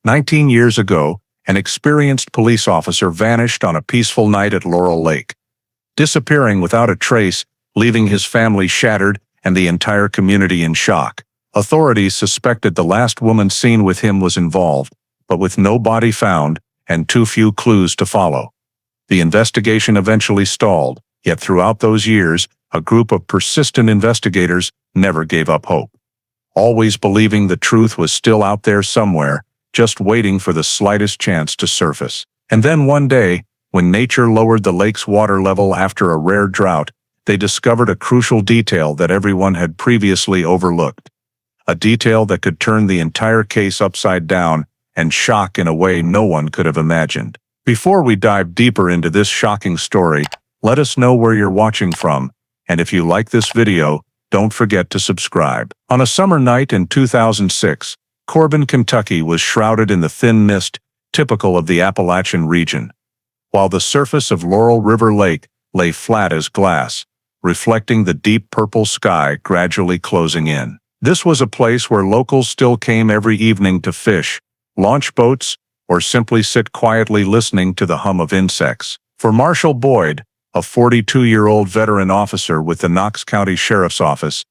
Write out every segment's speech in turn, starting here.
19 years ago, an experienced police officer vanished on a peaceful night at Laurel Lake, disappearing without a trace, leaving his family shattered and the entire community in shock. Authorities suspected the last woman seen with him was involved, but with no body found and too few clues to follow, the investigation eventually stalled. Yet throughout those years, a group of persistent investigators never gave up hope, always believing the truth was still out there somewhere, just waiting for the slightest chance to surface. And then one day, when nature lowered the lake's water level after a rare drought, they discovered a crucial detail that everyone had previously overlooked. A detail that could turn the entire case upside down and shock in a way no one could have imagined. Before we dive deeper into this shocking story, let us know where you're watching from, and if you like this video, don't forget to subscribe. On a summer night in 2006, Corbin, Kentucky was shrouded in the thin mist typical of the Appalachian region, while the surface of Laurel River Lake lay flat as glass, reflecting the deep purple sky gradually closing in. This was a place where locals still came every evening to fish, launch boats, or simply sit quietly listening to the hum of insects. For Marshall Boyd, a 42-year-old veteran officer with the Knox County Sheriff's Office,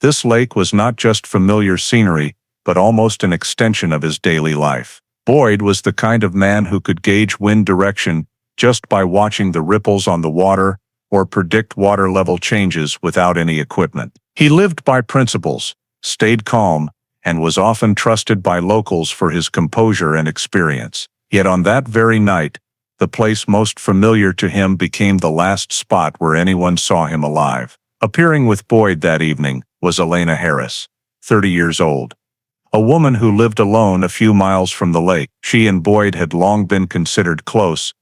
this lake was not just familiar scenery, but almost an extension of his daily life. Boyd was the kind of man who could gauge wind direction just by watching the ripples on the water or predict water level changes without any equipment. He lived by principles, stayed calm, and was often trusted by locals for his composure and experience. Yet on that very night, the place most familiar to him became the last spot where anyone saw him alive. Appearing with Boyd that evening was Elena Harris, 30 years old, a woman who lived alone a few miles from the lake. She and Boyd had long been considered close,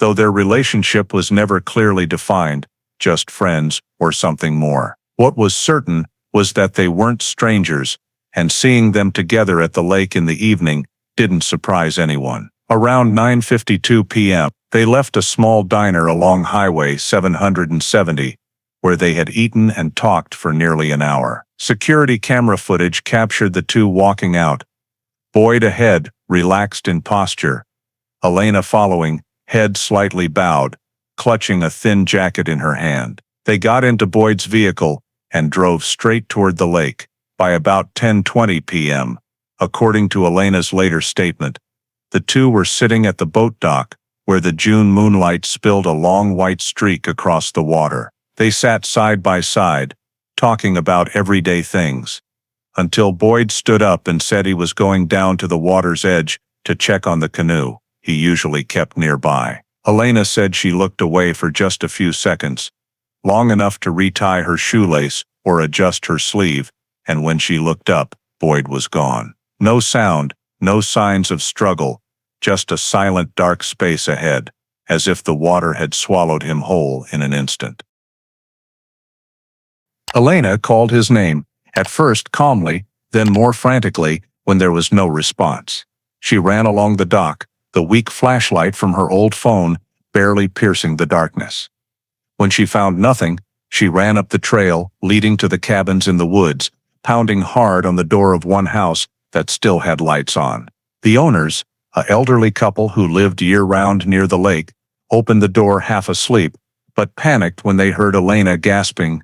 though their relationship was never clearly defined, just friends or something more. What was certain was that they weren't strangers, and seeing them together at the lake in the evening didn't surprise anyone. Around 9:52 p.m., they left a small diner along Highway 770, where they had eaten and talked for nearly an hour. Security camera footage captured the two walking out, Boyd ahead, relaxed in posture, Elena following, head slightly bowed, clutching a thin jacket in her hand. They got into Boyd's vehicle and drove straight toward the lake. By about 10:20 p.m., according to Elena's later statement, the two were sitting at the boat dock, where the June moonlight spilled a long white streak across the water. They sat side by side, talking about everyday things, until Boyd stood up and said he was going down to the water's edge to check on the canoe he usually kept nearby. Elena said she looked away for just a few seconds, long enough to retie her shoelace or adjust her sleeve, and when she looked up, Boyd was gone. No sound, no signs of struggle, just a silent dark space ahead, as if the water had swallowed him whole in an instant. Elena called his name, at first calmly, then more frantically, when there was no response. She ran along the dock, the weak flashlight from her old phone barely piercing the darkness. When she found nothing, she ran up the trail leading to the cabins in the woods, pounding hard on the door of one house that still had lights on. The owners, an elderly couple who lived year-round near the lake, opened the door half asleep, but panicked when they heard Elena gasping,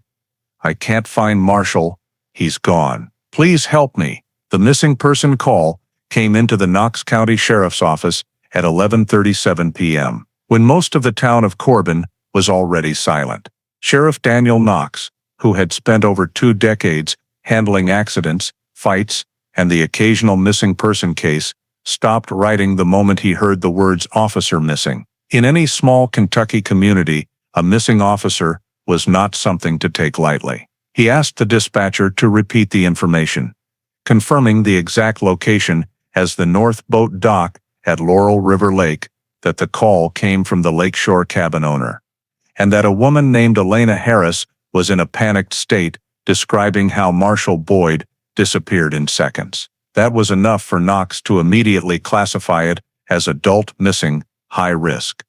"I can't find Marshall. He's gone. Please help me." The missing person call came into the Knox County Sheriff's Office at 11:37 p.m., when most of the town of Corbin was already silent. Sheriff Daniel Knox, who had spent over 2 decades handling accidents, fights, and the occasional missing person case, stopped writing the moment he heard the words "officer missing." In any small Kentucky community, a missing officer was not something to take lightly. He asked the dispatcher to repeat the information, confirming the exact location as the North Boat Dock at Laurel River Lake, that the call came from the lakeshore cabin owner, and that a woman named Elena Harris was in a panicked state, describing how Marshall Boyd disappeared in seconds. That was enough for Knox to immediately classify it as adult missing, high risk.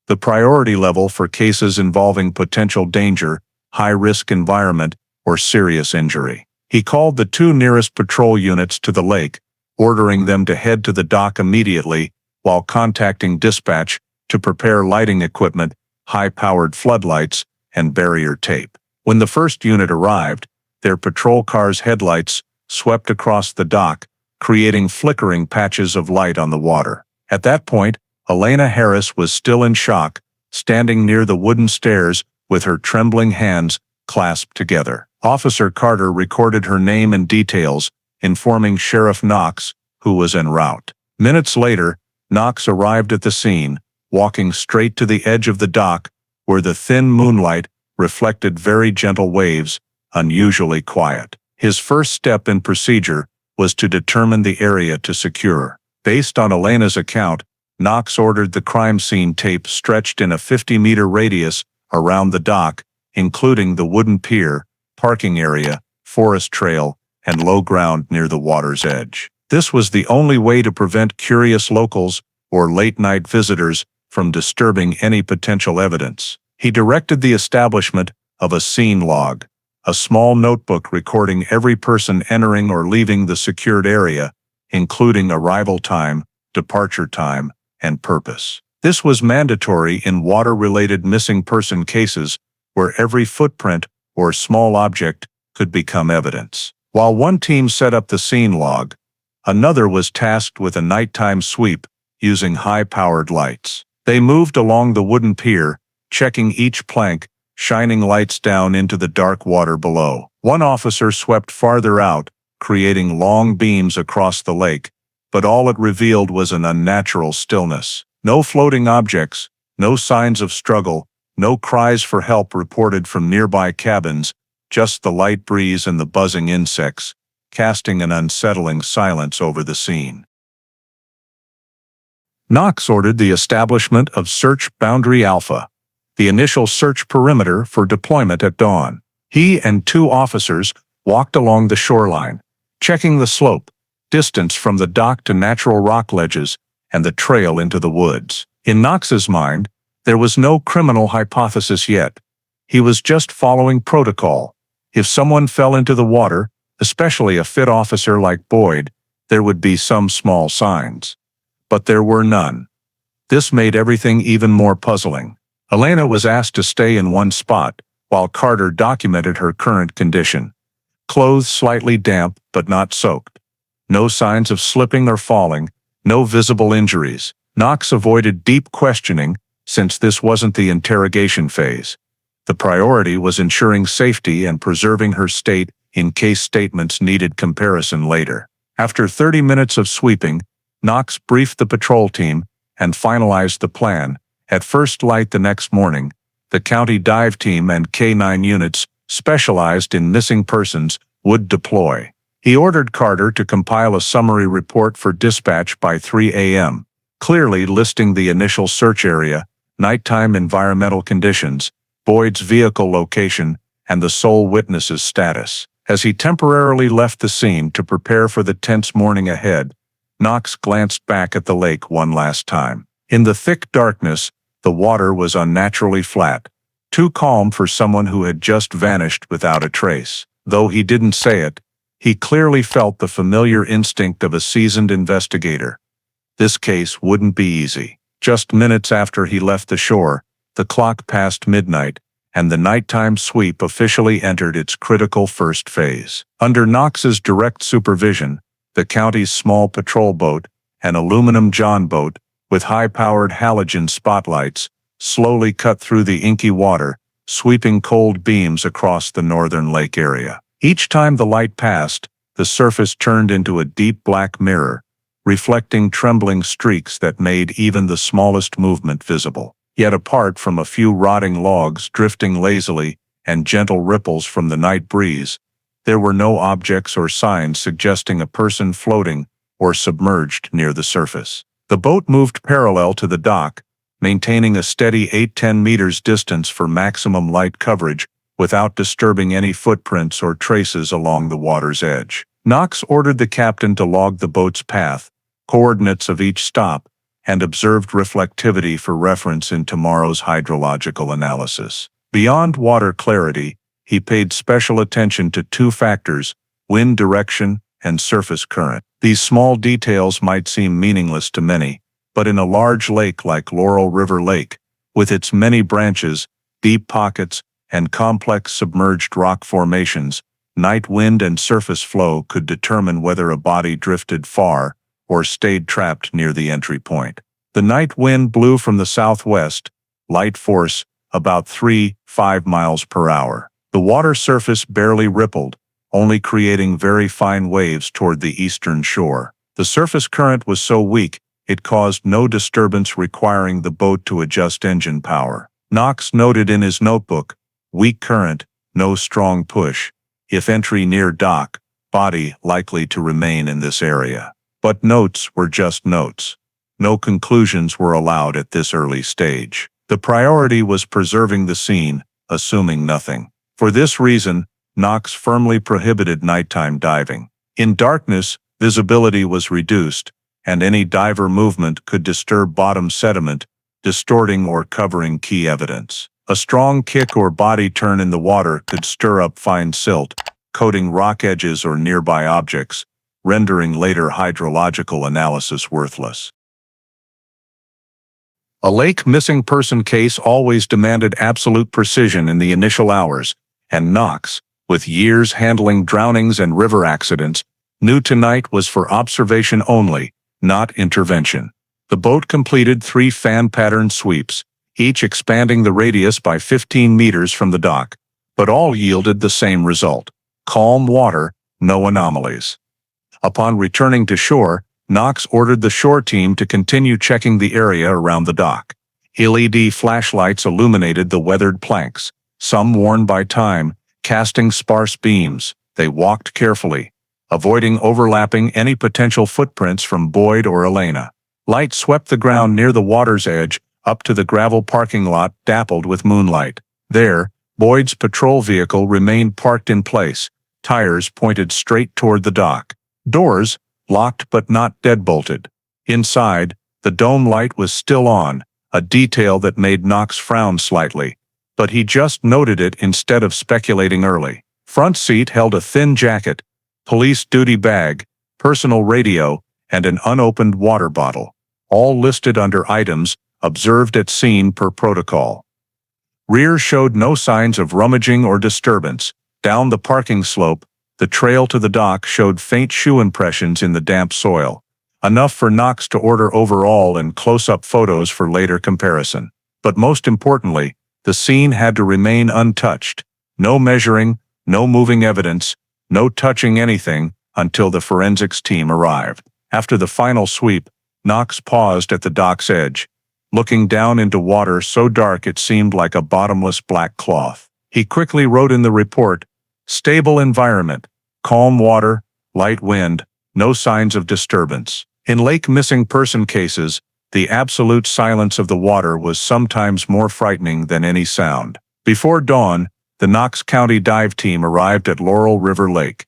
The priority level for cases involving potential danger, high-risk environment, or serious injury. He called the 2 nearest patrol units to the lake, ordering them to head to the dock immediately while contacting dispatch to prepare lighting equipment, high-powered floodlights, and barrier tape. When the first unit arrived, their patrol car's headlights swept across the dock, creating flickering patches of light on the water. At that point, Elena Harris was still in shock, standing near the wooden stairs with her trembling hands clasped together. Officer Carter recorded her name and details, informing Sheriff Knox, who was en route. Minutes later, Knox arrived at the scene, walking straight to the edge of the dock, where the thin moonlight reflected very gentle waves, unusually quiet. His first step in procedure was to determine the area to secure. Based on Elena's account, Knox ordered the crime scene tape stretched in a 50-meter radius around the dock, including the wooden pier, parking area, forest trail, and low ground near the water's edge. This was the only way to prevent curious locals or late-night visitors from disturbing any potential evidence. He directed the establishment of a scene log, a small notebook recording every person entering or leaving the secured area, including arrival time, departure time, and purpose. This was mandatory in water-related missing person cases where every footprint or small object could become evidence. While one team set up the scene log, another was tasked with a nighttime sweep using high-powered lights. They moved along the wooden pier, checking each plank, shining lights down into the dark water below. One officer swept farther out, creating long beams across the lake, but all it revealed was an unnatural stillness. No floating objects, no signs of struggle, no cries for help reported from nearby cabins, just the light breeze and the buzzing insects, casting an unsettling silence over the scene. Knox ordered the establishment of Search Boundary Alpha, the initial search perimeter for deployment at dawn. He and two officers walked along the shoreline, checking the slope, distance from the dock to natural rock ledges, and the trail into the woods. In Knox's mind, there was no criminal hypothesis yet. He was just following protocol. If someone fell into the water, especially a fit officer like Boyd, there would be some small signs. But there were none. This made everything even more puzzling. Elena was asked to stay in one spot, while Carter documented her current condition. Clothes slightly damp but not soaked. No signs of slipping or falling, no visible injuries. Knox avoided deep questioning, since this wasn't the interrogation phase. The priority was ensuring safety and preserving her state in case statements needed comparison later. After 30 minutes of sweeping, Knox briefed the patrol team and finalized the plan. At first light the next morning, the county dive team and K-9 units specialized in missing persons would deploy. He ordered Carter to compile a summary report for dispatch by 3 a.m., clearly listing the initial search area, nighttime environmental conditions, Boyd's vehicle location, and the sole witness's status. As he temporarily left the scene to prepare for the tense morning ahead, Knox glanced back at the lake one last time. In the thick darkness, the water was unnaturally flat, too calm for someone who had just vanished without a trace. Though he didn't say it, he clearly felt the familiar instinct of a seasoned investigator. This case wouldn't be easy. Just minutes after he left the shore, the clock passed midnight, and the nighttime sweep officially entered its critical first phase. Under Knox's direct supervision, the county's small patrol boat, an aluminum John boat, with high-powered halogen spotlights, slowly cut through the inky water, sweeping cold beams across the northern lake area. Each time the light passed, the surface turned into a deep black mirror, reflecting trembling streaks that made even the smallest movement visible. Yet apart from a few rotting logs drifting lazily and gentle ripples from the night breeze, there were no objects or signs suggesting a person floating or submerged near the surface. The boat moved parallel to the dock, maintaining a steady 8-10 meters distance for maximum light coverage without disturbing any footprints or traces along the water's edge. Knox ordered the captain to log the boat's path, coordinates of each stop, and observed reflectivity for reference in tomorrow's hydrological analysis. Beyond water clarity, he paid special attention to two factors: wind direction and surface current. These small details might seem meaningless to many, but in a large lake like Laurel River Lake, with its many branches, deep pockets, and complex submerged rock formations, night wind and surface flow could determine whether a body drifted far or stayed trapped near the entry point. The night wind blew from the southwest, light force, about 3-5 miles per hour. The water surface barely rippled, only creating very fine waves toward the eastern shore. The surface current was so weak, it caused no disturbance requiring the boat to adjust engine power. Knox noted in his notebook, "Weak current, no strong push. If entry near dock, body likely to remain in this area." But notes were just notes. No conclusions were allowed at this early stage. The priority was preserving the scene, assuming nothing. For this reason, Knox firmly prohibited nighttime diving. In darkness, visibility was reduced, and any diver movement could disturb bottom sediment, distorting or covering key evidence. A strong kick or body turn in the water could stir up fine silt, coating rock edges or nearby objects, rendering later hydrological analysis worthless. A lake missing person case always demanded absolute precision in the initial hours, and Knox, with years handling drownings and river accidents, knew tonight was for observation only, not intervention. The boat completed 3 fan-pattern sweeps, each expanding the radius by 15 meters from the dock, but all yielded the same result: calm water, no anomalies. Upon returning to shore, Knox ordered the shore team to continue checking the area around the dock. LED flashlights illuminated the weathered planks, some worn by time, casting sparse beams. They walked carefully, avoiding overlapping any potential footprints from Boyd or Elena. Light swept the ground near the water's edge, up to the gravel parking lot dappled with moonlight. There, Boyd's patrol vehicle remained parked in place, tires pointed straight toward the dock. Doors, locked but not deadbolted. Inside, the dome light was still on, a detail that made Knox frown slightly, but he just noted it instead of speculating early. Front seat held a thin jacket, police duty bag, personal radio, and an unopened water bottle, all listed under items observed at scene per protocol. Rear showed no signs of rummaging or disturbance. Down the parking slope, the trail to the dock showed faint shoe impressions in the damp soil, enough for Knox to order overall and close-up photos for later comparison. But most importantly, the scene had to remain untouched. No measuring, no moving evidence, no touching anything until the forensics team arrived. After the final sweep, Knox paused at the dock's edge, looking down into water so dark it seemed like a bottomless black cloth. He quickly wrote in the report, "Stable environment, calm water, light wind, no signs of disturbance." In lake missing person cases, the absolute silence of the water was sometimes more frightening than any sound. Before dawn, the Knox County dive team arrived at Laurel River Lake.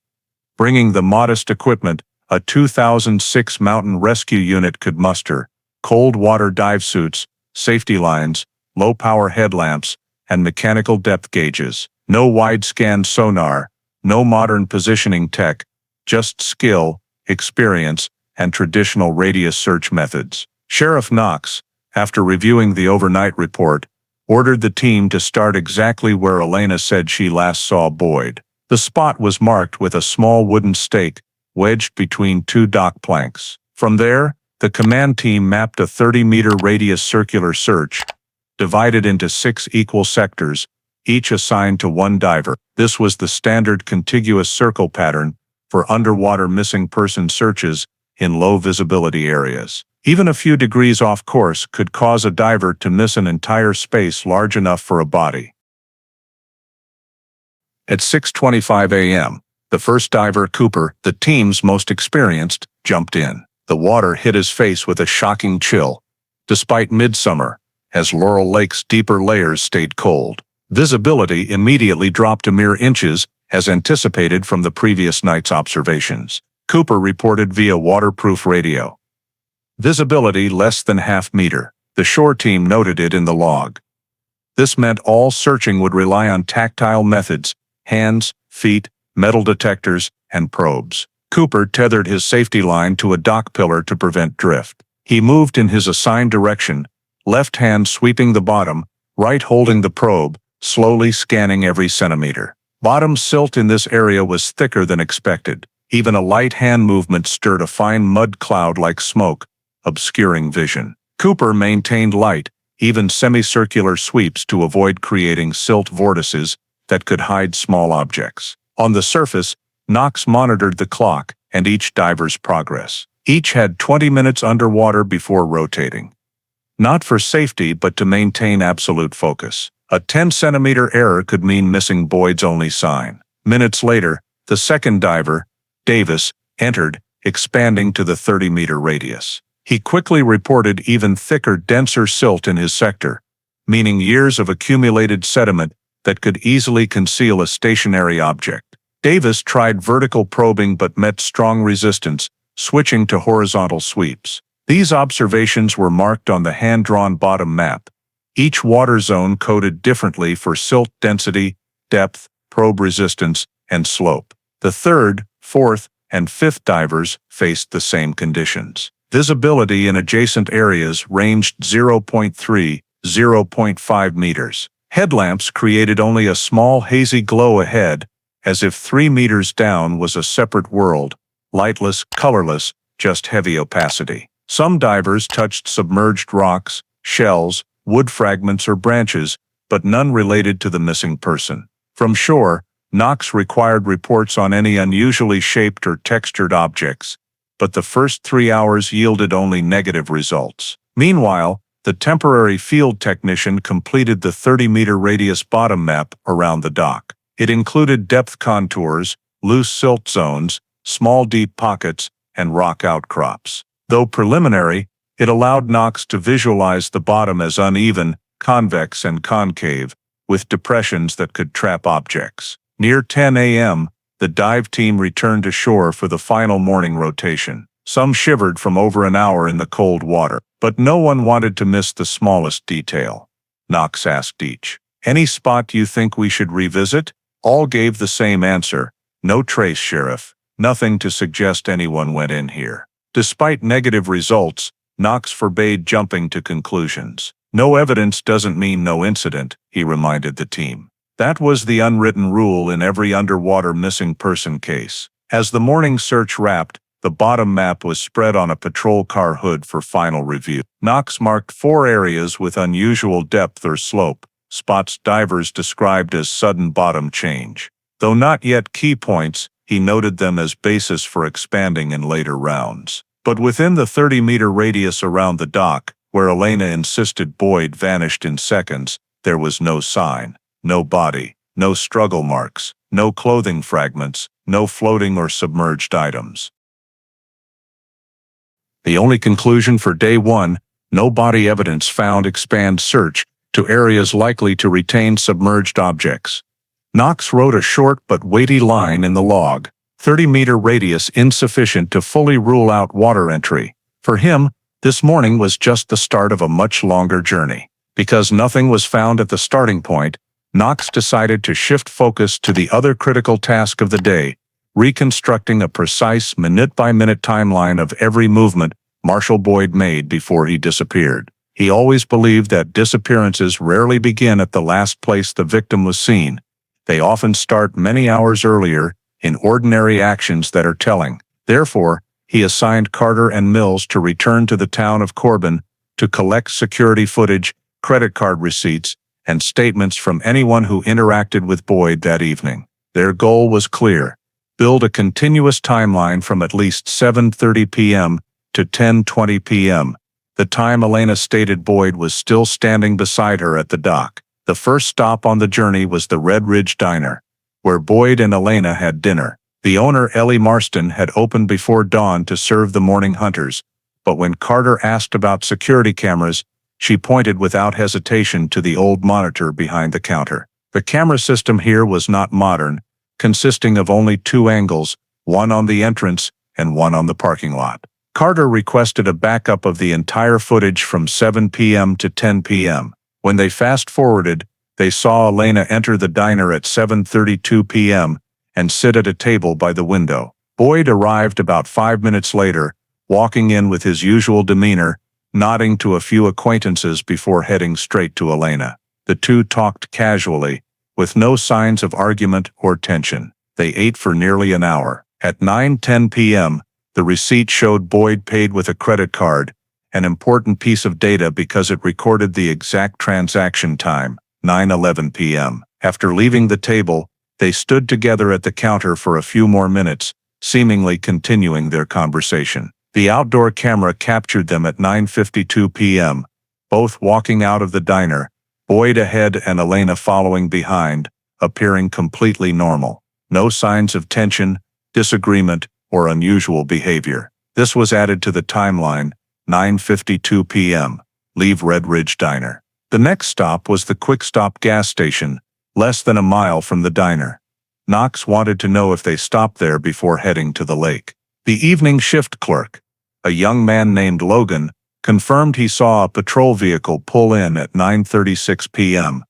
Bringing the modest equipment a 2006 mountain rescue unit could muster: cold water dive suits, safety lines, low-power headlamps, and mechanical depth gauges. No wide-scan sonar, no modern positioning tech, just skill, experience, and traditional radius search methods. Sheriff Knox, after reviewing the overnight report, ordered the team to start exactly where Elena said she last saw Boyd. The spot was marked with a small wooden stake wedged between 2 dock planks. From there, the command team mapped a 30-meter radius circular search, divided into 6 equal sectors, each assigned to 1 diver. This was the standard contiguous circle pattern for underwater missing person searches in low visibility areas. Even a few degrees off course could cause a diver to miss an entire space large enough for a body. At 6:25 a.m., the first diver, Cooper, the team's most experienced, jumped in. The water hit his face with a shocking chill, despite midsummer, as Laurel Lake's deeper layers stayed cold. Visibility immediately dropped to mere inches, as anticipated from the previous night's observations. Cooper reported via waterproof radio. Visibility less than half meter. The shore team noted it in the log. This meant all searching would rely on tactile methods: hands, feet, metal detectors, and probes. Cooper tethered his safety line to a dock pillar to prevent drift. He moved in his assigned direction, left hand sweeping the bottom, right holding the probe, slowly scanning every centimeter. Bottom silt in this area was thicker than expected. Even a light hand movement stirred a fine mud cloud like smoke, obscuring vision. Cooper maintained light, even semicircular sweeps to avoid creating silt vortices that could hide small objects. On the surface, Knox monitored the clock and each diver's progress. Each had 20 minutes underwater before rotating. Not for safety, but to maintain absolute focus. A 10-centimeter error could mean missing Boyd's only sign. Minutes later, the second diver, Davis, entered, expanding to the 30-meter radius. He quickly reported even thicker, denser silt in his sector, meaning years of accumulated sediment that could easily conceal a stationary object. Davis tried vertical probing but met strong resistance, switching to horizontal sweeps. These observations were marked on the hand-drawn bottom map, each water zone coded differently for silt density, depth, probe resistance, and slope. The third, fourth, and fifth divers faced the same conditions. Visibility in adjacent areas ranged 0.3–0.5 meters. Headlamps created only a small hazy glow ahead, as if 3 meters down was a separate world, lightless, colorless, just heavy opacity. Some divers touched submerged rocks, shells, wood fragments or branches, but none related to the missing person. From shore, Knox required reports on any unusually shaped or textured objects, but the first 3 hours yielded only negative results. Meanwhile, the temporary field technician completed the 30-meter radius bottom map around the dock. It included depth contours, loose silt zones, small deep pockets, and rock outcrops. Though preliminary, it allowed Knox to visualize the bottom as uneven, convex and concave, with depressions that could trap objects. Near 10 a.m., the dive team returned to shore for the final morning rotation. Some shivered from over an hour in the cold water, but no one wanted to miss the smallest detail. Knox asked each, "Any spot you think we should revisit?" All gave the same answer, "No trace, Sheriff. Nothing to suggest anyone went in here." Despite negative results, Knox forbade jumping to conclusions. "No evidence doesn't mean no incident," he reminded the team. That was the unwritten rule in every underwater missing person case. As the morning search wrapped, the bottom map was spread on a patrol car hood for final review. Knox marked 4 areas with unusual depth or slope, spots divers described as sudden bottom change. Though not yet key points, he noted them as basis for expanding in later rounds. But within the 30-meter radius around the dock, where Elena insisted Boyd vanished in seconds, there was no sign, no body, no struggle marks, no clothing fragments, no floating or submerged items. The only conclusion for day 1, no body evidence found, expand search to areas likely to retain submerged objects. Knox wrote a short but weighty line in the log, 30-meter radius insufficient to fully rule out water entry. For him, this morning was just the start of a much longer journey. Because nothing was found at the starting point, Knox decided to shift focus to the other critical task of the day, reconstructing a precise minute-by-minute timeline of every movement Marshal Boyd made before he disappeared. He always believed that disappearances rarely begin at the last place the victim was seen. They often start many hours earlier, in ordinary actions that are telling. Therefore, he assigned Carter and Mills to return to the town of Corbin to collect security footage, credit card receipts, and statements from anyone who interacted with Boyd that evening. Their goal was clear: build a continuous timeline from at least 7:30 p.m. to 10:20 p.m., the time Elena stated Boyd was still standing beside her at the dock. The first stop on the journey was the Red Ridge Diner, where Boyd and Elena had dinner. The owner, Ellie Marston, had opened before dawn to serve the morning hunters, but when Carter asked about security cameras, she pointed without hesitation to the old monitor behind the counter. The camera system here was not modern, consisting of only 2 angles, one on the entrance and one on the parking lot. Carter requested a backup of the entire footage from 7 p.m. to 10 p.m. When they fast-forwarded, they saw Elena enter the diner at 7:32 p.m. and sit at a table by the window. Boyd arrived about 5 minutes later, walking in with his usual demeanor, nodding to a few acquaintances before heading straight to Elena. The two talked casually, with no signs of argument or tension. They ate for nearly an hour. At 9:10 p.m., the receipt showed Boyd paid with a credit card, an important piece of data because it recorded the exact transaction time, 9:11 p.m. After leaving the table, they stood together at the counter for a few more minutes, seemingly continuing their conversation. The outdoor camera captured them at 9:52 p.m., both walking out of the diner, Boyd ahead and Elena following behind, appearing completely normal. No signs of tension, disagreement, or unusual behavior. This was added to the timeline, 9:52 p.m., leave Red Ridge Diner. The next stop was the Quick Stop gas station, less than a mile from the diner. Knox wanted to know if they stopped there before heading to the lake. The evening shift clerk, a young man named Logan, confirmed he saw a patrol vehicle pull in at 9:36 p.m.,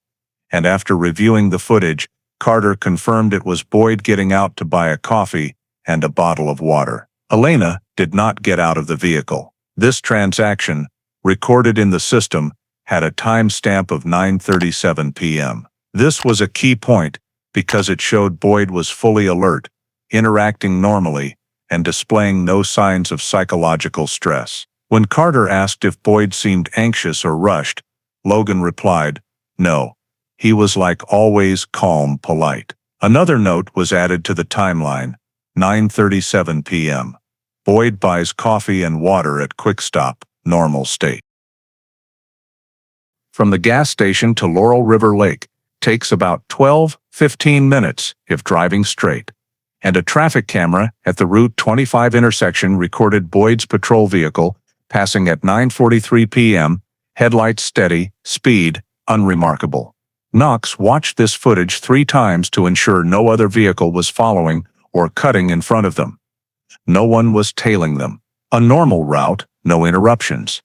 and after reviewing the footage, Carter confirmed it was Boyd getting out to buy a coffee and a bottle of water. Elena did not get out of the vehicle. This transaction, recorded in the system, had a timestamp of 9:37 p.m. This was a key point because it showed Boyd was fully alert, interacting normally, and displaying no signs of psychological stress. When Carter asked if Boyd seemed anxious or rushed, Logan replied, "No. He was like always calm, polite." Another note was added to the timeline, 9:37 p.m. Boyd buys coffee and water at Quick Stop, normal state. From the gas station to Laurel River Lake takes about 12-15 minutes if driving straight, and a traffic camera at the Route 25 intersection recorded Boyd's patrol vehicle passing at 9:43 p.m., headlights steady, speed unremarkable. Knox watched this footage 3 times to ensure no other vehicle was following or cutting in front of them. No one was tailing them. A normal route, no interruptions.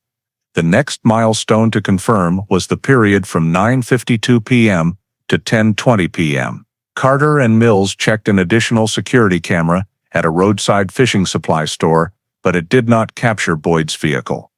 The next milestone to confirm was the period from 9:52 p.m. to 10:20 p.m. Carter and Mills checked an additional security camera at a roadside fishing supply store, but it did not capture Boyd's vehicle.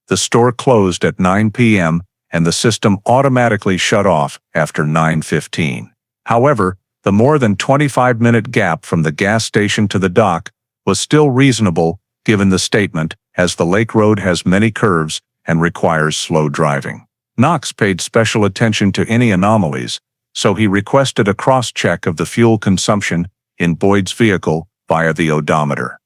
The store closed at 9 p.m., and the system automatically shut off after 9:15. However, the more than 25-minute gap from the gas station to the dock was still reasonable given the statement, as the Lake Road has many curves and requires slow driving. Knox paid special attention to any anomalies, so he requested a cross-check of the fuel consumption in Boyd's vehicle via the odometer.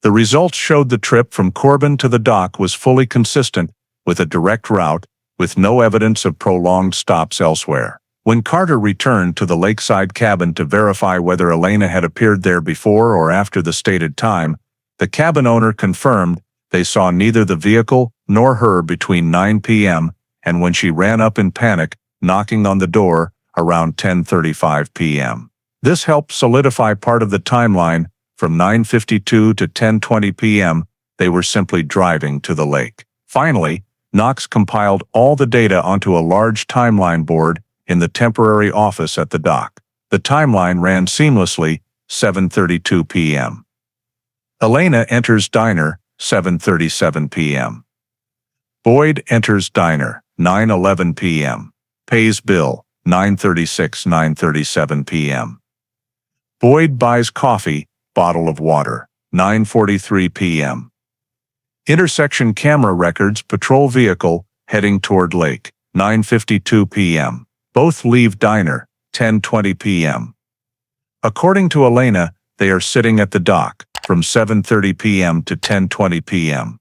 The results showed the trip from Corbin to the dock was fully consistent with a direct route, with no evidence of prolonged stops elsewhere. When Carter returned to the lakeside cabin to verify whether Elena had appeared there before or after the stated time, the cabin owner confirmed they saw neither the vehicle nor her between 9 p.m. and when she ran up in panic, knocking on the door around 10:35 p.m. This helped solidify part of the timeline. From 9:52 to 10:20 p.m., they were simply driving to the lake. Finally, Knox compiled all the data onto a large timeline board in the temporary office at the dock. The timeline ran seamlessly, 7:32 p.m. Elena enters diner, 7:37 p.m. Boyd enters diner, 9:11 p.m. Pays bill, 9:37 p.m. Boyd buys coffee, bottle of water, 9:43 p.m. Intersection camera records patrol vehicle heading toward lake, 9:52 p.m. Both leave diner, 10:20 p.m. According to Elena, they are sitting at the dock from 7:30 p.m. to 10:20 p.m.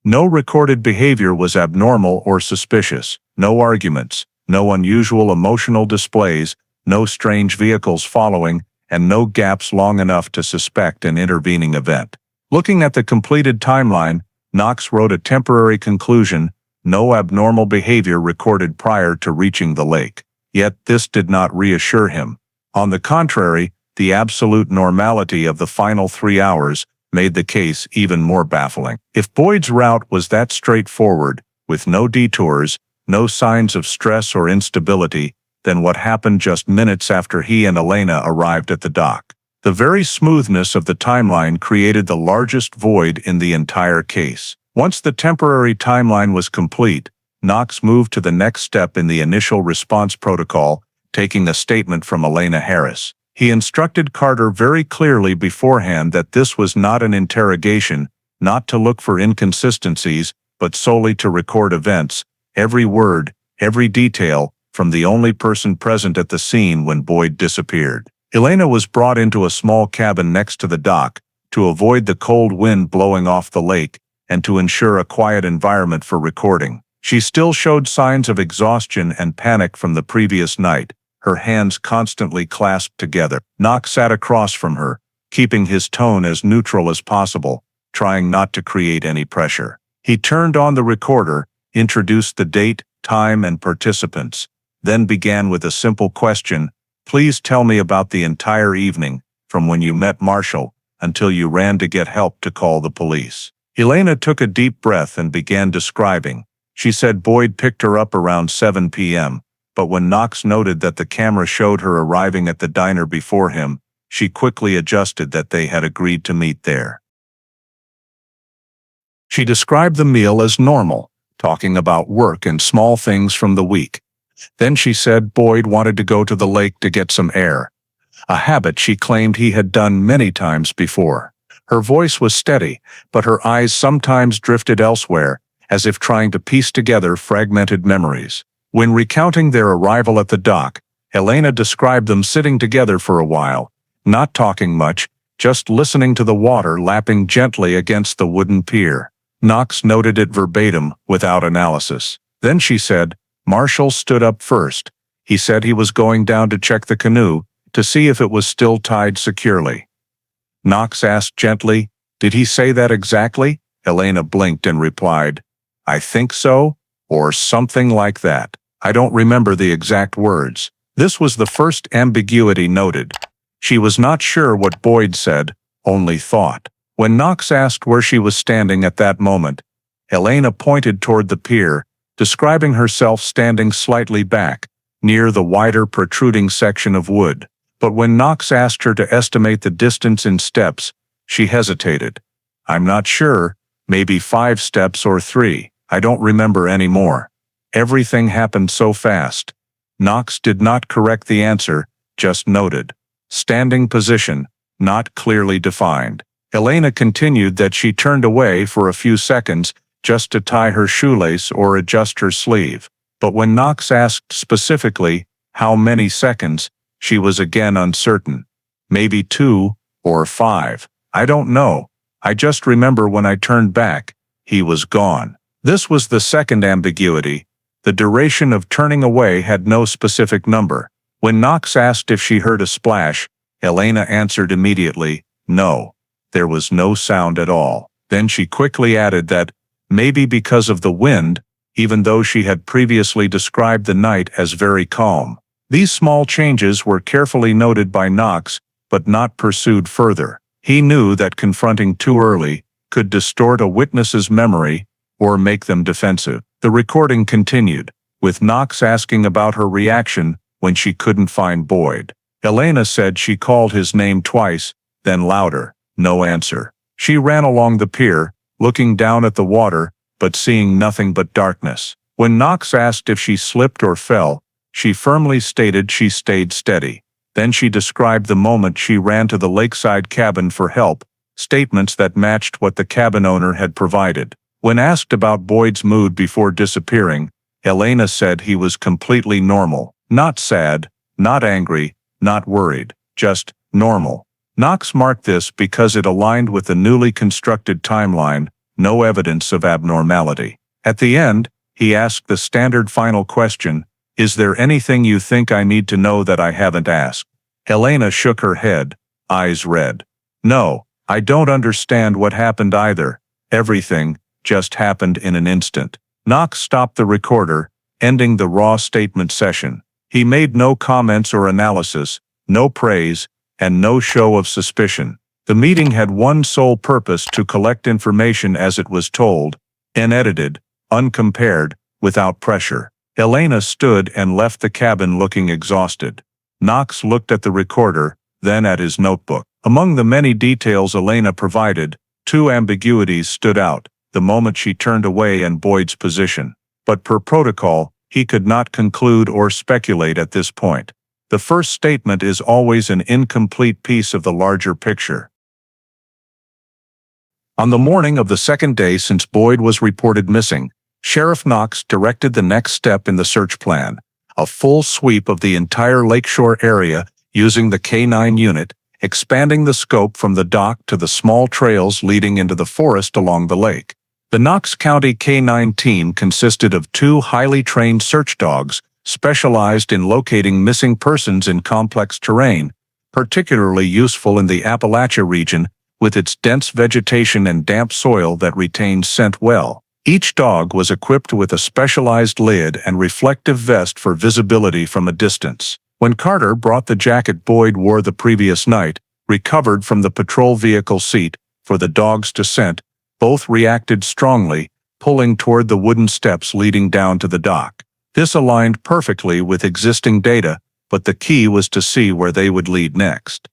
No recorded behavior was abnormal or suspicious, no arguments, no unusual emotional displays, no strange vehicles following, and no gaps long enough to suspect an intervening event. Looking at the completed timeline, Knox wrote a temporary conclusion: no abnormal behavior recorded prior to reaching the lake. Yet this did not reassure him. On the contrary, the absolute normality of the final 3 hours made the case even more baffling. If Boyd's route was that straightforward, with no detours, no signs of stress or instability, then what happened just minutes after he and Elena arrived at the dock? The very smoothness of the timeline created the largest void in the entire case. Once the temporary timeline was complete, Knox moved to the next step in the initial response protocol, taking a statement from Elena Harris. He instructed Carter very clearly beforehand that this was not an interrogation, not to look for inconsistencies, but solely to record events, every word, every detail, from the only person present at the scene when Boyd disappeared. Elena was brought into a small cabin next to the dock, to avoid the cold wind blowing off the lake, and to ensure a quiet environment for recording. She still showed signs of exhaustion and panic from the previous night, her hands constantly clasped together. Knox sat across from her, keeping his tone as neutral as possible, trying not to create any pressure. He turned on the recorder, introduced the date, time, and participants, then began with a simple question: "Please tell me about the entire evening, from when you met Marshall until you ran to get help to call the police." Elena took a deep breath and began describing. She said Boyd picked her up around 7 p.m., but when Knox noted that the camera showed her arriving at the diner before him, she quickly adjusted that they had agreed to meet there. She described the meal as normal, talking about work and small things from the week. Then she said Boyd wanted to go to the lake to get some air, a habit she claimed he had done many times before. Her voice was steady, but her eyes sometimes drifted elsewhere, as if trying to piece together fragmented memories. When recounting their arrival at the dock, Elena described them sitting together for a while, not talking much, just listening to the water lapping gently against the wooden pier. Knox noted it verbatim, without analysis. Then she said, Marshall stood up first. He said he was going down to check the canoe, to see if it was still tied securely. Knox asked gently, "Did he say that exactly?" Elena blinked and replied, "I think so, or something like that. I don't remember the exact words." This was the first ambiguity noted. She was not sure what Boyd said, only thought. When Knox asked where she was standing at that moment, Elena pointed toward the pier, describing herself standing slightly back, near the wider protruding section of wood. But when Knox asked her to estimate the distance in steps, she hesitated. "I'm not sure, maybe 5 steps or 3, I don't remember anymore. Everything happened so fast." Knox did not correct the answer, just noted. Standing position, not clearly defined. Elena continued that she turned away for a few seconds just to tie her shoelace or adjust her sleeve. But when Knox asked specifically, how many seconds, she was again uncertain. Maybe 2 or 5. "I don't know. I just remember when I turned back, he was gone." This was the second ambiguity. The duration of turning away had no specific number. When Knox asked if she heard a splash, Elena answered immediately, no. There was no sound at all. Then she quickly added that, maybe because of the wind, even though she had previously described the night as very calm. These small changes were carefully noted by Knox, but not pursued further. He knew that confronting too early could distort a witness's memory or make them defensive. The recording continued, with Knox asking about her reaction when she couldn't find Boyd. Elena said she called his name twice, then louder. No answer. She ran along the pier, looking down at the water, but seeing nothing but darkness. When Knox asked if she slipped or fell, she firmly stated she stayed steady. Then she described the moment she ran to the lakeside cabin for help, statements that matched what the cabin owner had provided. When asked about Boyd's mood before disappearing, Elena said he was completely normal. Not sad, not angry, not worried, just normal. Knox marked this because it aligned with the newly constructed timeline, no evidence of abnormality. At the end, he asked the standard final question, "Is there anything you think I need to know that I haven't asked?" Elena shook her head, eyes red. "No, I don't understand what happened either. Everything just happened in an instant." Knox stopped the recorder, ending the raw statement session. He made no comments or analysis, no praise, and no show of suspicion. The meeting had one sole purpose: to collect information as it was told, unedited, uncompared, without pressure. Elena stood and left the cabin looking exhausted. Knox looked at the recorder, then at his notebook. Among the many details Elena provided, two ambiguities stood out: the moment she turned away and Boyd's position. But per protocol, he could not conclude or speculate at this point. The first statement is always an incomplete piece of the larger picture. On the morning of the second day since Boyd was reported missing, Sheriff Knox directed the next step in the search plan: a full sweep of the entire lakeshore area using the K9 unit, expanding the scope from the dock to the small trails leading into the forest along the lake. The Knox County K9 team consisted of two highly trained search dogs, specialized in locating missing persons in complex terrain, particularly useful in the Appalachia region, with its dense vegetation and damp soil that retains scent well. Each dog was equipped with a specialized lid and reflective vest for visibility from a distance. When Carter brought the jacket Boyd wore the previous night, recovered from the patrol vehicle seat, for the dogs to scent, both reacted strongly, pulling toward the wooden steps leading down to the dock. This aligned perfectly with existing data, but the key was to see where they would lead next.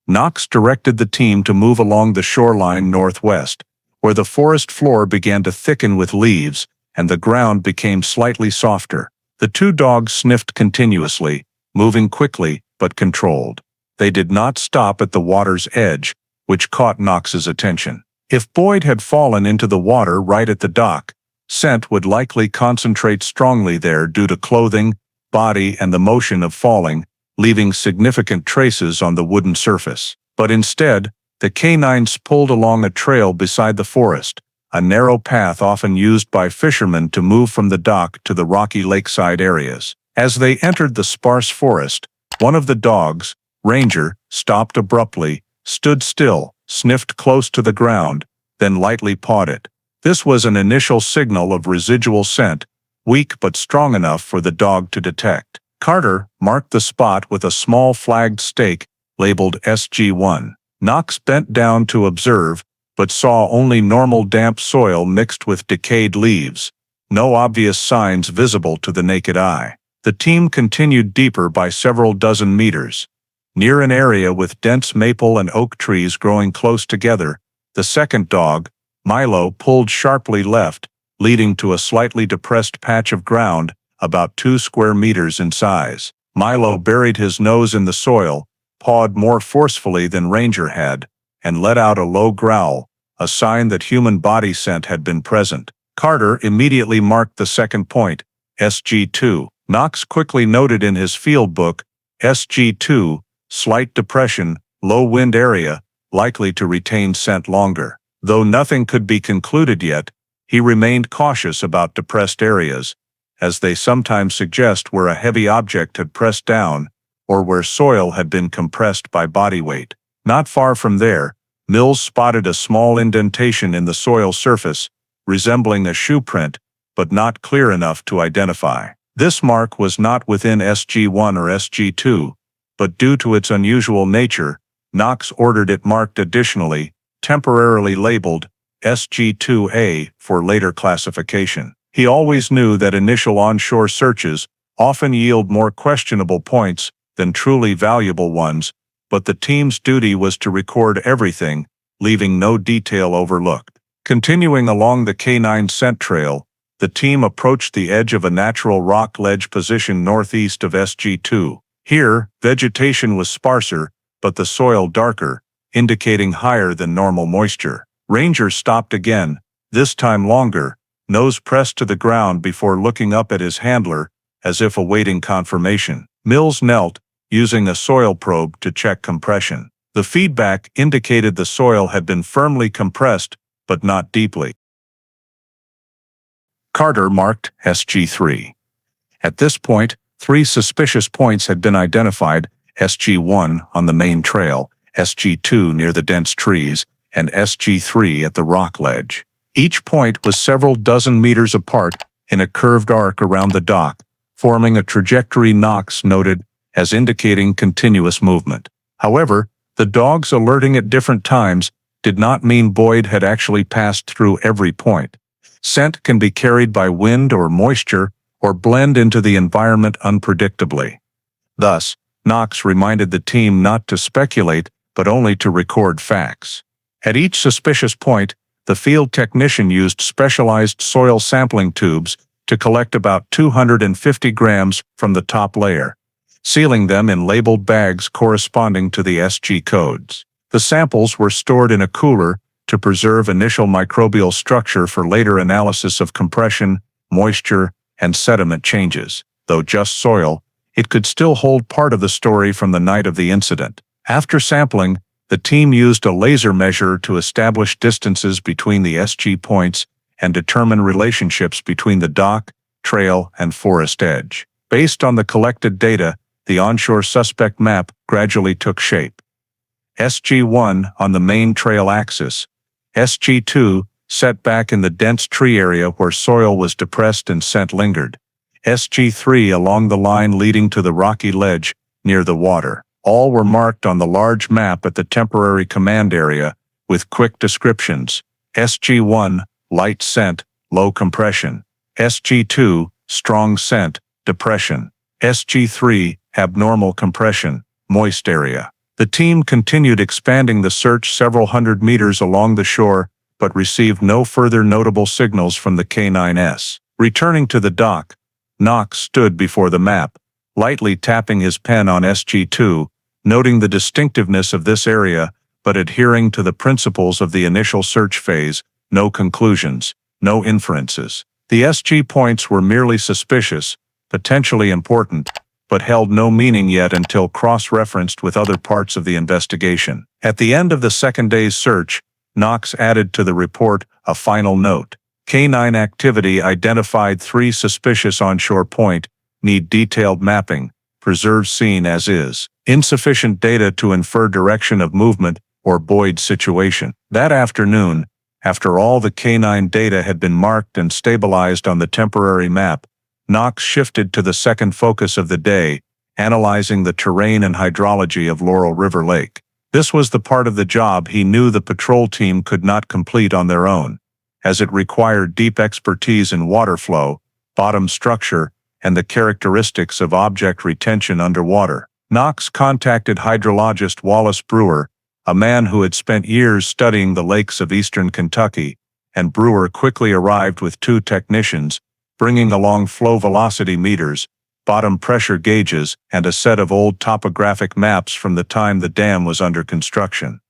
Knox directed the team to move along the shoreline northwest, where the forest floor began to thicken with leaves, and the ground became slightly softer. The two dogs sniffed continuously, moving quickly but controlled. They did not stop at the water's edge, which caught Knox's attention. If Boyd had fallen into the water right at the dock, scent would likely concentrate strongly there due to clothing, body, and the motion of falling, leaving significant traces on the wooden surface. But instead, the canines pulled along a trail beside the forest, a narrow path often used by fishermen to move from the dock to the rocky lakeside areas. As they entered the sparse forest, one of the dogs, Ranger, stopped abruptly, stood still, sniffed close to the ground, then lightly pawed it. This was an initial signal of residual scent, weak but strong enough for the dog to detect. Carter marked the spot with a small flagged stake labeled SG1. Knox bent down to observe, but saw only normal damp soil mixed with decayed leaves, no obvious signs visible to the naked eye. The team continued deeper by several dozen meters. Near an area with dense maple and oak trees growing close together, the second dog, Milo, pulled sharply left, leading to a slightly depressed patch of ground about 2 square meters in size. Milo buried his nose in the soil, pawed more forcefully than Ranger had, and let out a low growl, a sign that human body scent had been present. Carter immediately marked the second point, SG2. Knox quickly noted in his field book, SG2, slight depression, low wind area, likely to retain scent longer. Though nothing could be concluded yet, he remained cautious about depressed areas, as they sometimes suggest where a heavy object had pressed down, or where soil had been compressed by body weight. Not far from there, Mills spotted a small indentation in the soil surface, resembling a shoe print, but not clear enough to identify. This mark was not within SG1 or SG2, but due to its unusual nature, Knox ordered it marked additionally, temporarily labeled SG2A for later classification. He always knew that initial onshore searches often yield more questionable points than truly valuable ones, but the team's duty was to record everything, leaving no detail overlooked. Continuing along the K9 scent trail, the team approached the edge of a natural rock ledge positioned northeast of SG2. Here, vegetation was sparser, but the soil darker, indicating higher than normal moisture. Ranger stopped again, this time longer, nose pressed to the ground before looking up at his handler, as if awaiting confirmation. Mills knelt, using a soil probe to check compression. The feedback indicated the soil had been firmly compressed, but not deeply. Carter marked SG3. At this point, 3 suspicious points had been identified: SG1 on the main trail, SG2 near the dense trees, and SG3 at the rock ledge. Each point was several dozen meters apart in a curved arc around the dock, forming a trajectory Knox noted as indicating continuous movement. However, the dogs alerting at different times did not mean Boyd had actually passed through every point. Scent can be carried by wind or moisture or blend into the environment unpredictably. Thus, Knox reminded the team not to speculate but only to record facts. At each suspicious point, the field technician used specialized soil sampling tubes to collect about 250 grams from the top layer, sealing them in labeled bags corresponding to the SG codes. The samples were stored in a cooler to preserve initial microbial structure for later analysis of compression, moisture, and sediment changes. Though just soil, it could still hold part of the story from the night of the incident. After sampling, the team used a laser measure to establish distances between the SG points and determine relationships between the dock, trail, and forest edge. Based on the collected data, the onshore suspect map gradually took shape. SG-1 on the main trail axis, SG-2 set back in the dense tree area where soil was depressed and scent lingered, SG-3 along the line leading to the rocky ledge near the water. All were marked on the large map at the temporary command area with quick descriptions. SG-1, light scent, low compression. SG-2, strong scent, depression. SG-3, abnormal compression, moist area. The team continued expanding the search several hundred meters along the shore, but received no further notable signals from the K9S. Returning to the dock, Knox stood before the map, lightly tapping his pen on SG-2, noting the distinctiveness of this area, but adhering to the principles of the initial search phase: no conclusions, no inferences. The SG points were merely suspicious, potentially important, but held no meaning yet until cross-referenced with other parts of the investigation. At the end of the second day's search, Knox added to the report a final note. K9 activity identified 3 suspicious onshore point, need detailed mapping, preserve scene as is. Insufficient data to infer direction of movement or buoyed situation. That afternoon, after all the K9 data had been marked and stabilized on the temporary map, Knox shifted to the second focus of the day, analyzing the terrain and hydrology of Laurel River Lake. This was the part of the job he knew the patrol team could not complete on their own, as it required deep expertise in water flow, bottom structure, and the characteristics of object retention underwater. Knox contacted hydrologist Wallace Brewer, a man who had spent years studying the lakes of eastern Kentucky, and Brewer quickly arrived with 2 technicians, bringing along flow velocity meters, bottom pressure gauges, and a set of old topographic maps from the time the dam was under construction.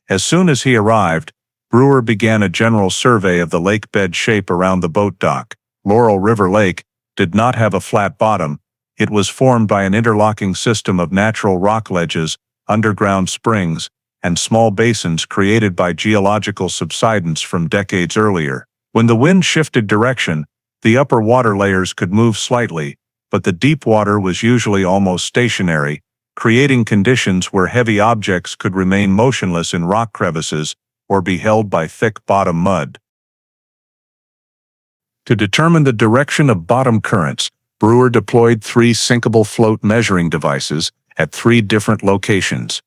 As soon as he arrived, Brewer began a general survey of the lake bed shape around the boat dock. Laurel River Lake did not have a flat bottom. It was formed by an interlocking system of natural rock ledges, underground springs, and small basins created by geological subsidence from decades earlier. When the wind shifted direction, the upper water layers could move slightly, but the deep water was usually almost stationary, creating conditions where heavy objects could remain motionless in rock crevices or be held by thick bottom mud. To determine the direction of bottom currents, Brewer deployed 3 sinkable float measuring devices at 3 different locations,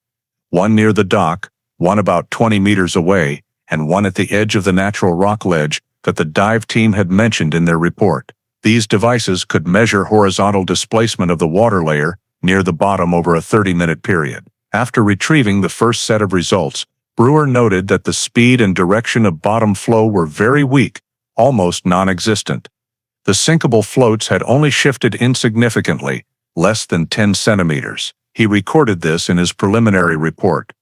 one near the dock, one about 20 meters away, and one at the edge of the natural rock ledge that the dive team had mentioned in their report. These devices could measure horizontal displacement of the water layer near the bottom over a 30-minute period. After retrieving the first set of results, Brewer noted that the speed and direction of bottom flow were very weak, almost non-existent. The sinkable floats had only shifted insignificantly, less than 10 centimeters. He recorded this in his preliminary report.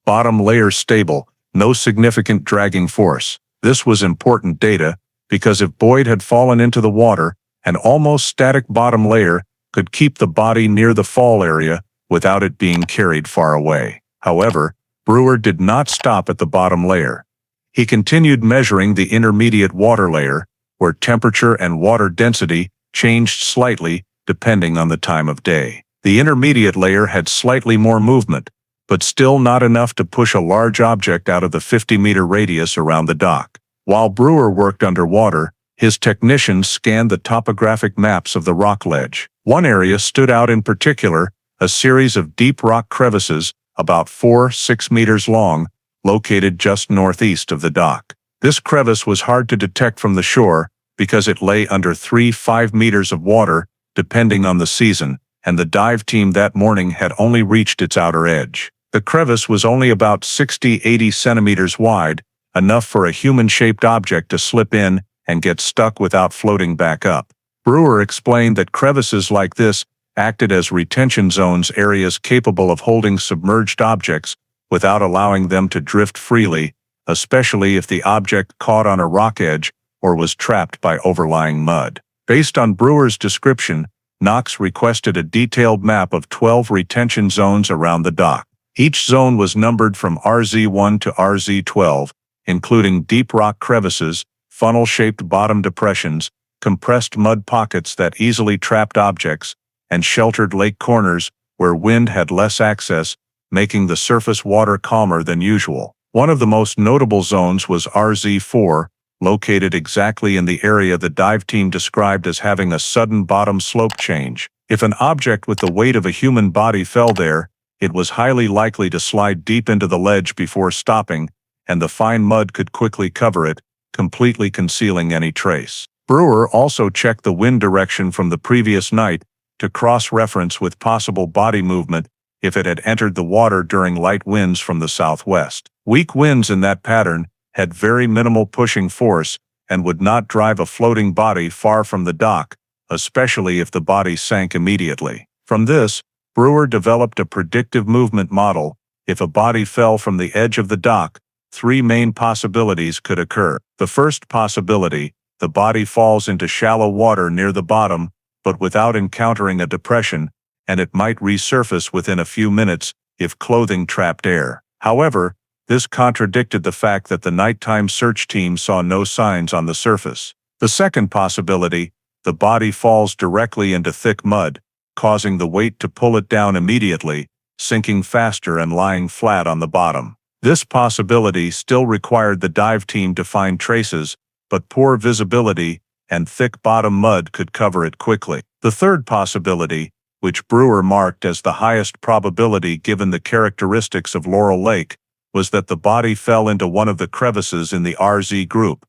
Bottom layer stable, no significant dragging force. This was important data, because if Boyd had fallen into the water, an almost static bottom layer could keep the body near the fall area without it being carried far away. However, Brewer did not stop at the bottom layer. He continued measuring the intermediate water layer, where temperature and water density changed slightly depending on the time of day. The intermediate layer had slightly more movement, but still not enough to push a large object out of the 50-meter radius around the dock. While Brewer worked underwater, his technicians scanned the topographic maps of the rock ledge. One area stood out in particular, a series of deep rock crevices about 4-6 meters long, located just northeast of the dock. This crevice was hard to detect from the shore because it lay under 3-5 meters of water, depending on the season, and the dive team that morning had only reached its outer edge. The crevice was only about 60–80 centimeters wide, enough for a human-shaped object to slip in and get stuck without floating back up. Brewer explained that crevices like this acted as retention zones, areas capable of holding submerged objects without allowing them to drift freely, especially if the object caught on a rock edge or was trapped by overlying mud. Based on Brewer's description, Knox requested a detailed map of 12 retention zones around the dock. Each zone was numbered from RZ1 to RZ12, including deep rock crevices, funnel-shaped bottom depressions, compressed mud pockets that easily trapped objects, and sheltered lake corners where wind had less access, making the surface water calmer than usual. One of the most notable zones was RZ4, located exactly in the area the dive team described as having a sudden bottom slope change. If an object with the weight of a human body fell there, it was highly likely to slide deep into the ledge before stopping, and the fine mud could quickly cover it, completely concealing any trace. Brewer also checked the wind direction from the previous night to cross-reference with possible body movement if it had entered the water during light winds from the southwest. Weak winds in that pattern had very minimal pushing force and would not drive a floating body far from the dock, especially if the body sank immediately. From this, Brewer developed a predictive movement model. If a body fell from the edge of the dock, three main possibilities could occur. The first possibility, the body falls into shallow water near the bottom, but without encountering a depression, and it might resurface within a few minutes if clothing trapped air. However, this contradicted the fact that the nighttime search team saw no signs on the surface. The second possibility, the body falls directly into thick mud, causing the weight to pull it down immediately, sinking faster and lying flat on the bottom. This possibility still required the dive team to find traces, but poor visibility and thick bottom mud could cover it quickly. The third possibility, which Brewer marked as the highest probability given the characteristics of Laurel Lake, was that the body fell into one of the crevices in the RZ group.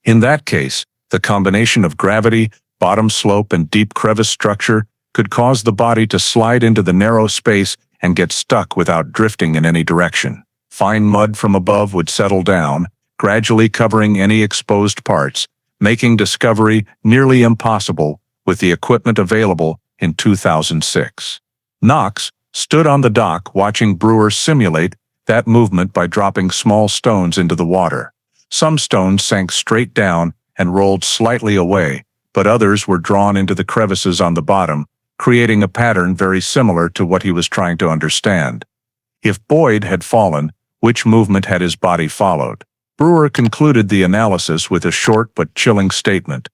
In that case, the combination of gravity, bottom slope, and deep crevice structure could cause the body to slide into the narrow space and get stuck without drifting in any direction. Fine mud from above would settle down, gradually covering any exposed parts, making discovery nearly impossible with the equipment available in 2006. Knox stood on the dock watching Brewer simulate that movement by dropping small stones into the water. Some stones sank straight down and rolled slightly away, but others were drawn into the crevices on the bottom, creating a pattern very similar to what he was trying to understand. If Boyd had fallen, which movement had his body followed? Brewer concluded the analysis with a short but chilling statement.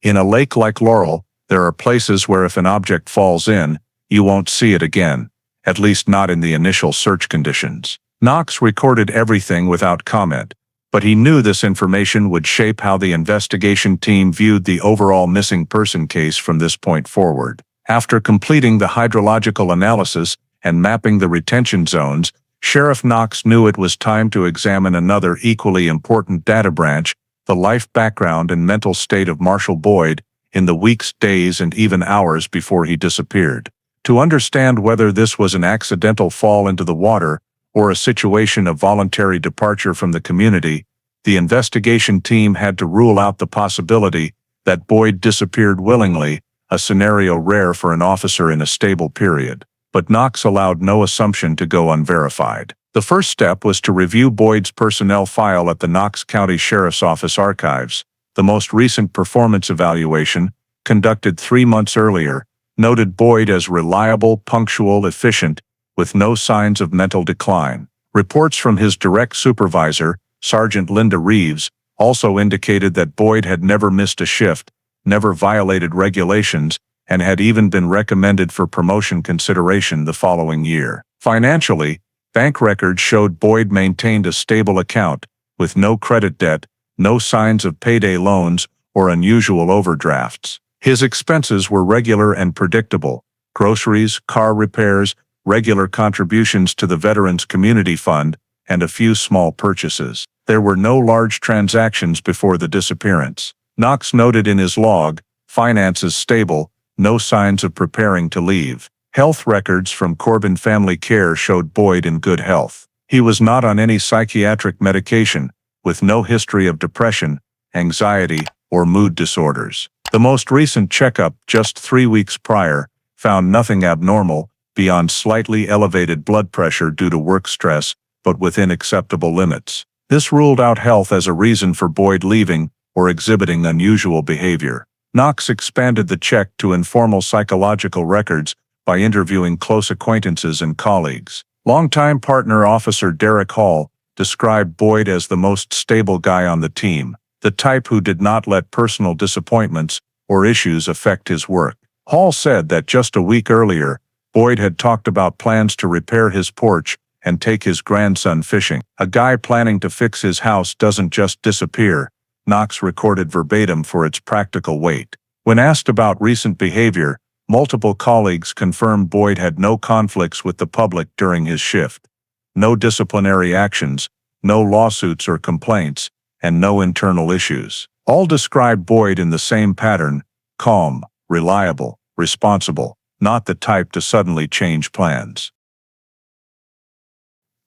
In a lake like Laurel, there are places where if an object falls in, you won't see it again, at least not in the initial search conditions. Knox recorded everything without comment, but he knew this information would shape how the investigation team viewed the overall missing person case from this point forward. After completing the hydrological analysis and mapping the retention zones, Sheriff Knox knew it was time to examine another equally important data branch, the life background and mental state of Marshall Boyd in the weeks, days, and even hours before he disappeared. To understand whether this was an accidental fall into the water or a situation of voluntary departure from the community, the investigation team had to rule out the possibility that Boyd disappeared willingly, a scenario rare for an officer in a stable period. But Knox allowed no assumption to go unverified. The first step was to review Boyd's personnel file at the Knox County Sheriff's Office archives. The most recent performance evaluation, conducted 3 months earlier, noted Boyd as reliable, punctual, efficient, with no signs of mental decline. Reports from his direct supervisor, Sergeant Linda Reeves, also indicated that Boyd had never missed a shift, never violated regulations, and had even been recommended for promotion consideration the following year. Financially, bank records showed Boyd maintained a stable account, with no credit debt, no signs of payday loans, or unusual overdrafts. His expenses were regular and predictable: groceries, car repairs, regular contributions to the Veterans Community Fund, and a few small purchases. There were no large transactions before the disappearance. Knox noted in his log, finances stable, no signs of preparing to leave. Health records from Corbin Family Care showed Boyd in good health. He was not on any psychiatric medication, with no history of depression, anxiety, or mood disorders. The most recent checkup, just 3 weeks prior, found nothing abnormal beyond slightly elevated blood pressure due to work stress, but within acceptable limits. This ruled out health as a reason for Boyd leaving or exhibiting unusual behavior. Knox expanded the check to informal psychological records by interviewing close acquaintances and colleagues. Longtime partner Officer Derek Hall described Boyd as the most stable guy on the team, the type who did not let personal disappointments or issues affect his work. Hall said that just a week earlier, Boyd had talked about plans to repair his porch and take his grandson fishing. "A guy planning to fix his house doesn't just disappear," Knox recorded verbatim for its practical weight. When asked about recent behavior, multiple colleagues confirmed Boyd had no conflicts with the public during his shift. No disciplinary actions, no lawsuits or complaints, and no internal issues. All described Boyd in the same pattern: calm, reliable, responsible, not the type to suddenly change plans.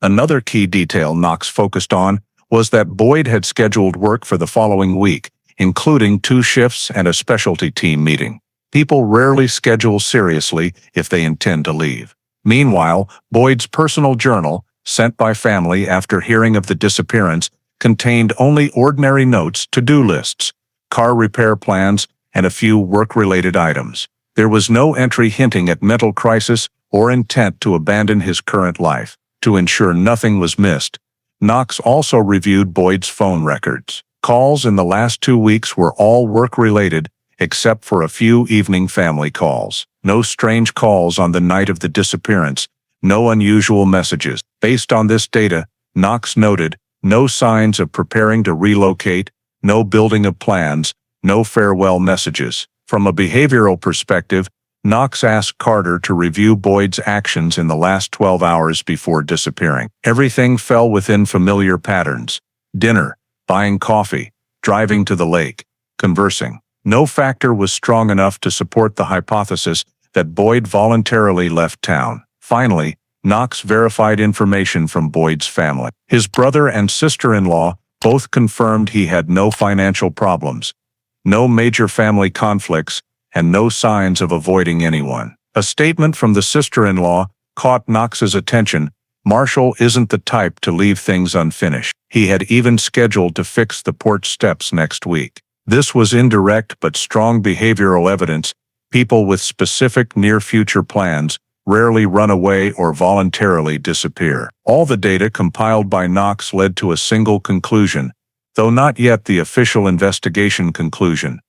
Another key detail Knox focused on was that Boyd had scheduled work for the following week, including 2 shifts and a specialty team meeting. People rarely schedule seriously if they intend to leave. Meanwhile, Boyd's personal journal, sent by family after hearing of the disappearance, contained only ordinary notes, to-do lists, car repair plans, and a few work-related items. There was no entry hinting at mental crisis or intent to abandon his current life. To ensure nothing was missed, Knox also reviewed Boyd's phone records. Calls in the last 2 weeks were all work-related, except for a few evening family calls. No strange calls on the night of the disappearance, no unusual messages. Based on this data, Knox noted, no signs of preparing to relocate, no building of plans, no farewell messages. From a behavioral perspective, Knox asked Carter to review Boyd's actions in the last 12 hours before disappearing. Everything fell within familiar patterns: dinner, buying coffee, driving to the lake, conversing. No factor was strong enough to support the hypothesis that Boyd voluntarily left town. Finally, Knox verified information from Boyd's family. His brother and sister-in-law both confirmed he had no financial problems, no major family conflicts, and no signs of avoiding anyone. A statement from the sister-in-law caught Knox's attention. "Marshall isn't the type to leave things unfinished. He had even scheduled to fix the porch steps next week." This was indirect but strong behavioral evidence. People with specific near-future plans rarely run away or voluntarily disappear. All the data compiled by Knox led to a single conclusion, though not yet the official investigation conclusion.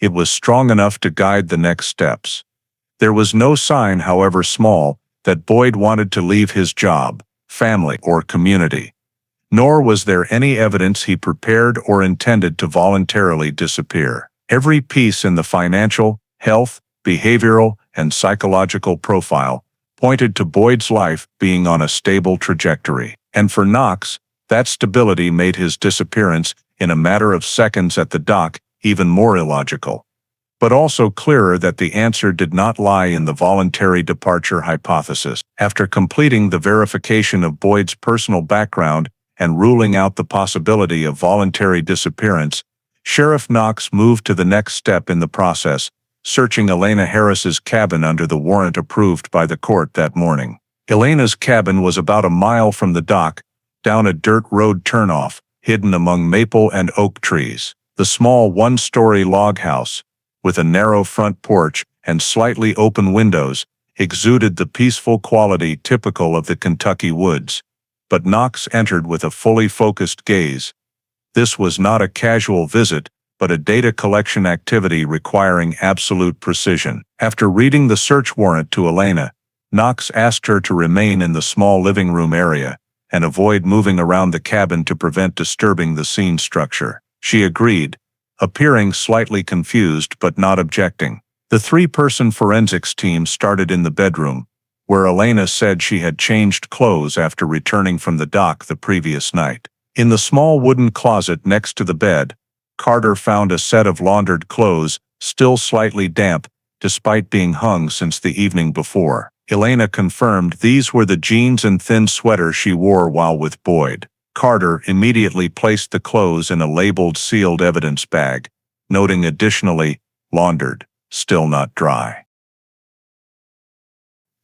It was strong enough to guide the next steps. There was no sign, however small, that Boyd wanted to leave his job, family, or community. Nor was there any evidence he prepared or intended to voluntarily disappear. Every piece in the financial, health, behavioral, and psychological profile pointed to Boyd's life being on a stable trajectory. And for Knox, that stability made his disappearance in a matter of seconds at the dock even more illogical, but also clearer that the answer did not lie in the voluntary departure hypothesis. After completing the verification of Boyd's personal background and ruling out the possibility of voluntary disappearance, Sheriff Knox moved to the next step in the process, searching Elena Harris's cabin under the warrant approved by the court that morning. Elena's cabin was about a mile from the dock, down a dirt road turnoff, hidden among maple and oak trees. The small 1-story log house, with a narrow front porch and slightly open windows, exuded the peaceful quality typical of the Kentucky woods. But Knox entered with a fully focused gaze. This was not a casual visit, but a data collection activity requiring absolute precision. After reading the search warrant to Elena, Knox asked her to remain in the small living room area and avoid moving around the cabin to prevent disturbing the scene structure. She agreed, appearing slightly confused but not objecting. The 3-person forensics team started in the bedroom, where Elena said she had changed clothes after returning from the dock the previous night. In the small wooden closet next to the bed, Carter found a set of laundered clothes, still slightly damp, despite being hung since the evening before. Elena confirmed these were the jeans and thin sweater she wore while with Boyd. Carter immediately placed the clothes in a labeled sealed evidence bag, noting additionally, laundered, still not dry.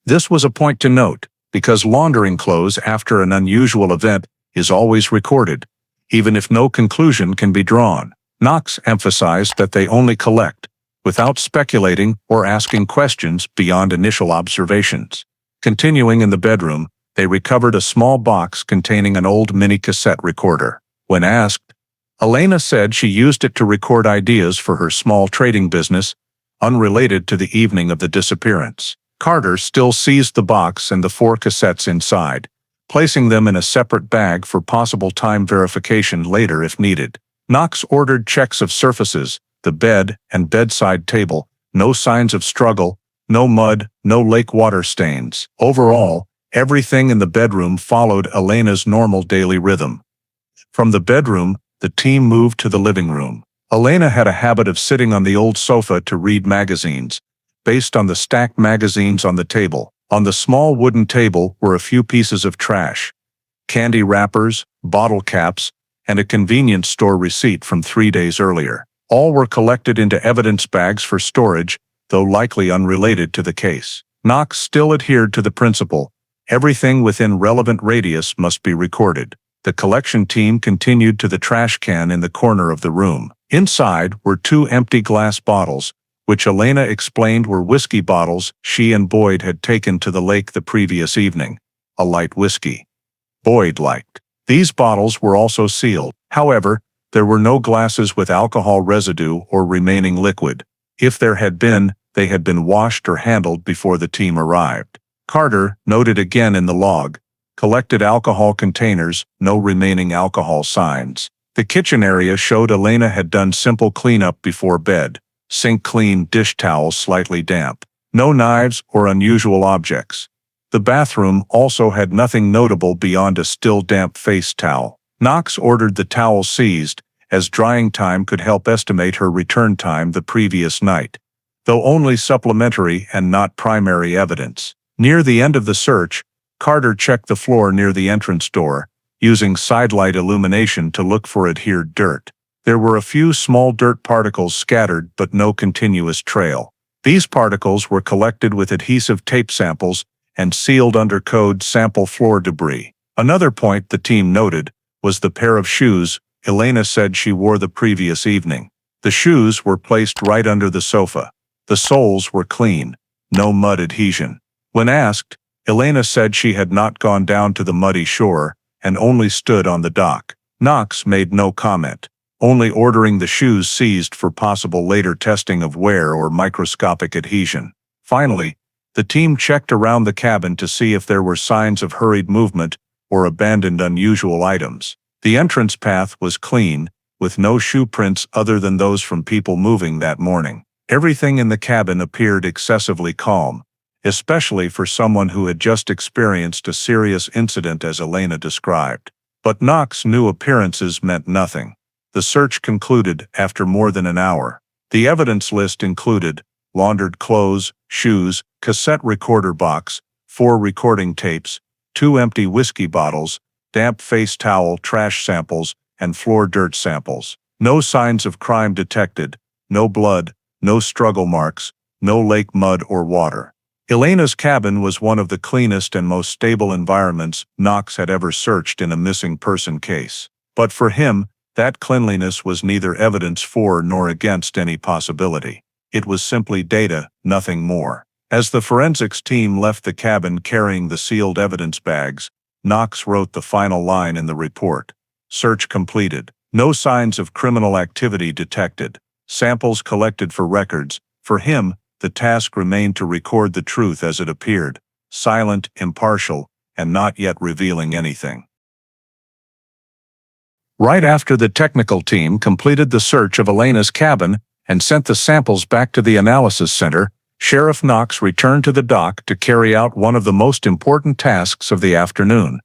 This was a point to note, because laundering clothes after an unusual event is always recorded, even if no conclusion can be drawn. Knox emphasized that they only collect, without speculating or asking questions beyond initial observations. Continuing in the bedroom, they recovered a small box containing an old mini-cassette recorder. When asked, Elena said she used it to record ideas for her small trading business, unrelated to the evening of the disappearance. Carter still seized the box and the 4 cassettes inside, placing them in a separate bag for possible time verification later if needed. Knox ordered checks of surfaces, the bed and bedside table, no signs of struggle, no mud, no lake water stains. Overall, everything in the bedroom followed Elena's normal daily rhythm. From the bedroom, the team moved to the living room. Elena had a habit of sitting on the old sofa to read magazines, based on the stacked magazines on the table. On the small wooden table were a few pieces of trash, candy wrappers, bottle caps, and a convenience store receipt from 3 days earlier. All were collected into evidence bags for storage, though likely unrelated to the case. Knox still adhered to the principle, everything within relevant radius must be recorded. The collection team continued to the trash can in the corner of the room. Inside were 2 empty glass bottles, which Elena explained were whiskey bottles she and Boyd had taken to the lake the previous evening, a light whiskey Boyd liked. These bottles were also sealed. However, there were no glasses with alcohol residue or remaining liquid. If there had been, they had been washed or handled before the team arrived. Carter noted again in the log, collected alcohol containers, no remaining alcohol signs. The kitchen area showed Elena had done simple cleanup before bed. Sink clean, dish towel slightly damp. No knives or unusual objects. The bathroom also had nothing notable beyond a still damp face towel. Knox ordered the towel seized, as drying time could help estimate her return time the previous night, though only supplementary and not primary evidence. Near the end of the search, Carter checked the floor near the entrance door, using sidelight illumination to look for adhered dirt. There were a few small dirt particles scattered but no continuous trail. These particles were collected with adhesive tape samples and sealed under code sample floor debris. Another point the team noted was the pair of shoes Elena said she wore the previous evening. The shoes were placed right under the sofa. The soles were clean, no mud adhesion. When asked, Elena said she had not gone down to the muddy shore and only stood on the dock. Knox made no comment, only ordering the shoes seized for possible later testing of wear or microscopic adhesion. Finally, the team checked around the cabin to see if there were signs of hurried movement or abandoned unusual items. The entrance path was clean, with no shoe prints other than those from people moving that morning. Everything in the cabin appeared excessively calm, especially for someone who had just experienced a serious incident as Elena described. But Knox knew appearances meant nothing. The search concluded after more than an hour. The evidence list included laundered clothes, shoes, cassette recorder box, 4 recording tapes, 2 empty whiskey bottles, damp face towel trash samples, and floor dirt samples. No signs of crime detected, no blood, no struggle marks, no lake mud or water. Elena's cabin was one of the cleanest and most stable environments Knox had ever searched in a missing person case. But for him, that cleanliness was neither evidence for nor against any possibility. It was simply data, nothing more. As the forensics team left the cabin carrying the sealed evidence bags, Knox wrote the final line in the report. Search completed. No signs of criminal activity detected. Samples collected for records. For him, the task remained to record the truth as it appeared, silent, impartial, and not yet revealing anything. Right after the technical team completed the search of Elena's cabin and sent the samples back to the analysis center, Sheriff Knox returned to the dock to carry out one of the most important tasks of the afternoon,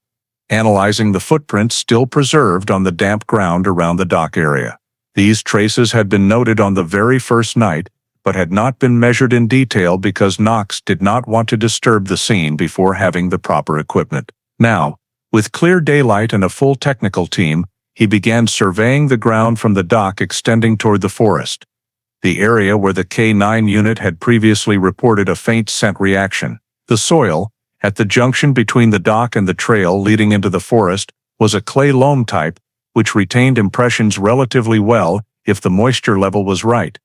analyzing the footprints still preserved on the damp ground around the dock area. These traces had been noted on the very first night, but had not been measured in detail because Knox did not want to disturb the scene before having the proper equipment. Now, with clear daylight and a full technical team, he began surveying the ground from the dock extending toward the forest, the area where the K9 unit had previously reported a faint scent reaction. The soil, at the junction between the dock and the trail leading into the forest, was a clay loam type, which retained impressions relatively well if the moisture level was right.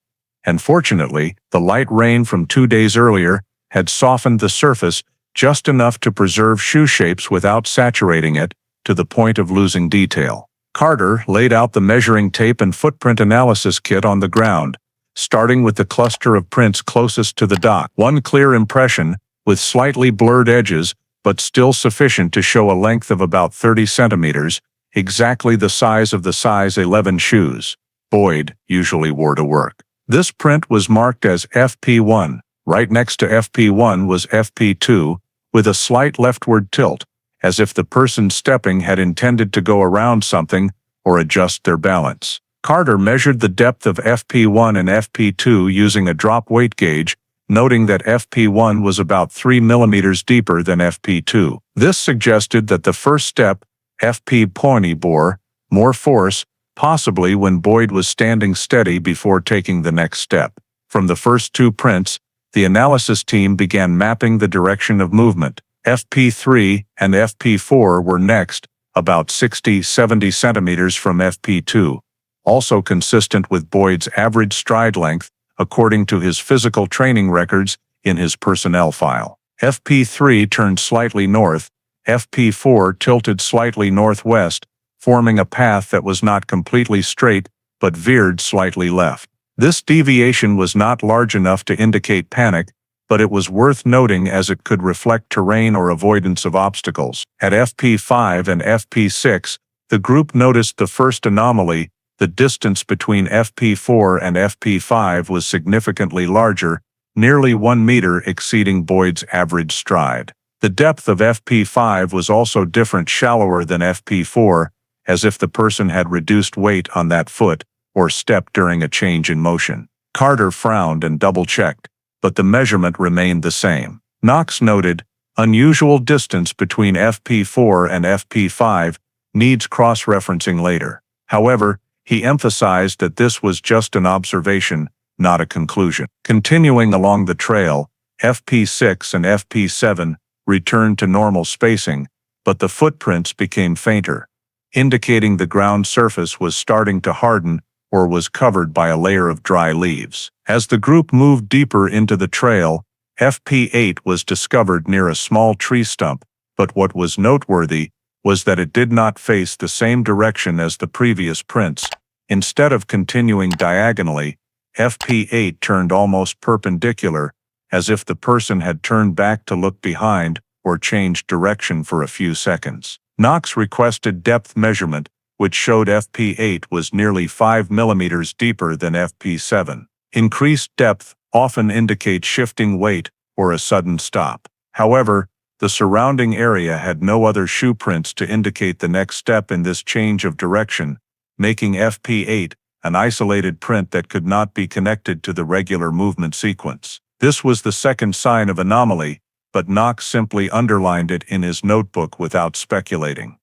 And fortunately, the light rain from 2 days earlier had softened the surface just enough to preserve shoe shapes without saturating it to the point of losing detail. Carter laid out the measuring tape and footprint analysis kit on the ground, starting with the cluster of prints closest to the dock. One clear impression, with slightly blurred edges, but still sufficient to show a length of about 30 centimeters, exactly the size of the size 11 shoes Boyd usually wore to work. This print was marked as FP1. Right next to FP1 was FP2, with a slight leftward tilt, as if the person stepping had intended to go around something or adjust their balance. Carter measured the depth of FP1 and FP2 using a drop weight gauge, noting that FP1 was about 3 millimeters deeper than FP2. This suggested that the first step, FP pony bore more force, possibly when Boyd was standing steady before taking the next step. From the first two prints, the analysis team began mapping the direction of movement. FP3 and FP4 were next, about 60-70 centimeters from FP2, also consistent with Boyd's average stride length according to his physical training records in his personnel file. FP3 turned slightly north, FP4 tilted slightly northwest, forming a path that was not completely straight but veered slightly left. This deviation was not large enough to indicate panic, but it was worth noting as it could reflect terrain or avoidance of obstacles. At FP5 and FP6, the group noticed the first anomaly. The distance between FP4 and FP5 was significantly larger, nearly 1 meter exceeding Boyd's average stride. The depth of FP5 was also different, shallower than FP4, as if the person had reduced weight on that foot or step during a change in motion. Carter frowned and double-checked, but the measurement remained the same. Knox noted, unusual distance between FP4 and FP5 needs cross-referencing later. However, he emphasized that this was just an observation, not a conclusion. Continuing along the trail, FP6 and FP7 returned to normal spacing, but the footprints became fainter, indicating the ground surface was starting to harden or was covered by a layer of dry leaves. As the group moved deeper into the trail, FP8 was discovered near a small tree stump, but what was noteworthy was that it did not face the same direction as the previous prints. Instead of continuing diagonally, FP8 turned almost perpendicular, as if the person had turned back to look behind or changed direction for a few seconds. Knox requested depth measurement, which showed FP8 was nearly 5 millimeters deeper than FP7. Increased depth often indicates shifting weight or a sudden stop. However, the surrounding area had no other shoe prints to indicate the next step in this change of direction, making FP8 an isolated print that could not be connected to the regular movement sequence. This was the second sign of anomaly, but Knox simply underlined it in his notebook without speculating.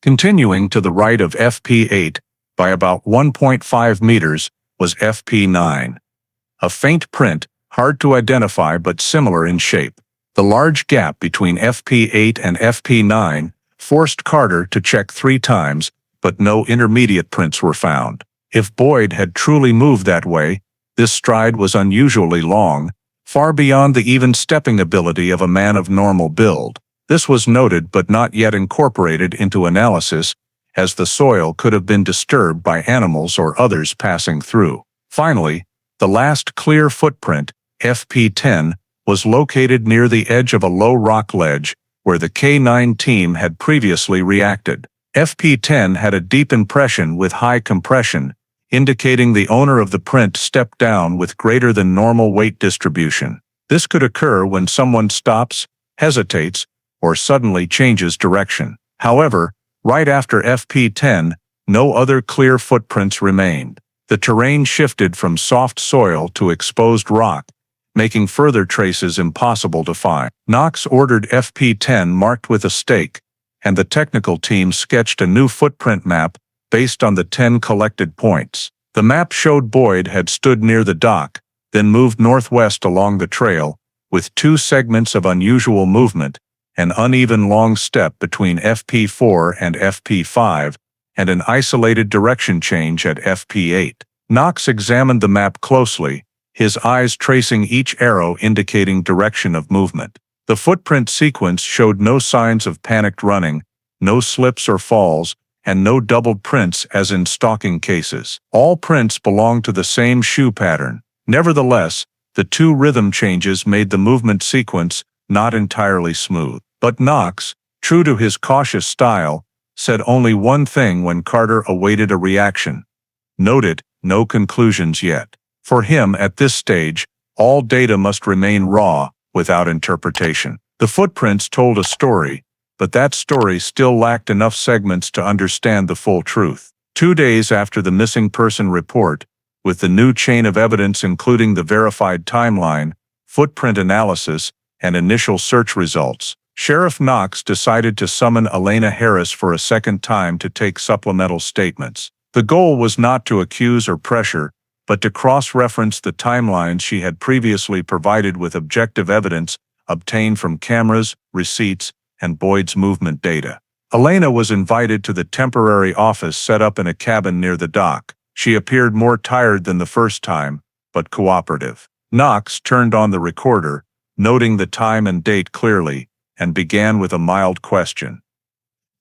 Continuing to the right of FP8, by about 1.5 meters, was FP9. A faint print, hard to identify but similar in shape. The large gap between FP8 and FP9 forced Carter to check 3 times, but no intermediate prints were found. If Boyd had truly moved that way, this stride was unusually long, far beyond the even stepping ability of a man of normal build. This was noted but not yet incorporated into analysis, as the soil could have been disturbed by animals or others passing through. Finally, the last clear footprint, FP10, was located near the edge of a low rock ledge, where the K9 team had previously reacted. FP10 had a deep impression with high compression, indicating the owner of the print stepped down with greater than normal weight distribution. This could occur when someone stops, hesitates, or suddenly changes direction. However, right after FP10, no other clear footprints remained. The terrain shifted from soft soil to exposed rock, making further traces impossible to find. Knox ordered FP10 marked with a stake, and the technical team sketched a new footprint map based on the 10 collected points. The map showed Boyd had stood near the dock, then moved northwest along the trail, with 2 segments of unusual movement, an uneven long step between FP4 and FP5, and an isolated direction change at FP8. Knox examined the map closely, his eyes tracing each arrow indicating direction of movement. The footprint sequence showed no signs of panicked running, no slips or falls, and no doubled prints as in stalking cases. All prints belonged to the same shoe pattern. Nevertheless, the 2 rhythm changes made the movement sequence not entirely smooth. But Knox, true to his cautious style, said only one thing when Carter awaited a reaction. Noted, no conclusions yet. For him, at this stage, all data must remain raw, without interpretation. The footprints told a story, but that story still lacked enough segments to understand the full truth. 2 days after the missing person report, with the new chain of evidence including the verified timeline, footprint analysis, and initial search results, Sheriff Knox decided to summon Elena Harris for a second time to take supplemental statements. The goal was not to accuse or pressure, but to cross-reference the timelines she had previously provided with objective evidence obtained from cameras, receipts, and Boyd's movement data. Elena was invited to the temporary office set up in a cabin near the dock. She appeared more tired than the first time, but cooperative. Knox turned on the recorder, noting the time and date clearly, and began with a mild question.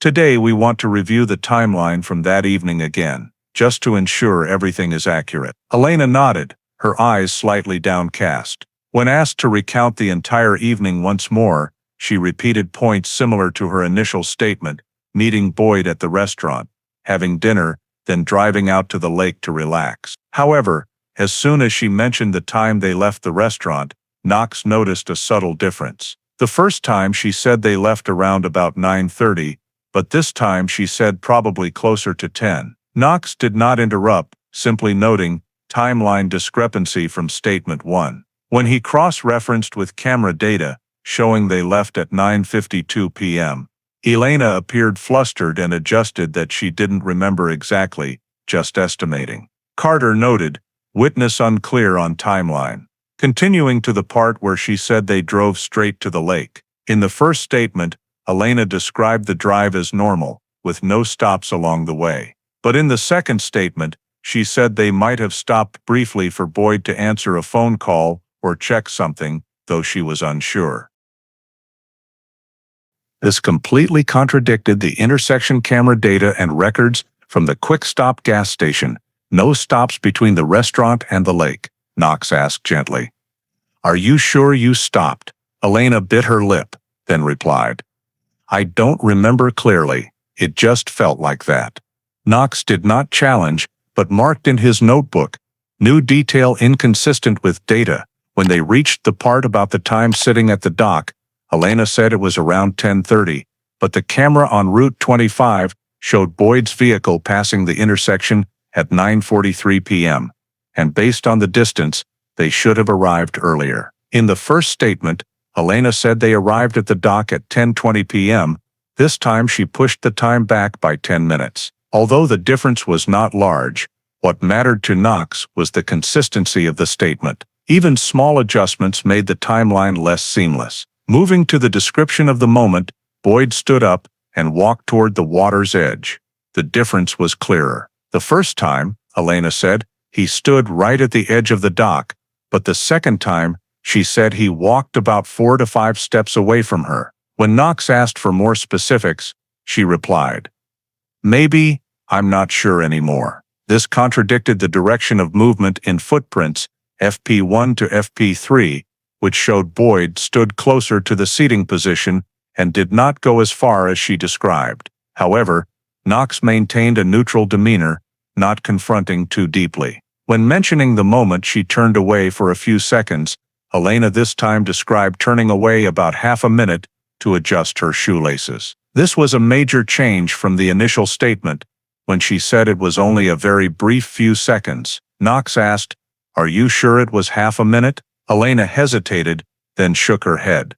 Today we want to review the timeline from that evening again, just to ensure everything is accurate. Elena nodded, her eyes slightly downcast. When asked to recount the entire evening once more, she repeated points similar to her initial statement, meeting Boyd at the restaurant, having dinner, then driving out to the lake to relax. However, as soon as she mentioned the time they left the restaurant, Knox noticed a subtle difference. The first time she said they left around about 9:30, but this time she said probably closer to 10. Knox did not interrupt, simply noting timeline discrepancy from statement 1. When he cross-referenced with camera data, showing they left at 9:52 p.m., Elena appeared flustered and adjusted that she didn't remember exactly, just estimating. Carter noted, witness unclear on timeline. Continuing to the part where she said they drove straight to the lake. In the first statement, Elena described the drive as normal, with no stops along the way. But in the second statement, she said they might have stopped briefly for Boyd to answer a phone call or check something, though she was unsure. This completely contradicted the intersection camera data and records from the quick stop gas station. No stops between the restaurant and the lake, Knox asked gently. Are you sure you stopped? Elena bit her lip, then replied. I don't remember clearly, it just felt like that. Knox did not challenge, but marked in his notebook, new detail inconsistent with data. When they reached the part about the time sitting at the dock, Elena said it was around 10:30, but the camera on Route 25 showed Boyd's vehicle passing the intersection at 9:43 p.m., and based on the distance, they should have arrived earlier. In the first statement, Elena said they arrived at the dock at 10:20 p.m. This time she pushed the time back by 10 minutes. Although the difference was not large, what mattered to Knox was the consistency of the statement. Even small adjustments made the timeline less seamless. Moving to the description of the moment, Boyd stood up and walked toward the water's edge. The difference was clearer. The first time, Elena said, he stood right at the edge of the dock, but the second time, she said he walked about 4 to 5 steps away from her. When Knox asked for more specifics, she replied, Maybe, I'm not sure anymore. This contradicted the direction of movement in footprints, FP1 to FP3, which showed Boyd stood closer to the seating position and did not go as far as she described. However, Knox maintained a neutral demeanor, not confronting too deeply. When mentioning the moment she turned away for a few seconds, Elena this time described turning away about half a minute to adjust her shoelaces. This was a major change from the initial statement, When she said it was only a very brief few seconds, Knox asked, "Are you sure it was half a minute?" Elena hesitated, then shook her head.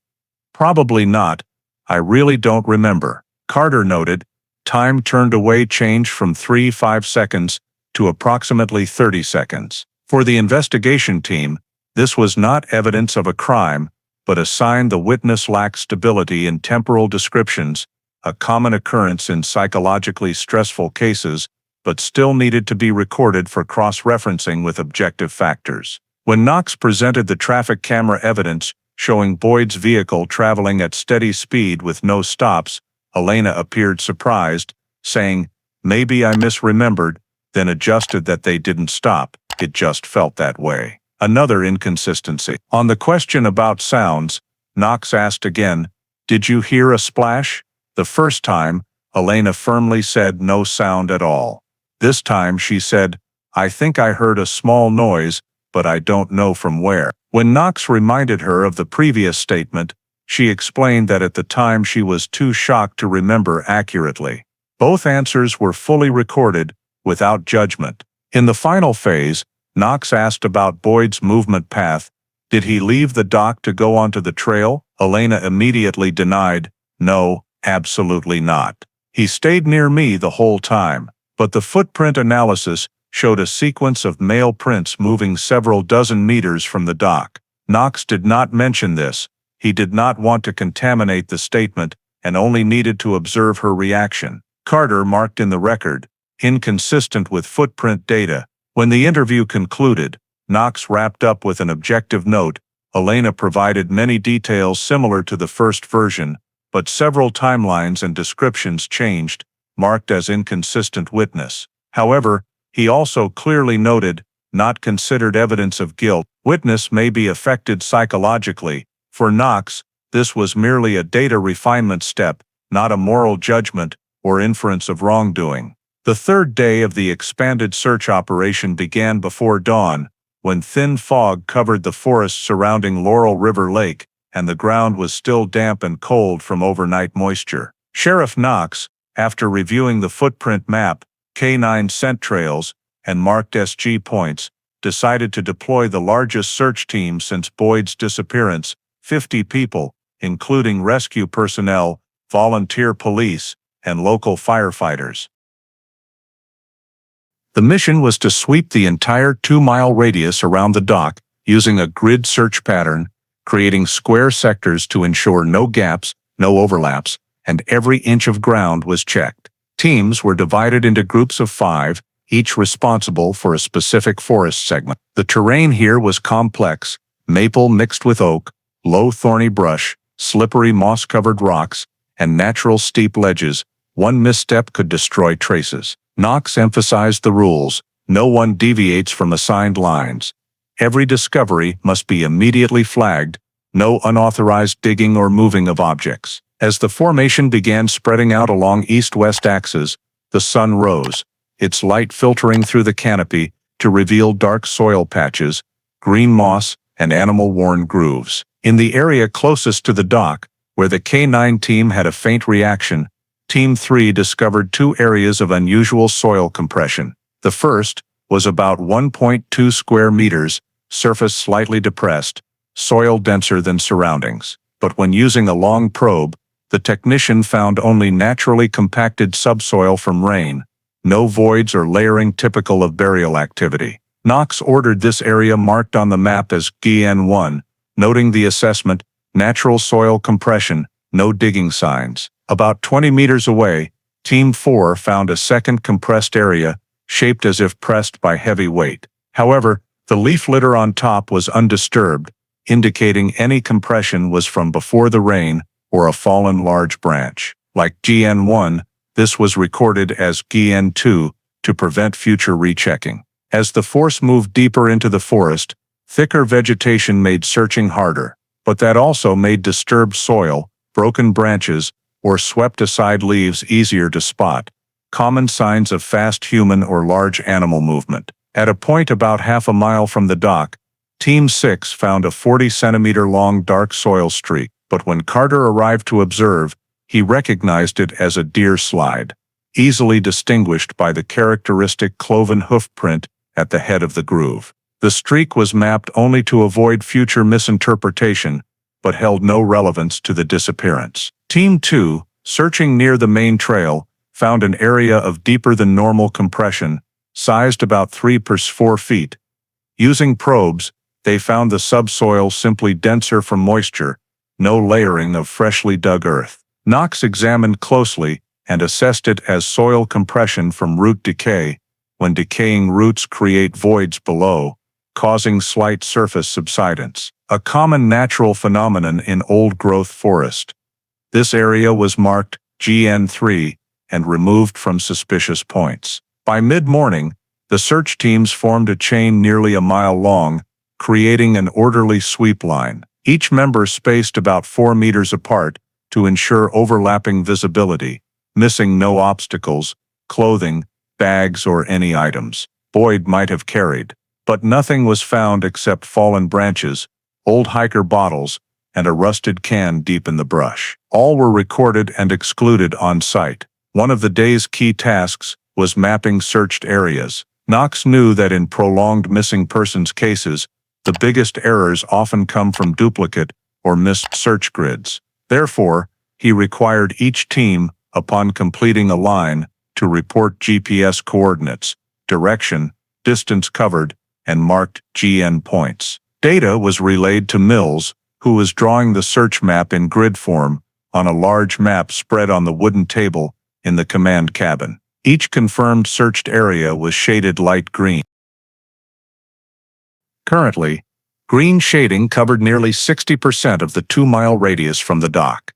"Probably not. I really don't remember." Carter noted, time turned away changed from 3-5 seconds to approximately 30 seconds. For the investigation team, this was not evidence of a crime, but a sign the witness lacked stability in temporal descriptions, a common occurrence in psychologically stressful cases, but still needed to be recorded for cross-referencing with objective factors. When Knox presented the traffic camera evidence showing Boyd's vehicle traveling at steady speed with no stops, Elena appeared surprised, saying, "Maybe I misremembered," then adjusted that they didn't stop, "It just felt that way." Another inconsistency. On the question about sounds, Knox asked again, "Did you hear a splash?" The first time, Elena firmly said no sound at all. This time she said, "I think I heard a small noise, but I don't know from where." When Knox reminded her of the previous statement, she explained that at the time she was too shocked to remember accurately. Both answers were fully recorded, without judgment. In the final phase, Knox asked about Boyd's movement path. Did he leave the dock to go onto the trail? Elena immediately denied, "No, absolutely not. He stayed near me the whole time." But the footprint analysis showed a sequence of male prints moving several dozen meters from the dock. Knox did not mention this. He did not want to contaminate the statement and only needed to observe her reaction. Carter marked in the record, "Inconsistent with footprint data." When the interview concluded, Knox wrapped up with an objective note. Elena provided many details similar to the first version, but several timelines and descriptions changed, marked as inconsistent witness. However, he also clearly noted, not considered evidence of guilt. Witness may be affected psychologically. For Knox, this was merely a data refinement step, not a moral judgment or inference of wrongdoing. The third day of the expanded search operation began before dawn, when thin fog covered the forest surrounding Laurel River Lake, and the ground was still damp and cold from overnight moisture. Sheriff Knox, after reviewing the footprint map, K9 scent trails, and marked SG points, decided to deploy the largest search team since Boyd's disappearance, 50 people, including rescue personnel, volunteer police, and local firefighters. The mission was to sweep the entire 2-mile radius around the dock using a grid search pattern, creating square sectors to ensure no gaps, no overlaps, and every inch of ground was checked. Teams were divided into groups of 5, each responsible for a specific forest segment. The terrain here was complex: maple mixed with oak, low thorny brush, slippery moss-covered rocks, and natural steep ledges. One misstep could destroy traces. Knox emphasized the rules: no one deviates from assigned lines. Every discovery must be immediately flagged, no unauthorized digging or moving of objects. As the formation began spreading out along east-west axes, the sun rose, its light filtering through the canopy to reveal dark soil patches, green moss, and animal-worn grooves. In the area closest to the dock, where the K9 team had a faint reaction, Team 3 discovered 2 areas of unusual soil compression. The first was about 1.2 square meters, surface slightly depressed, soil denser than surroundings. But when using a long probe, the technician found only naturally compacted subsoil from rain, no voids or layering typical of burial activity. Knox ordered this area marked on the map as GN1, noting the assessment: natural soil compression, no digging signs. About 20 meters away, Team 4 found a second compressed area, shaped as if pressed by heavy weight. However, the leaf litter on top was undisturbed, indicating any compression was from before the rain or a fallen large branch. Like GN1, this was recorded as GN2 to prevent future rechecking. As the force moved deeper into the forest, thicker vegetation made searching harder, but that also made disturbed soil, broken branches, or swept-aside leaves easier to spot, common signs of fast human or large animal movement. At a point about half a mile from the dock, Team 6 found a 40-centimeter-long dark soil streak, but when Carter arrived to observe, he recognized it as a deer slide. easily distinguished by the characteristic cloven hoof print at the head of the groove. The streak was mapped only to avoid future misinterpretation, but held no relevance to the disappearance. Team 2, searching near the main trail, found an area of deeper than normal compression, sized about 3 per 4 feet. Using probes, they found the subsoil simply denser from moisture, no layering of freshly dug earth. Knox examined closely and assessed it as soil compression from root decay, when decaying roots create voids below, causing slight surface subsidence, a common natural phenomenon in old-growth forest. This area was marked GN3 and removed from suspicious points. By mid-morning, the search teams formed a chain nearly a mile long, creating an orderly sweep line. Each member spaced about 4 meters apart to ensure overlapping visibility, missing no obstacles, clothing, bags, or any items Boyd might have carried. But nothing was found except fallen branches, old hiker bottles, and a rusted can deep in the brush. All were recorded and excluded on site. One of the day's key tasks was mapping searched areas. Knox knew that in prolonged missing persons cases, the biggest errors often come from duplicate or missed search grids. Therefore, he required each team, upon completing a line, to report GPS coordinates, direction, distance covered, and marked GN points. Data was relayed to Mills, who was drawing the search map in grid form on a large map spread on the wooden table in the command cabin. Each confirmed searched area was shaded light green. Currently, green shading covered nearly 60% of the 2-mile radius from the dock.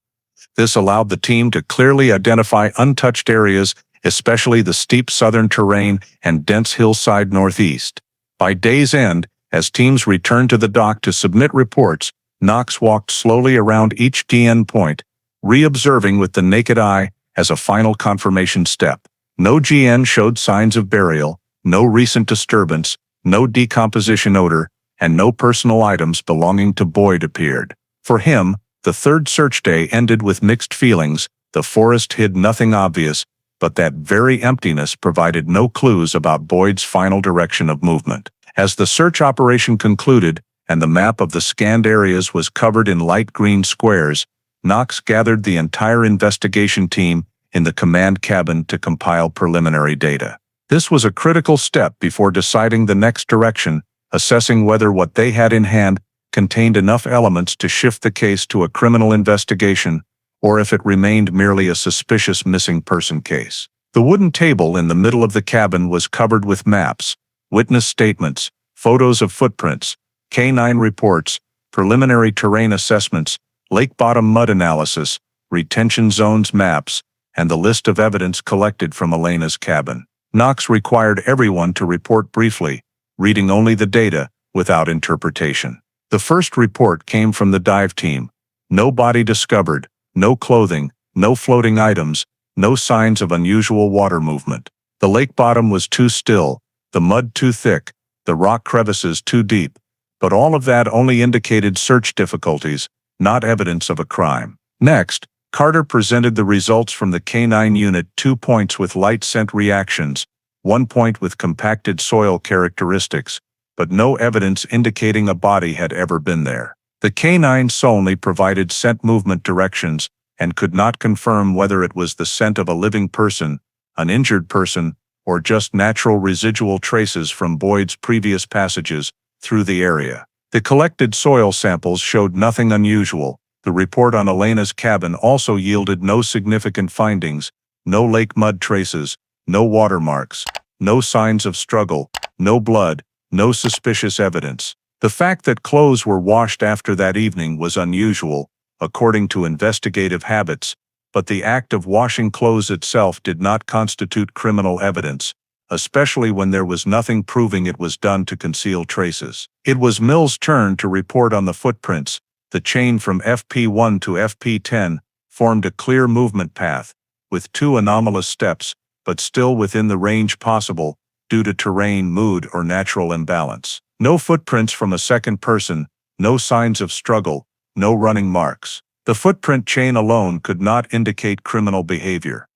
This allowed the team to clearly identify untouched areas, especially the steep southern terrain and dense hillside northeast. By day's end, as teams returned to the dock to submit reports, Knox walked slowly around each GN point, re-observing with the naked eye as a final confirmation step. No GN showed signs of burial, no recent disturbance, no decomposition odor, and no personal items belonging to Boyd appeared. For him, the third search day ended with mixed feelings. The forest hid nothing obvious, but that very emptiness provided no clues about Boyd's final direction of movement. As the search operation concluded, and the map of the scanned areas was covered in light green squares, Knox gathered the entire investigation team in the command cabin to compile preliminary data. This was a critical step before deciding the next direction, assessing whether what they had in hand contained enough elements to shift the case to a criminal investigation, or if it remained merely a suspicious missing person case. The wooden table in the middle of the cabin was covered with maps, witness statements, photos of footprints, canine reports, preliminary terrain assessments, lake bottom mud analysis, retention zones maps, and the list of evidence collected from Elena's cabin. Knox required everyone to report briefly, reading only the data, without interpretation. The first report came from the dive team. No body discovered, no clothing, no floating items, no signs of unusual water movement. The lake bottom was too still, the mud too thick, the rock crevices too deep, but all of that only indicated search difficulties, not evidence of a crime. Next, Carter presented the results from the K9 unit: 2 points with light scent reactions, 1 point with compacted soil characteristics, but no evidence indicating a body had ever been there. The K9 solely provided scent movement directions and could not confirm whether it was the scent of a living person, an injured person, or just natural residual traces from Boyd's previous passages through the area. The collected soil samples showed nothing unusual. The report on Elena's cabin also yielded no significant findings: no lake mud traces, no watermarks, no signs of struggle, no blood, no suspicious evidence. The fact that clothes were washed after that evening was unusual, according to investigative habits, but the act of washing clothes itself did not constitute criminal evidence, especially when there was nothing proving it was done to conceal traces. It was Mills' turn to report on the footprints. The chain from FP1 to FP10 formed a clear movement path, with 2 anomalous steps, but still within the range possible due to terrain, mood, or natural imbalance. No footprints from a second person, no signs of struggle, no running marks. The footprint chain alone could not indicate criminal behavior.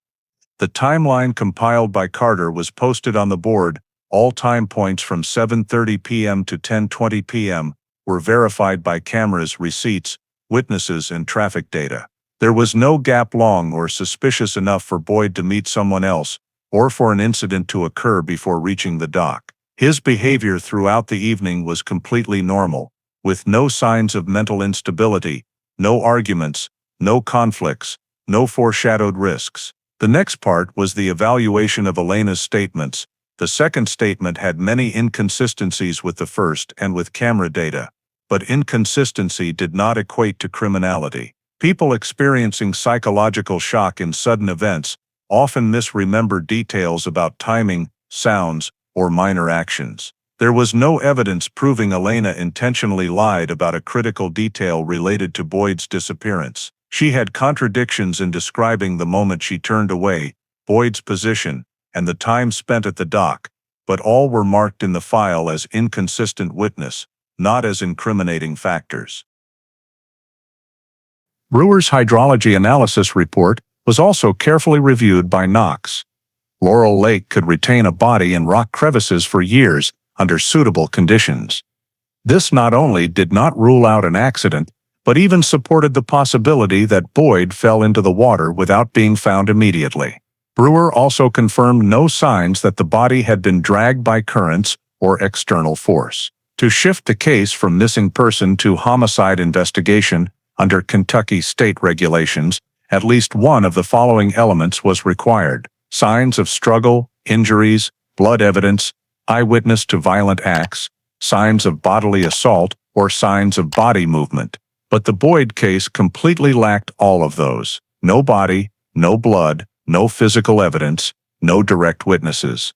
The timeline compiled by Carter was posted on the board. All time points from 7:30 p.m. to 10:20 p.m. were verified by cameras, receipts, witnesses, and traffic data. There was no gap long or suspicious enough for Boyd to meet someone else, or for an incident to occur before reaching the dock. His behavior throughout the evening was completely normal, with no signs of mental instability, no arguments, no conflicts, no foreshadowed risks. The next part was the evaluation of Elena's statements. The second statement had many inconsistencies with the first and with camera data, but inconsistency did not equate to criminality. People experiencing psychological shock in sudden events often misremember details about timing, sounds, or minor actions. There was no evidence proving Elena intentionally lied about a critical detail related to Boyd's disappearance. She had contradictions in describing the moment she turned away, Boyd's position, and the time spent at the dock, but all were marked in the file as inconsistent witness, not as incriminating factors. Brewer's hydrology analysis report was also carefully reviewed by Knox. Laurel Lake could retain a body in rock crevices for years under suitable conditions. This not only did not rule out an accident, but even supported the possibility that Boyd fell into the water without being found immediately. Brewer also confirmed no signs that the body had been dragged by currents or external force. To shift the case from missing person to homicide investigation under Kentucky state regulations, at least one of the following elements was required: signs of struggle, injuries, blood evidence, eyewitness to violent acts, signs of bodily assault, or signs of body movement. But the Boyd case completely lacked all of those. No body, no blood, no physical evidence, no direct witnesses.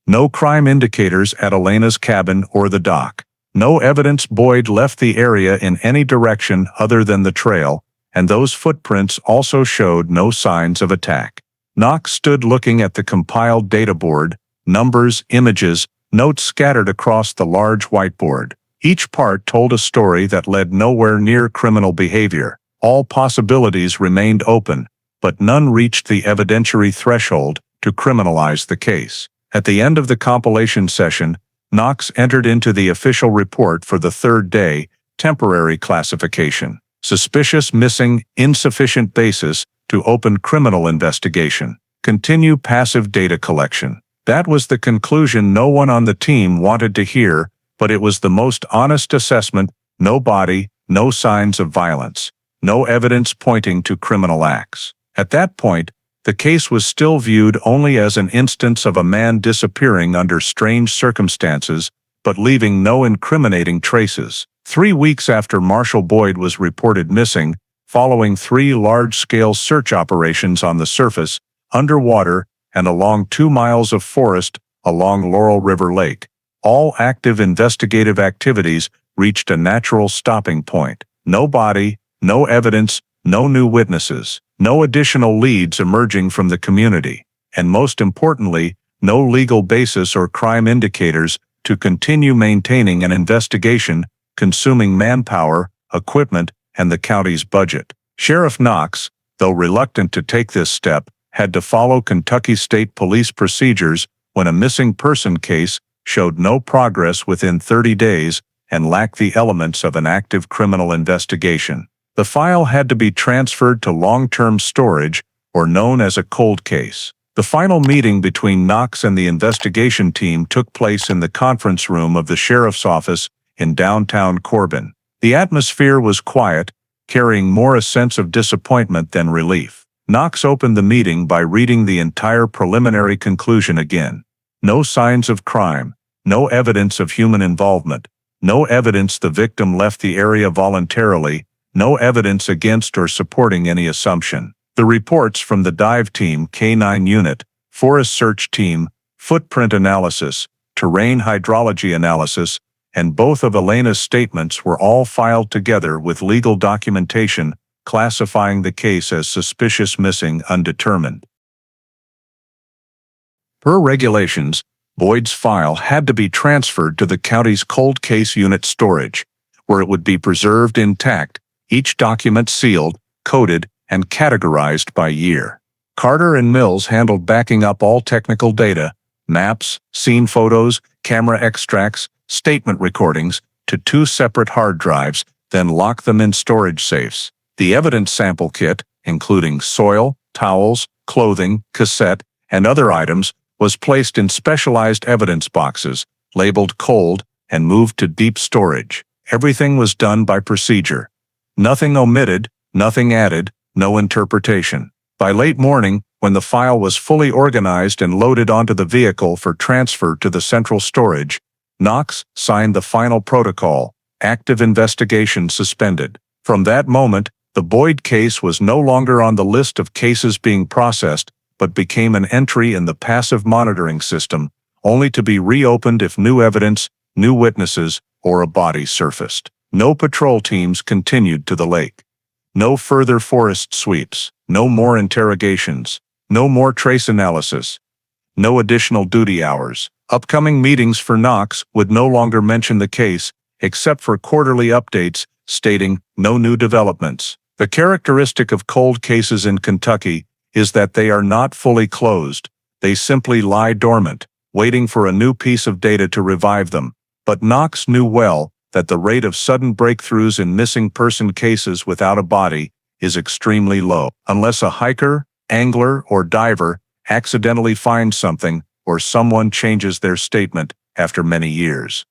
No crime indicators at Elena's cabin or the dock. No evidence Boyd left the area in any direction other than the trail, and those footprints also showed no signs of attack. Knox stood looking at the compiled data board, numbers, images, notes scattered across the large whiteboard. Each part told a story that led nowhere near criminal behavior. All possibilities remained open, but none reached the evidentiary threshold to criminalize the case. At the end of the compilation session, Knox entered into the official report for the third day, temporary classification. Suspicious, missing, insufficient basis to open criminal investigation. Continue passive data collection. That was the conclusion no one on the team wanted to hear, but it was the most honest assessment. No body, no signs of violence, no evidence pointing to criminal acts. At that point, the case was still viewed only as an instance of a man disappearing under strange circumstances, but leaving no incriminating traces. 3 weeks after Marshall Boyd was reported missing, following 3 large-scale search operations on the surface, underwater, and along 2 miles of forest along Laurel River Lake, all active investigative activities reached a natural stopping point. No body, no evidence, no new witnesses, no additional leads emerging from the community, and most importantly, no legal basis or crime indicators to continue maintaining an investigation consuming manpower, equipment, and the county's budget. Sheriff Knox, though reluctant to take this step, had to follow Kentucky State Police procedures when a missing person case showed no progress within 30 days and lacked the elements of an active criminal investigation. The file had to be transferred to long-term storage, or known as a cold case. The final meeting between Knox and the investigation team took place in the conference room of the sheriff's office in downtown Corbin. The atmosphere was quiet, carrying more a sense of disappointment than relief. Knox opened the meeting by reading the entire preliminary conclusion again. No signs of crime, no evidence of human involvement, no evidence the victim left the area voluntarily, no evidence against or supporting any assumption. The reports from the dive team, K9 unit, forest search team, footprint analysis, terrain hydrology analysis, and both of Elena's statements were all filed together with legal documentation classifying the case as suspicious missing undetermined. Per regulations, Boyd's file had to be transferred to the county's cold case unit storage, where it would be preserved intact, each document sealed, coded, and categorized by year. Carter and Mills handled backing up all technical data, maps, scene photos, camera extracts, statement recordings, to 2 separate hard drives, then locked them in storage safes. The evidence sample kit, including soil, towels, clothing, cassette, and other items, was placed in specialized evidence boxes, labeled cold, and moved to deep storage. Everything was done by procedure. Nothing omitted, nothing added, no interpretation. By late morning, when the file was fully organized and loaded onto the vehicle for transfer to the central storage, Knox signed the final protocol, active investigation suspended. From that moment, the Boyd case was no longer on the list of cases being processed, but became an entry in the passive monitoring system, only to be reopened if new evidence, new witnesses, or a body surfaced. No patrol teams continued to the lake. No further forest sweeps, no more interrogations, no more trace analysis, no additional duty hours. Upcoming meetings for Knox would no longer mention the case, except for quarterly updates stating no new developments. The characteristic of cold cases in Kentucky is that they are not fully closed. They simply lie dormant, waiting for a new piece of data to revive them. But Knox knew well that the rate of sudden breakthroughs in missing person cases without a body is extremely low, unless a hiker, angler, or diver accidentally finds something or someone changes their statement after many years.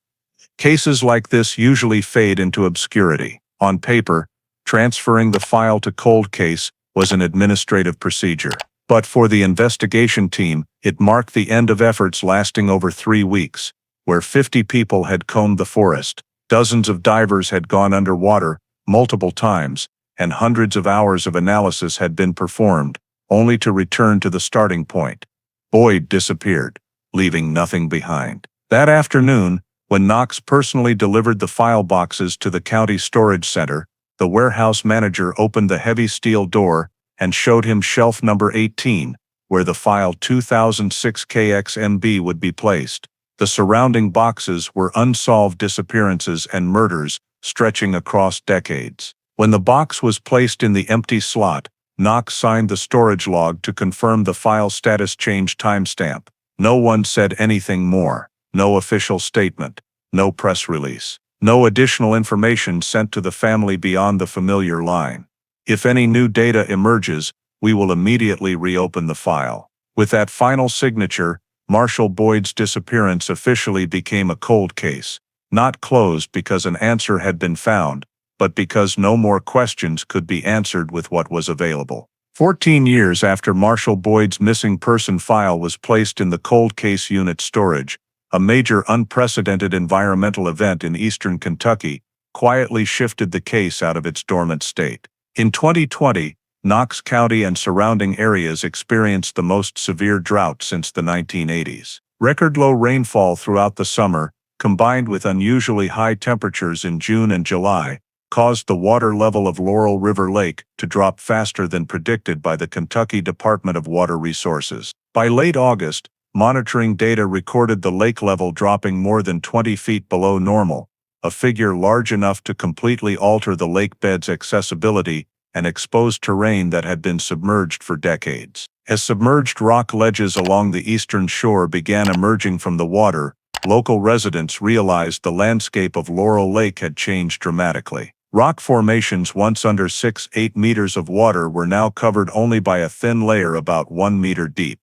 Cases like this usually fade into obscurity. On paper, transferring the file to cold case was an administrative procedure. But for the investigation team, it marked the end of efforts lasting over 3 weeks, where 50 people had combed the forest, dozens of divers had gone underwater multiple times, and hundreds of hours of analysis had been performed, only to return to the starting point. Boyd disappeared, leaving nothing behind. That afternoon, when Knox personally delivered the file boxes to the county storage center, the warehouse manager opened the heavy steel door and showed him shelf number 18, where the file 2006 KXMB would be placed. The surrounding boxes were unsolved disappearances and murders stretching across decades. When the box was placed in the empty slot, Knox signed the storage log to confirm the file status change timestamp. No one said anything more. No official statement. No press release. No additional information sent to the family beyond the familiar line. If any new data emerges, we will immediately reopen the file. With that final signature, Marshall Boyd's disappearance officially became a cold case, not closed because an answer had been found, but because no more questions could be answered with what was available. 14 years after Marshall Boyd's missing person file was placed in the cold case unit storage, a major unprecedented environmental event in eastern Kentucky quietly shifted the case out of its dormant state. In 2020, Knox County and surrounding areas experienced the most severe drought since the 1980s. Record low rainfall throughout the summer, combined with unusually high temperatures in June and July, caused the water level of Laurel River Lake to drop faster than predicted by the Kentucky Department of Water Resources. By late August, monitoring data recorded the lake level dropping more than 20 feet below normal, a figure large enough to completely alter the lake bed's accessibility and expose terrain that had been submerged for decades. As submerged rock ledges along the eastern shore began emerging from the water, local residents realized the landscape of Laurel Lake had changed dramatically. Rock formations once under 6-8 meters of water were now covered only by a thin layer about 1 meter deep.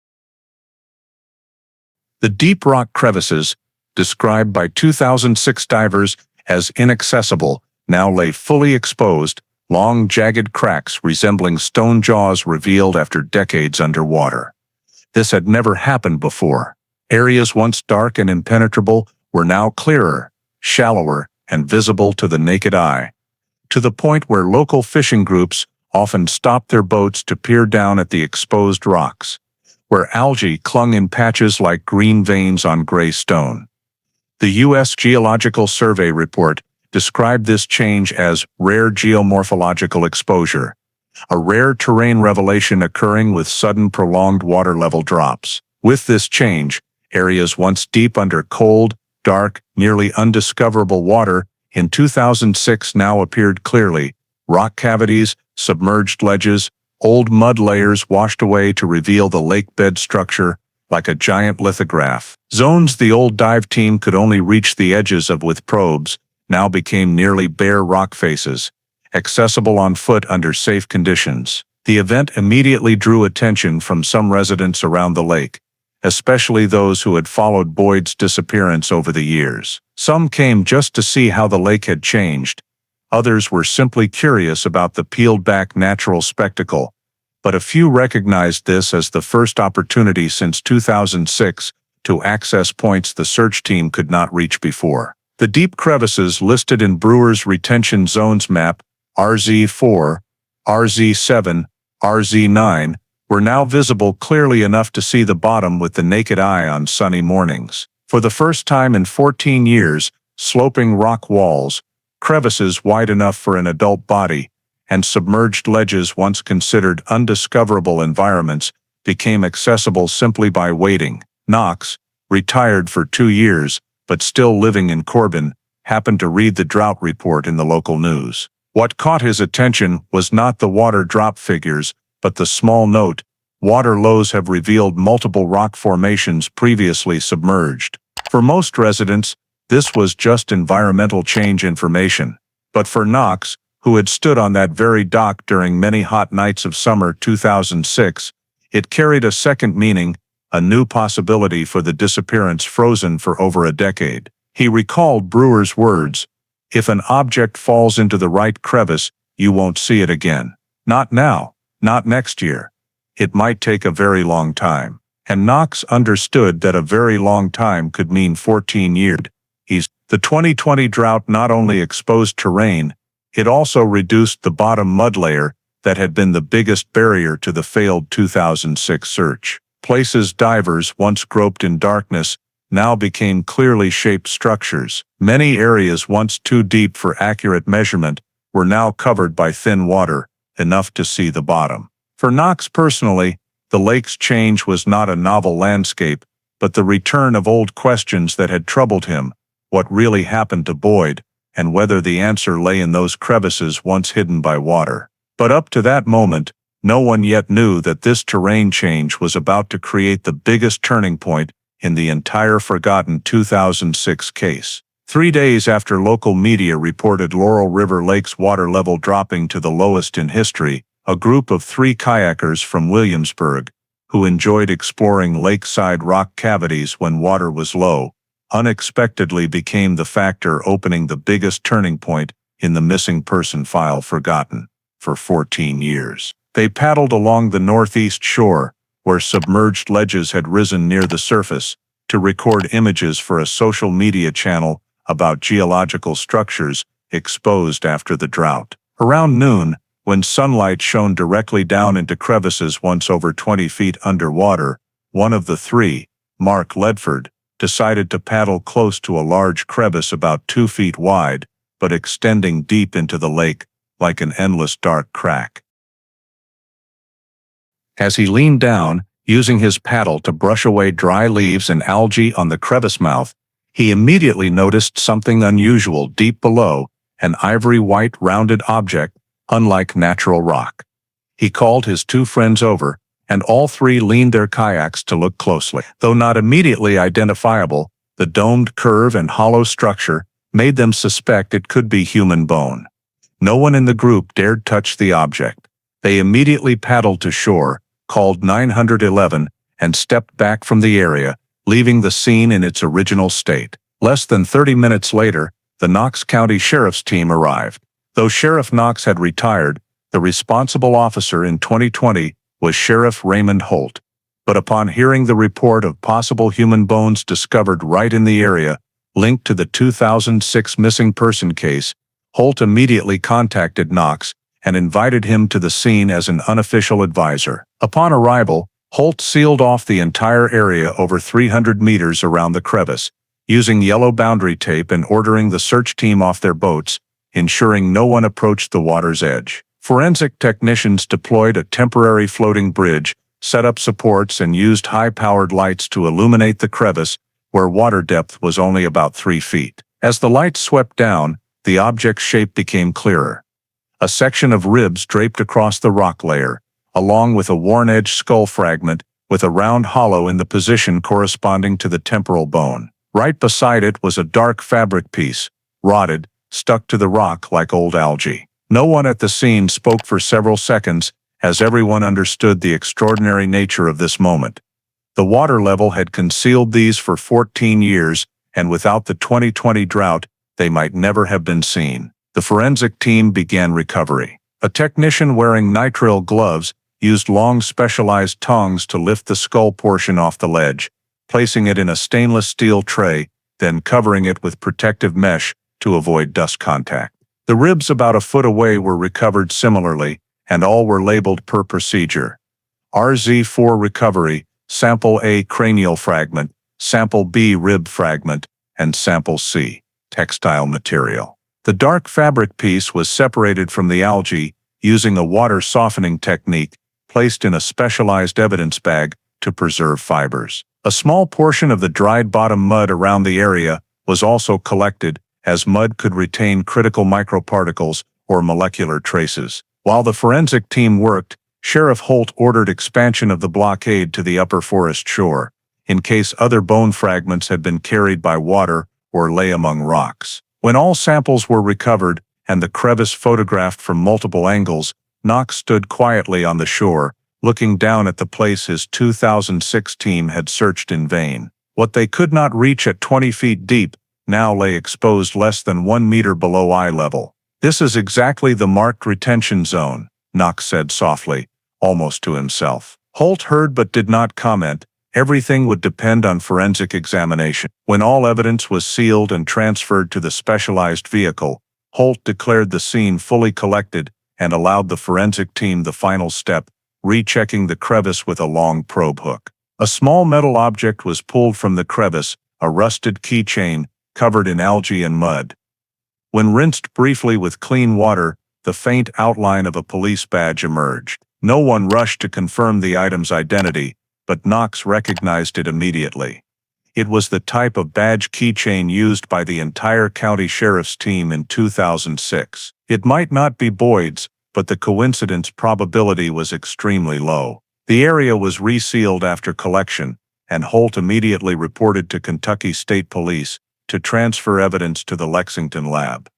The deep rock crevices, described by 2006 divers as inaccessible, now lay fully exposed, long jagged cracks resembling stone jaws revealed after decades underwater. This had never happened before. Areas once dark and impenetrable were now clearer, shallower, and visible to the naked eye, to the point where local fishing groups often stopped their boats to peer down at the exposed rocks, where algae clung in patches like green veins on gray stone. The U.S. Geological Survey report described this change as rare geomorphological exposure, a rare terrain revelation occurring with sudden prolonged water level drops. With this change, areas once deep under cold, dark, nearly undiscoverable water in 2006 now appeared clearly: rock cavities, submerged ledges, Old mud layers washed away to reveal the lake bed structure like a giant lithograph. Zones the old dive team could only reach the edges of with probes now became nearly bare rock faces, accessible on foot under safe conditions. The event immediately drew attention from some residents around the lake, especially those who had followed Boyd's disappearance over the years. Some came just to see how the lake had changed. Others were simply curious about the peeled-back natural spectacle, but a few recognized this as the first opportunity since 2006 to access points the search team could not reach before. The deep crevices listed in Brewer's Retention Zones map, RZ4, RZ7, RZ9, were now visible clearly enough to see the bottom with the naked eye on sunny mornings. For the first time in 14 years, sloping rock walls, crevices wide enough for an adult body, and submerged ledges once considered undiscoverable environments became accessible simply by wading. Knox, retired for 2 years, but still living in Corbin, happened to read the drought report in the local news. What caught his attention was not the water drop figures, but the small note, "Water lows have revealed multiple rock formations previously submerged." For most residents, this was just environmental change information. But for Knox, who had stood on that very dock during many hot nights of summer 2006, it carried a second meaning, a new possibility for the disappearance frozen for over a decade. He recalled Brewer's words, "If an object falls into the right crevice, you won't see it again. Not now, not next year. It might take a very long time." And Knox understood that a very long time could mean 14 years. The 2020 drought not only exposed terrain, it also reduced the bottom mud layer that had been the biggest barrier to the failed 2006 search. Places divers once groped in darkness now became clearly shaped structures. Many areas once too deep for accurate measurement were now covered by thin water, enough to see the bottom. For Knox personally, the lake's change was not a novel landscape, but the return of old questions that had troubled him: what really happened to Boyd, and whether the answer lay in those crevices once hidden by water. But up to that moment, no one yet knew that this terrain change was about to create the biggest turning point in the entire forgotten 2006 case. 3 days after local media reported Laurel River Lake's water level dropping to the lowest in history, a group of 3 kayakers from Williamsburg, who enjoyed exploring lakeside rock cavities when water was low, unexpectedly became the factor opening the biggest turning point in the missing person file forgotten for 14 years. They paddled along the northeast shore, where submerged ledges had risen near the surface, to record images for a social media channel about geological structures exposed after the drought. Around noon, when sunlight shone directly down into crevices once over 20 feet underwater, one of the 3, Mark Ledford, decided to paddle close to a large crevice about 2 feet wide, but extending deep into the lake like an endless dark crack. As he leaned down, using his paddle to brush away dry leaves and algae on the crevice mouth, he immediately noticed something unusual deep below, an ivory-white rounded object, unlike natural rock. He called his 2 friends over, and all 3 leaned their kayaks to look closely. Though not immediately identifiable, the domed curve and hollow structure made them suspect it could be human bone. No one in the group dared touch the object. They immediately paddled to shore, called 911, and stepped back from the area, leaving the scene in its original state. Less than 30 minutes later, the Knox County Sheriff's team arrived. Though Sheriff Knox had retired, the responsible officer in 2020 was Sheriff Raymond Holt. But upon hearing the report of possible human bones discovered right in the area, linked to the 2006 missing person case, Holt immediately contacted Knox and invited him to the scene as an unofficial advisor. Upon arrival, Holt sealed off the entire area over 300 meters around the crevice, using yellow boundary tape and ordering the search team off their boats, ensuring no one approached the water's edge. Forensic technicians deployed a temporary floating bridge, set up supports, and used high-powered lights to illuminate the crevice, where water depth was only about 3 feet. As the lights swept down, the object's shape became clearer. A section of ribs draped across the rock layer, along with a worn-edge skull fragment with a round hollow in the position corresponding to the temporal bone. Right beside it was a dark fabric piece, rotted, stuck to the rock like old algae. No one at the scene spoke for several seconds, as everyone understood the extraordinary nature of this moment. The water level had concealed these for 14 years, and without the 2020 drought, they might never have been seen. The forensic team began recovery. A technician wearing nitrile gloves used long specialized tongs to lift the skull portion off the ledge, placing it in a stainless steel tray, then covering it with protective mesh to avoid dust contact. The ribs about a foot away were recovered similarly, and all were labeled per procedure. RZ4 recovery, Sample A cranial fragment, Sample B rib fragment, and Sample C textile material. The dark fabric piece was separated from the algae using a water softening technique, placed in a specialized evidence bag to preserve fibers. A small portion of the dried bottom mud around the area was also collected, as mud could retain critical microparticles or molecular traces. While the forensic team worked, Sheriff Holt ordered expansion of the blockade to the upper forest shore, in case other bone fragments had been carried by water or lay among rocks. When all samples were recovered and the crevice photographed from multiple angles, Knox stood quietly on the shore, looking down at the place his 2006 team had searched in vain. What they could not reach at 20 feet deep now lay exposed less than 1 meter below eye level. "This is exactly the marked retention zone," Knox said softly, almost to himself. Holt heard but did not comment. Everything would depend on forensic examination. When all evidence was sealed and transferred to the specialized vehicle, Holt declared the scene fully collected and allowed the forensic team the final step, rechecking the crevice with a long probe hook. A small metal object was pulled from the crevice, a rusted keychain covered in algae and mud. When rinsed briefly with clean water, the faint outline of a police badge emerged. No one rushed to confirm the item's identity, but Knox recognized it immediately. It was the type of badge keychain used by the entire county sheriff's team in 2006. It might not be Boyd's, but the coincidence probability was extremely low. The area was resealed after collection, and Holt immediately reported to Kentucky State Police to transfer evidence to the Lexington lab.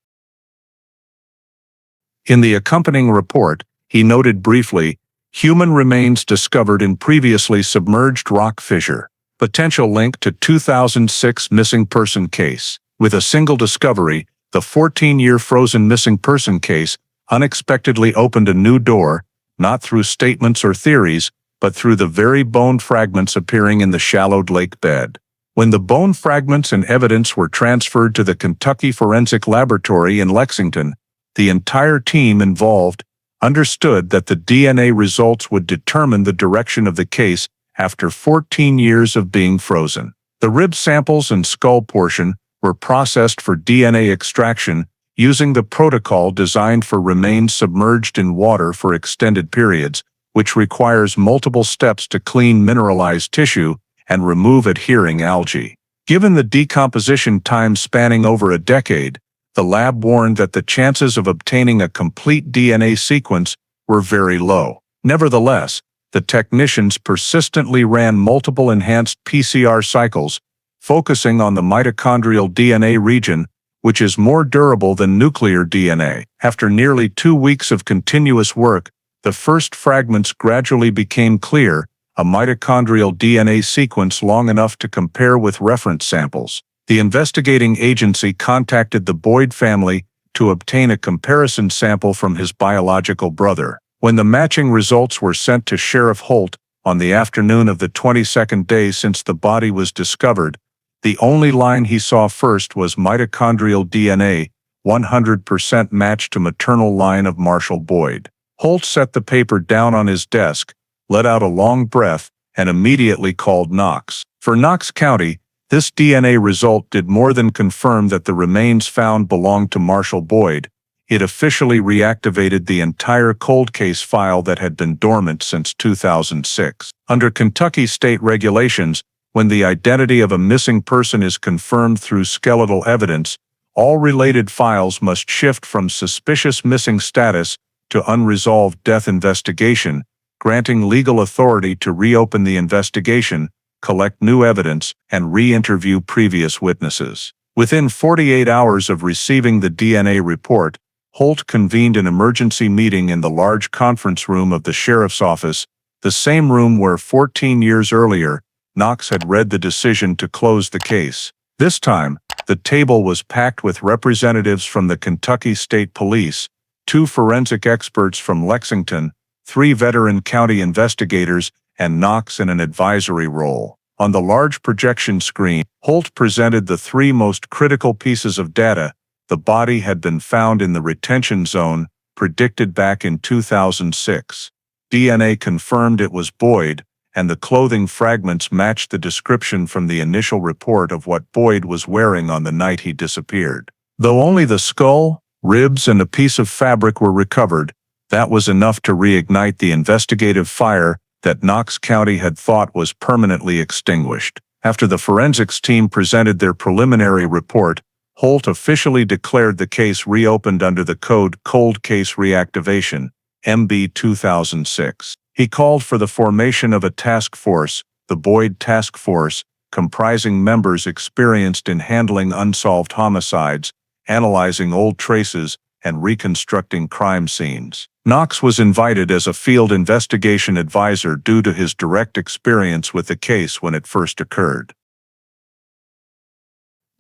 In the accompanying report, he noted briefly, "Human remains discovered in previously submerged rock fissure. Potential link to 2006 missing person case." With a single discovery, the 14-year frozen missing person case unexpectedly opened a new door, not through statements or theories, but through the very bone fragments appearing in the shallowed lake bed. When the bone fragments and evidence were transferred to the Kentucky Forensic Laboratory in Lexington, the entire team involved understood that the DNA results would determine the direction of the case after 14 years of being frozen. The rib samples and skull portion were processed for DNA extraction using the protocol designed for remains submerged in water for extended periods, which requires multiple steps to clean mineralized tissue and remove adhering algae. Given the decomposition time spanning over a decade, the lab warned that the chances of obtaining a complete DNA sequence were very low. Nevertheless, the technicians persistently ran multiple enhanced PCR cycles, focusing on the mitochondrial DNA region, which is more durable than nuclear DNA. After nearly 2 weeks of continuous work, the first fragments gradually became clear, a mitochondrial DNA sequence long enough to compare with reference samples. The investigating agency contacted the Boyd family to obtain a comparison sample from his biological brother. When the matching results were sent to Sheriff Holt on the afternoon of the 22nd day since the body was discovered, the only line he saw first was mitochondrial DNA, 100% matched to maternal line of Marshall Boyd. Holt set the paper down on his desk, let out a long breath, and immediately called Knox. For Knox County, this DNA result did more than confirm that the remains found belonged to Marshall Boyd. It officially reactivated the entire cold case file that had been dormant since 2006. Under Kentucky state regulations, when the identity of a missing person is confirmed through skeletal evidence, all related files must shift from suspicious missing status to unresolved death investigation, granting legal authority to reopen the investigation, collect new evidence, and re-interview previous witnesses. Within 48 hours of receiving the DNA report, Holt convened an emergency meeting in the large conference room of the sheriff's office, the same room where 14 years earlier, Knox had read the decision to close the case. This time, the table was packed with representatives from the Kentucky State Police, 2 forensic experts from Lexington, 3 veteran county investigators, and Knox in an advisory role. On the large projection screen, Holt presented the 3 most critical pieces of data. The body had been found in the retention zone, predicted back in 2006. DNA confirmed it was Boyd, and the clothing fragments matched the description from the initial report of what Boyd was wearing on the night he disappeared. Though only the skull, ribs, and a piece of fabric were recovered, that was enough to reignite the investigative fire that Knox County had thought was permanently extinguished. After the forensics team presented their preliminary report, Holt officially declared the case reopened under the code Cold Case Reactivation, MB 2006. He called for the formation of a task force, the Boyd Task Force, comprising members experienced in handling unsolved homicides, analyzing old traces, and reconstructing crime scenes. Knox was invited as a field investigation advisor due to his direct experience with the case when it first occurred.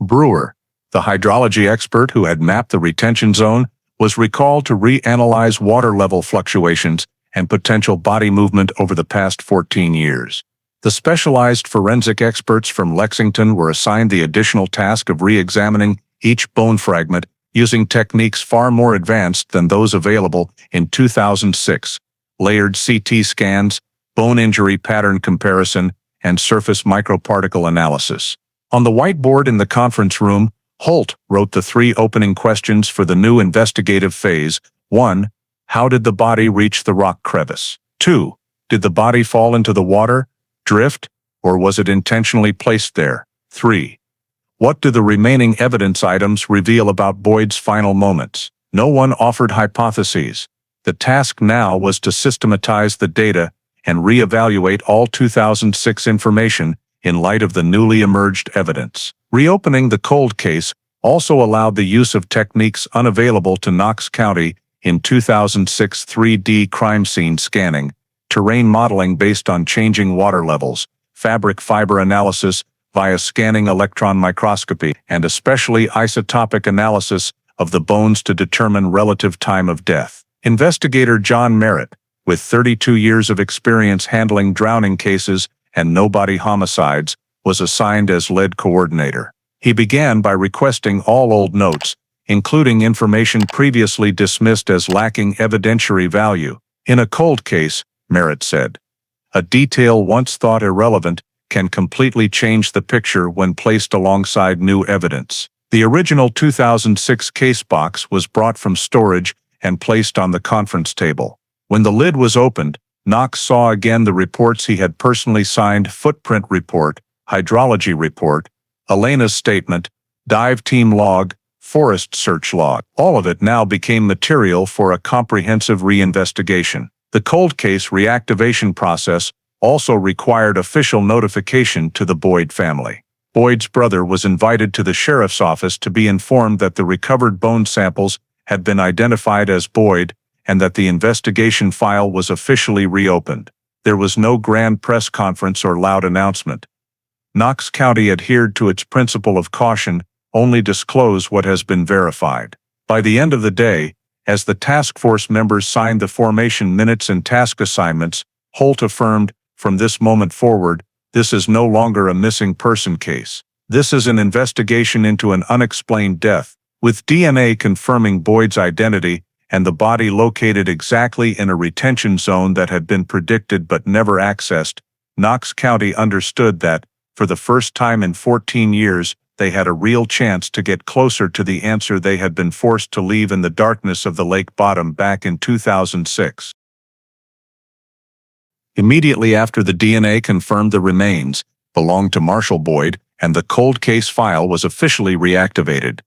Brewer, the hydrology expert who had mapped the retention zone, was recalled to reanalyze water level fluctuations and potential body movement over the past 14 years. The specialized forensic experts from Lexington were assigned the additional task of re-examining each bone fragment using techniques far more advanced than those available in 2006, layered CT scans, bone injury pattern comparison, and surface microparticle analysis. On the whiteboard in the conference room, Holt wrote the 3 opening questions for the new investigative phase. 1. How did the body reach the rock crevice? 2. Did the body fall into the water, drift, or was it intentionally placed there? 3. What do the remaining evidence items reveal about Boyd's final moments? No one offered hypotheses. The task now was to systematize the data and re-evaluate all 2006 information in light of the newly emerged evidence. Reopening the cold case also allowed the use of techniques unavailable to Knox County in 2006 3D crime scene scanning, terrain modeling based on changing water levels, fabric fiber analysis via scanning electron microscopy, and especially isotopic analysis of the bones to determine relative time of death. Investigator John Merritt, with 32 years of experience handling drowning cases and no-body homicides, was assigned as lead coordinator. He began by requesting all old notes, including information previously dismissed as lacking evidentiary value. In a cold case, Merritt said, a detail once thought irrelevant can completely change the picture when placed alongside new evidence. The original 2006 case box was brought from storage and placed on the conference table. When the lid was opened, Knox saw again the reports he had personally signed: footprint report, hydrology report, Elena's statement, dive team log, forest search log. All of it now became material for a comprehensive reinvestigation. The cold case reactivation process also required official notification to the Boyd family. Boyd's brother was invited to the sheriff's office to be informed that the recovered bone samples had been identified as Boyd and that the investigation file was officially reopened. There was no grand press conference or loud announcement. Knox County adhered to its principle of caution: only disclose what has been verified. By the end of the day, as the task force members signed the formation minutes and task assignments, Holt affirmed, from this moment forward, this is no longer a missing person case. This is an investigation into an unexplained death, with DNA confirming Boyd's identity and the body located exactly in a retention zone that had been predicted but never accessed. Knox County understood that, for the first time in 14 years, they had a real chance to get closer to the answer they had been forced to leave in the darkness of the lake bottom back in 2006. Immediately after the DNA confirmed the remains belonged to Marshall Boyd and the cold case file was officially reactivated,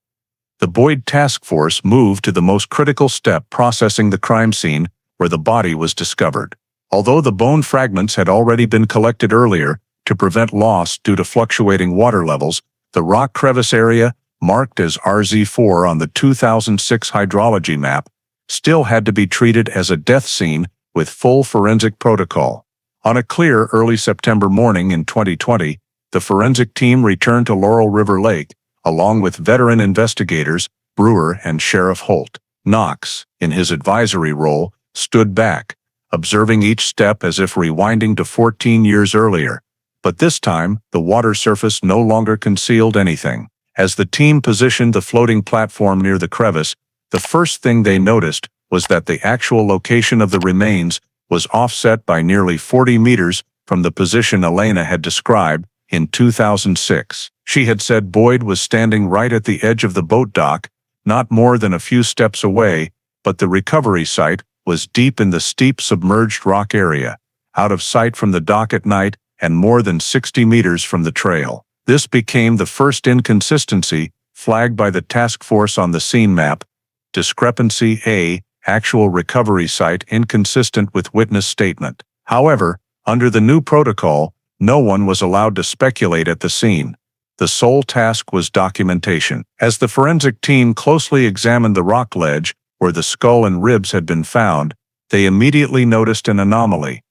the Boyd Task Force moved to the most critical step: processing the crime scene where the body was discovered. Although the bone fragments had already been collected earlier to prevent loss due to fluctuating water levels, the rock crevice area, marked as RZ4 on the 2006 hydrology map, still had to be treated as a death scene with full forensic protocol. On a clear early September morning in 2020, the forensic team returned to Laurel River Lake, along with veteran investigators Brewer and Sheriff Holt. Knox, in his advisory role, stood back, observing each step as if rewinding to 14 years earlier. But this time, the water surface no longer concealed anything. As the team positioned the floating platform near the crevice, the first thing they noticed was that the actual location of the remains was offset by nearly 40 meters from the position Elena had described in 2006. She had said Boyd was standing right at the edge of the boat dock, not more than a few steps away, but the recovery site was deep in the steep submerged rock area, out of sight from the dock at night and more than 60 meters from the trail. This became the first inconsistency flagged by the task force on the scene map. Discrepancy A, actual recovery site inconsistent with witness statement. However, under the new protocol, no one was allowed to speculate at the scene. The sole task was documentation. As the forensic team closely examined the rock ledge where the skull and ribs had been found, they immediately noticed an anomaly.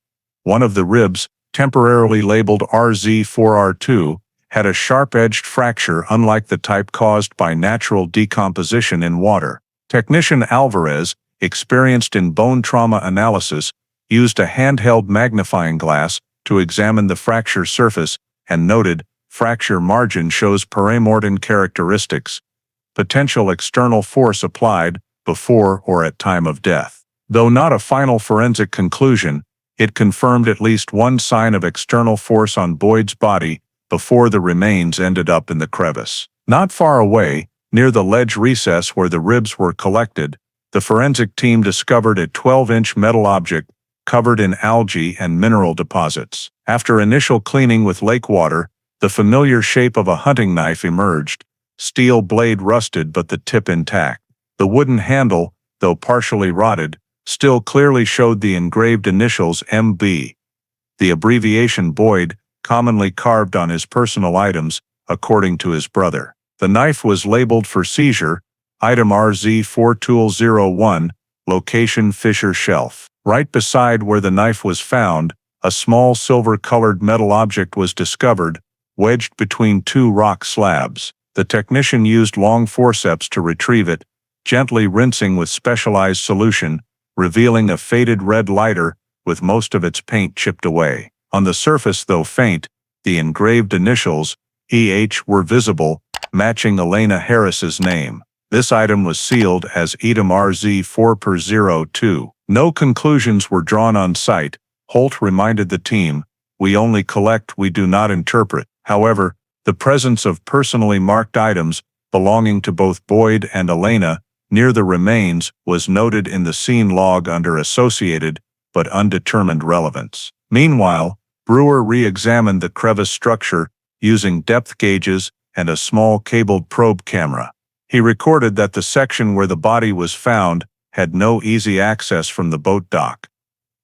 One of the ribs, temporarily labeled RZ4R2, had a sharp-edged fracture unlike the type caused by natural decomposition in water. Technician Alvarez, experienced in bone trauma analysis, used a handheld magnifying glass to examine the fracture surface and noted, fracture margin shows perimortem characteristics, potential external force applied before or at time of death. Though not a final forensic conclusion, it confirmed at least one sign of external force on Boyd's body before the remains ended up in the crevice. Not far away, near the ledge recess where the ribs were collected, the forensic team discovered a 12-inch metal object covered in algae and mineral deposits. After initial cleaning with lake water, the familiar shape of a hunting knife emerged, steel blade rusted but the tip intact. The wooden handle, though partially rotted, still clearly showed the engraved initials MB, the abbreviation Boyd, commonly carved on his personal items, according to his brother. The knife was labeled for seizure, item RZ4Tool01, location Fisher Shelf. Right beside where the knife was found, a small silver-colored metal object was discovered, wedged between two rock slabs. The technician used long forceps to retrieve it, gently rinsing with specialized solution, revealing a faded red lighter with most of its paint chipped away. On the surface, though faint, the engraved initials, EH, were visible, matching Elena Harris's name. This item was sealed as item RZ4/02. No conclusions were drawn on site. Holt reminded the team, "We only collect, we do not interpret." However, the presence of personally marked items belonging to both Boyd and Elena near the remains was noted in the scene log under associated but undetermined relevance. Meanwhile, Brewer re-examined the crevice structure using depth gauges and a small cabled probe camera. He recorded that the section where the body was found had no easy access from the boat dock.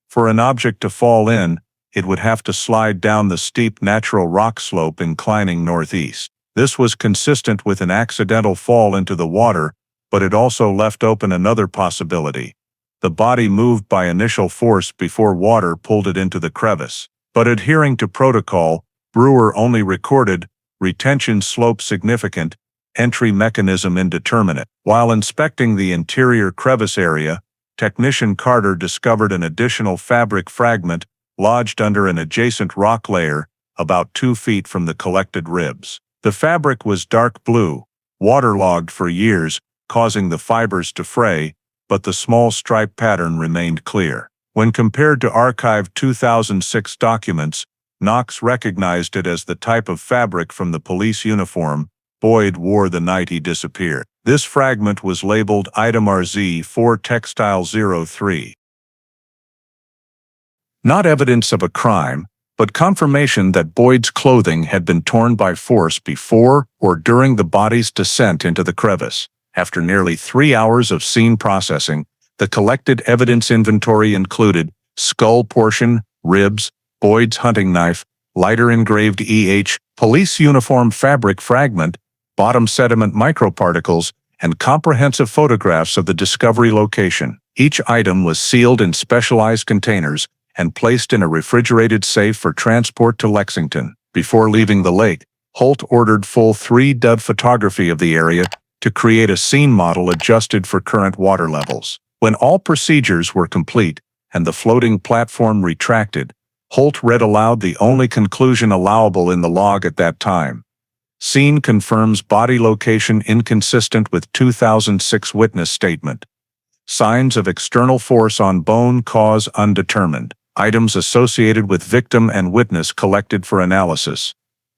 For an object to fall in, it would have to slide down the steep natural rock slope inclining northeast. This was consistent with an accidental fall into the water, but it also left open another possibility. The body moved by initial force before water pulled it into the crevice. But adhering to protocol, Brewer only recorded retention slope significant, entry mechanism indeterminate. While inspecting the interior crevice area, technician Carter discovered an additional fabric fragment lodged under an adjacent rock layer about 2 feet from the collected ribs. The fabric was dark blue, waterlogged for years, causing the fibers to fray, but the small stripe pattern remained clear. When compared to archived 2006 documents, Knox recognized it as the type of fabric from the police uniform Boyd wore the night he disappeared. This fragment was labeled item RZ4 Textile 03. Not evidence of a crime, but confirmation that Boyd's clothing had been torn by force before or during the body's descent into the crevice. After nearly 3 hours of scene processing, the collected evidence inventory included skull portion, ribs, Boyd's hunting knife, lighter engraved police uniform fabric fragment, bottom sediment microparticles, and comprehensive photographs of the discovery location. Each item was sealed in specialized containers and placed in a refrigerated safe for transport to Lexington. Before leaving the lake, Holt ordered full 3D photography of the area to create a scene model adjusted for current water levels. When all procedures were complete and the floating platform retracted, Holt read aloud the only conclusion allowable in the log at that time. Scene confirms body location inconsistent with 2006 witness statement. Signs of external force on bone, cause undetermined. Items associated with victim and witness collected for analysis.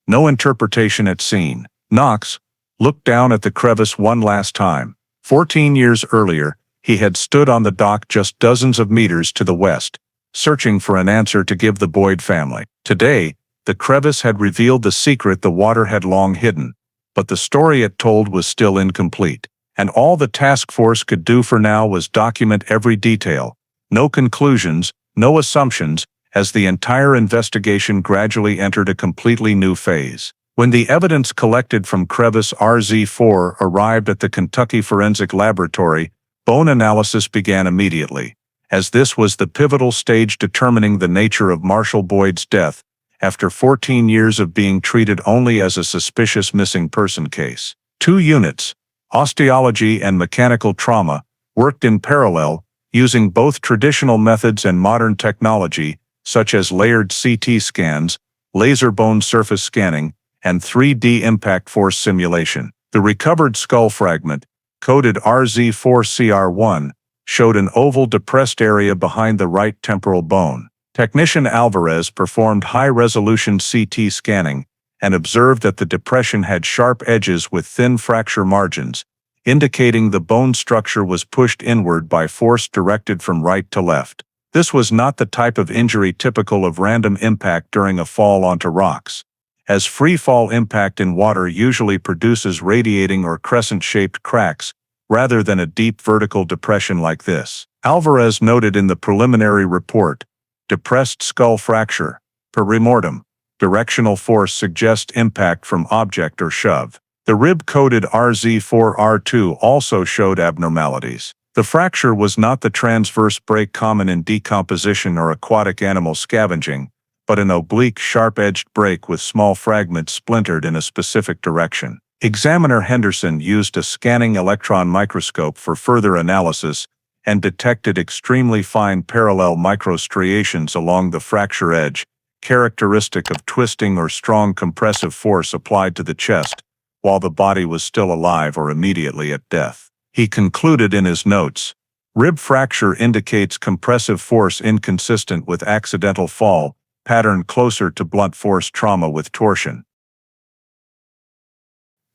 No interpretation at scene. Knox looked down at the crevice one last time. 14 years earlier, he had stood on the dock just dozens of meters to the west, searching for an answer to give the Boyd family. Today, the crevice had revealed the secret the water had long hidden, but the story it told was still incomplete, and all the task force could do for now was document every detail. No conclusions, no assumptions, as the entire investigation gradually entered a completely new phase. When the evidence collected from Crevice RZ4 arrived at the Kentucky Forensic Laboratory, bone analysis began immediately, as this was the pivotal stage determining the nature of Marshall Boyd's death, after 14 years of being treated only as a suspicious missing person case. 2 units, osteology and mechanical trauma, worked in parallel, using both traditional methods and modern technology, such as layered CT scans, laser bone surface scanning, and 3D impact force simulation. The recovered skull fragment, coded RZ4CR1, showed an oval depressed area behind the right temporal bone. Technician Alvarez performed high-resolution CT scanning and observed that the depression had sharp edges with thin fracture margins, indicating the bone structure was pushed inward by force directed from right to left. This was not the type of injury typical of random impact during a fall onto rocks, as free-fall impact in water usually produces radiating or crescent-shaped cracks, rather than a deep vertical depression like this. Alvarez noted in the preliminary report, depressed skull fracture. Per remortem, directional force suggests impact from object or shove. The rib-coded RZ4R2 also showed abnormalities. The fracture was not the transverse break common in decomposition or aquatic animal scavenging, but an oblique, sharp-edged break with small fragments splintered in a specific direction. Examiner Henderson used a scanning electron microscope for further analysis and detected extremely fine parallel microstriations along the fracture edge, characteristic of twisting or strong compressive force applied to the chest, while the body was still alive or immediately at death. He concluded in his notes, rib fracture indicates compressive force inconsistent with accidental fall, pattern closer to blunt force trauma with torsion.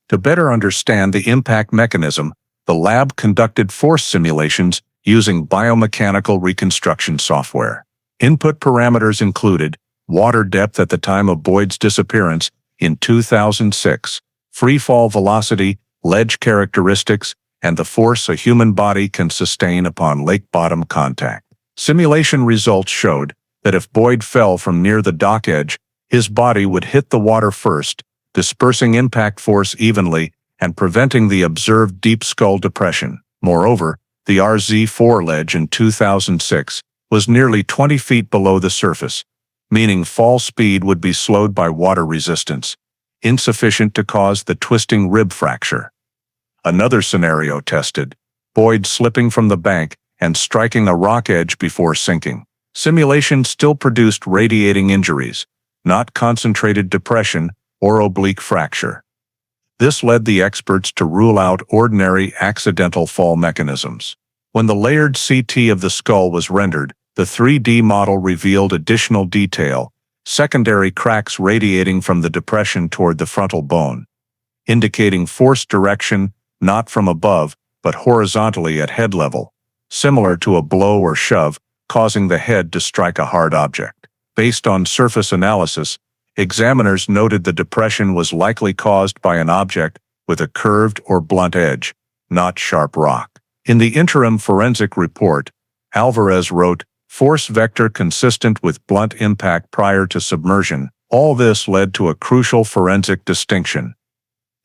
To better understand the impact mechanism, the lab conducted force simulations using biomechanical reconstruction software. Input parameters included water depth at the time of Boyd's disappearance in 2006, free fall velocity, ledge characteristics, and the force a human body can sustain upon lake bottom contact. Simulation results showed that if Boyd fell from near the dock edge, his body would hit the water first, dispersing impact force evenly and preventing the observed deep skull depression. Moreover, the RZ4 ledge in 2006 was nearly 20 feet below the surface, meaning fall speed would be slowed by water resistance, insufficient to cause the twisting rib fracture. Another scenario tested Boyd slipping from the bank and striking a rock edge before sinking. Simulation still produced radiating injuries, not concentrated depression or oblique fracture. This led the experts to rule out ordinary accidental fall mechanisms. When the layered CT of the skull was rendered, the 3D model revealed additional detail, secondary cracks radiating from the depression toward the frontal bone, indicating force direction not from above, but horizontally at head level, similar to a blow or shove, causing the head to strike a hard object. Based on surface analysis, examiners noted the depression was likely caused by an object with a curved or blunt edge, not sharp rock. In the interim forensic report, Alvarez wrote, force vector consistent with blunt impact prior to submersion. All this led to a crucial forensic distinction: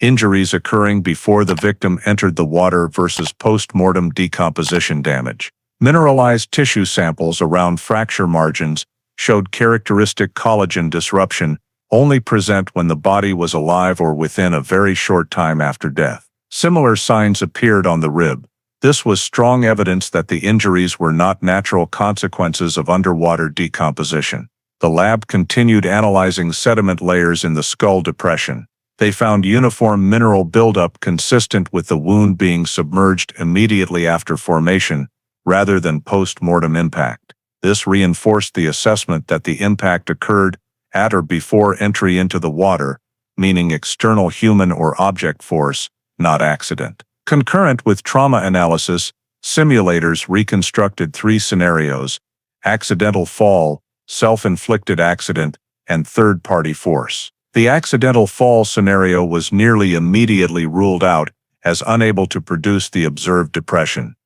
injuries occurring before the victim entered the water versus post-mortem decomposition damage. Mineralized tissue samples around fracture margins showed characteristic collagen disruption only present when the body was alive or within a very short time after death. Similar signs appeared on the rib. This was strong evidence that the injuries were not natural consequences of underwater decomposition. The lab continued analyzing sediment layers in the skull depression. They found uniform mineral buildup consistent with the wound being submerged immediately after formation, rather than post-mortem impact. This reinforced the assessment that the impact occurred at or before entry into the water, meaning external human or object force, not accident. Concurrent with trauma analysis, simulators reconstructed 3 scenarios: accidental fall, self-inflicted accident, and third-party force. The accidental fall scenario was nearly immediately ruled out as unable to produce the observed depression.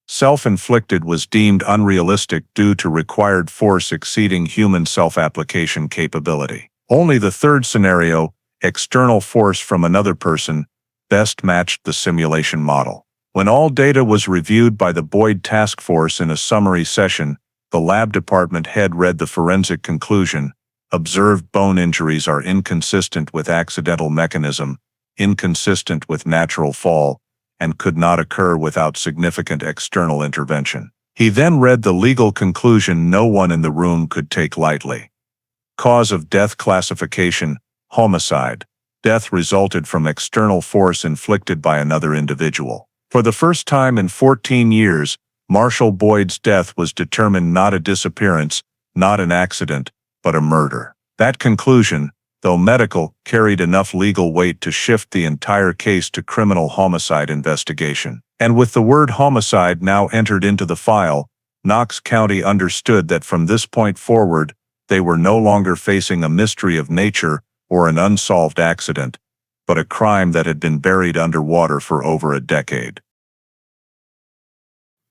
Self-inflicted was deemed unrealistic due to required force exceeding human self-application capability. Only the third scenario, external force from another person, best matched the simulation model. When all data was reviewed by the Boyd Task Force in a summary session, the lab department head read the forensic conclusion: observed bone injuries are inconsistent with accidental mechanism, inconsistent with natural fall, and could not occur without significant external intervention. He then read the legal conclusion no one in the room could take lightly. Cause of death classification: homicide. Death resulted from external force inflicted by another individual. For the first time in 14 years, Marshall Boyd's death was determined not a disappearance, not an accident, but a murder. That conclusion, though medical, carried enough legal weight to shift the entire case to criminal homicide investigation. And with the word homicide now entered into the file, Knox County understood that from this point forward, they were no longer facing a mystery of nature or an unsolved accident, but a crime that had been buried underwater for over a decade.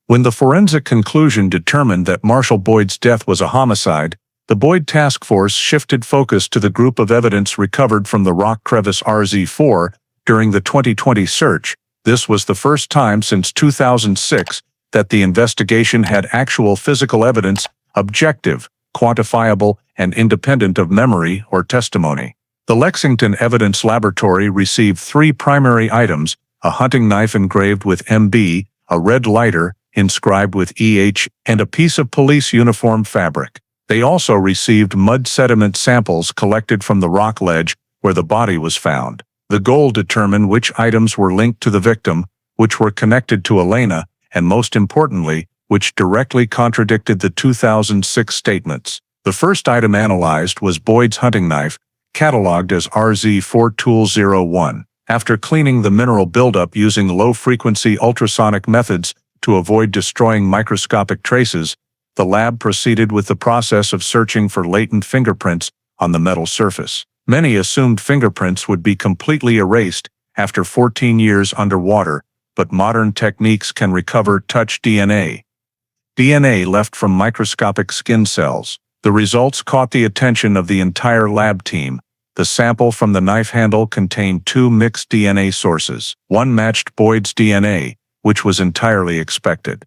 When the forensic conclusion determined that Marshall Boyd's death was a homicide, the Boyd Task Force shifted focus to the group of evidence recovered from the rock crevice RZ4 during the 2020 search. This was the first time since 2006 that the investigation had actual physical evidence, objective, quantifiable, and independent of memory or testimony. The Lexington Evidence Laboratory received 3 primary items: a hunting knife engraved with MB, a red lighter inscribed with EH, and a piece of police uniform fabric. They also received mud sediment samples collected from the rock ledge where the body was found. The goal determined which items were linked to the victim, which were connected to Elena, and most importantly, which directly contradicted the 2006 statements. The first item analyzed was Boyd's hunting knife, cataloged as RZ4 Tool 01. After cleaning the mineral buildup using low-frequency ultrasonic methods to avoid destroying microscopic traces, the lab proceeded with the process of searching for latent fingerprints on the metal surface. Many assumed fingerprints would be completely erased after 14 years underwater, but modern techniques can recover touch DNA. DNA left from microscopic skin cells. The results caught the attention of the entire lab team. The sample from the knife handle contained 2 mixed DNA sources. One matched Boyd's DNA, which was entirely expected.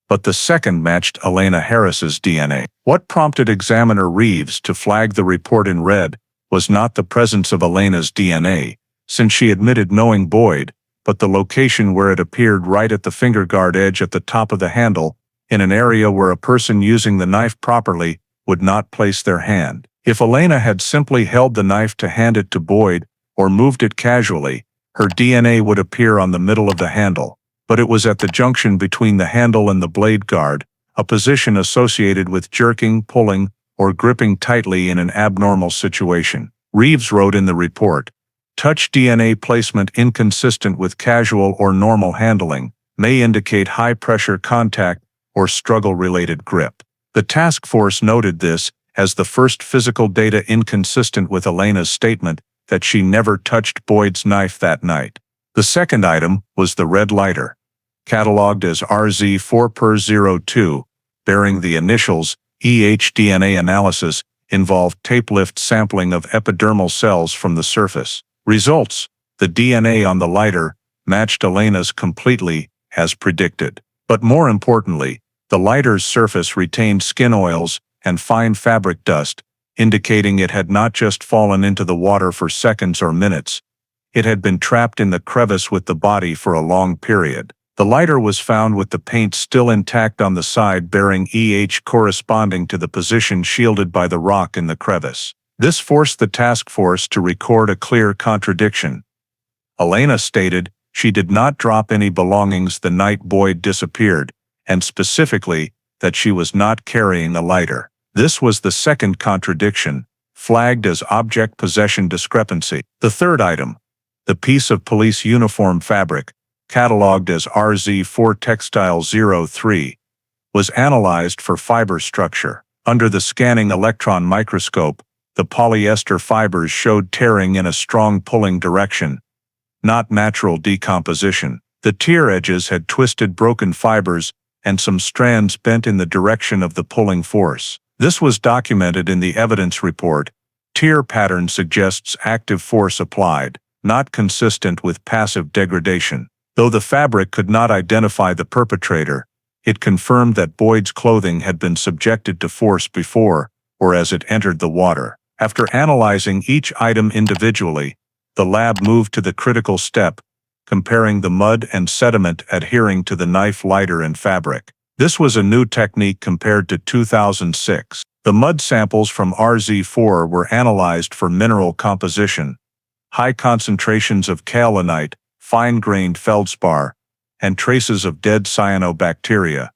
But the second matched Elena Harris's DNA. What prompted examiner Reeves to flag the report in red was not the presence of Elena's DNA, since she admitted knowing Boyd, but the location where it appeared right at the finger guard edge at the top of the handle, in an area where a person using the knife properly would not place their hand. If Elena had simply held the knife to hand it to Boyd, or moved it casually, her DNA would appear on the middle of the handle. But it was at the junction between the handle and the blade guard, a position associated with jerking, pulling, or gripping tightly in an abnormal situation. Reeves wrote in the report, "Touch DNA placement inconsistent with casual or normal handling may indicate high-pressure contact or struggle-related grip." The task force noted this as the first physical data inconsistent with Elena's statement that she never touched Boyd's knife that night. The second item was the red lighter. Cataloged as RZ4 per 02, bearing the initials DNA analysis involved tape-lift sampling of epidermal cells from the surface. Results: the DNA on the lighter matched Elena's completely, as predicted. But more importantly, the lighter's surface retained skin oils and fine fabric dust, indicating it had not just fallen into the water for seconds or minutes. It had been trapped in the crevice with the body for a long period. The lighter was found with the paint still intact on the side, bearing corresponding to the position shielded by the rock in the crevice. This forced the task force to record a clear contradiction. Elena stated she did not drop any belongings the night Boyd disappeared, and specifically that she was not carrying a lighter. This was the second contradiction, flagged as object possession discrepancy. The third item, the piece of police uniform fabric, catalogued as RZ4 Textile 03, was analyzed for fiber structure. Under the scanning electron microscope, the polyester fibers showed tearing in a strong pulling direction, not natural decomposition. The tear edges had twisted broken fibers, and some strands bent in the direction of the pulling force. This was documented in the evidence report. Tear pattern suggests active force applied, not consistent with passive degradation. Though the fabric could not identify the perpetrator, it confirmed that Boyd's clothing had been subjected to force before, or as it entered the water. After analyzing each item individually, the lab moved to the critical step, comparing the mud and sediment adhering to the knife, lighter, and fabric. This was a new technique compared to 2006. The mud samples from RZ4 were analyzed for mineral composition, high concentrations of kaolinite, fine-grained feldspar, and traces of dead cyanobacteria,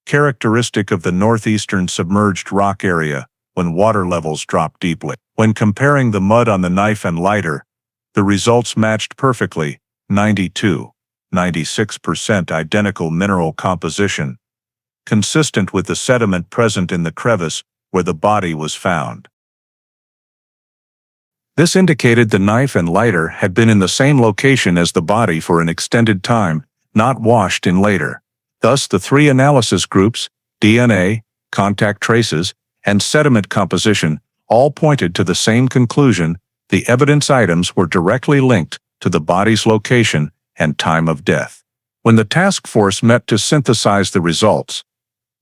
characteristic of the northeastern submerged rock area when water levels drop deeply. When comparing the mud on the knife and lighter, the results matched perfectly: 96% identical mineral composition, consistent with the sediment present in the crevice where the body was found. This indicated the knife and lighter had been in the same location as the body for an extended time, not washed in later. Thus, the three analysis groups, DNA, contact traces, and sediment composition, all pointed to the same conclusion: the evidence items were directly linked to the body's location and time of death. When the task force met to synthesize the results,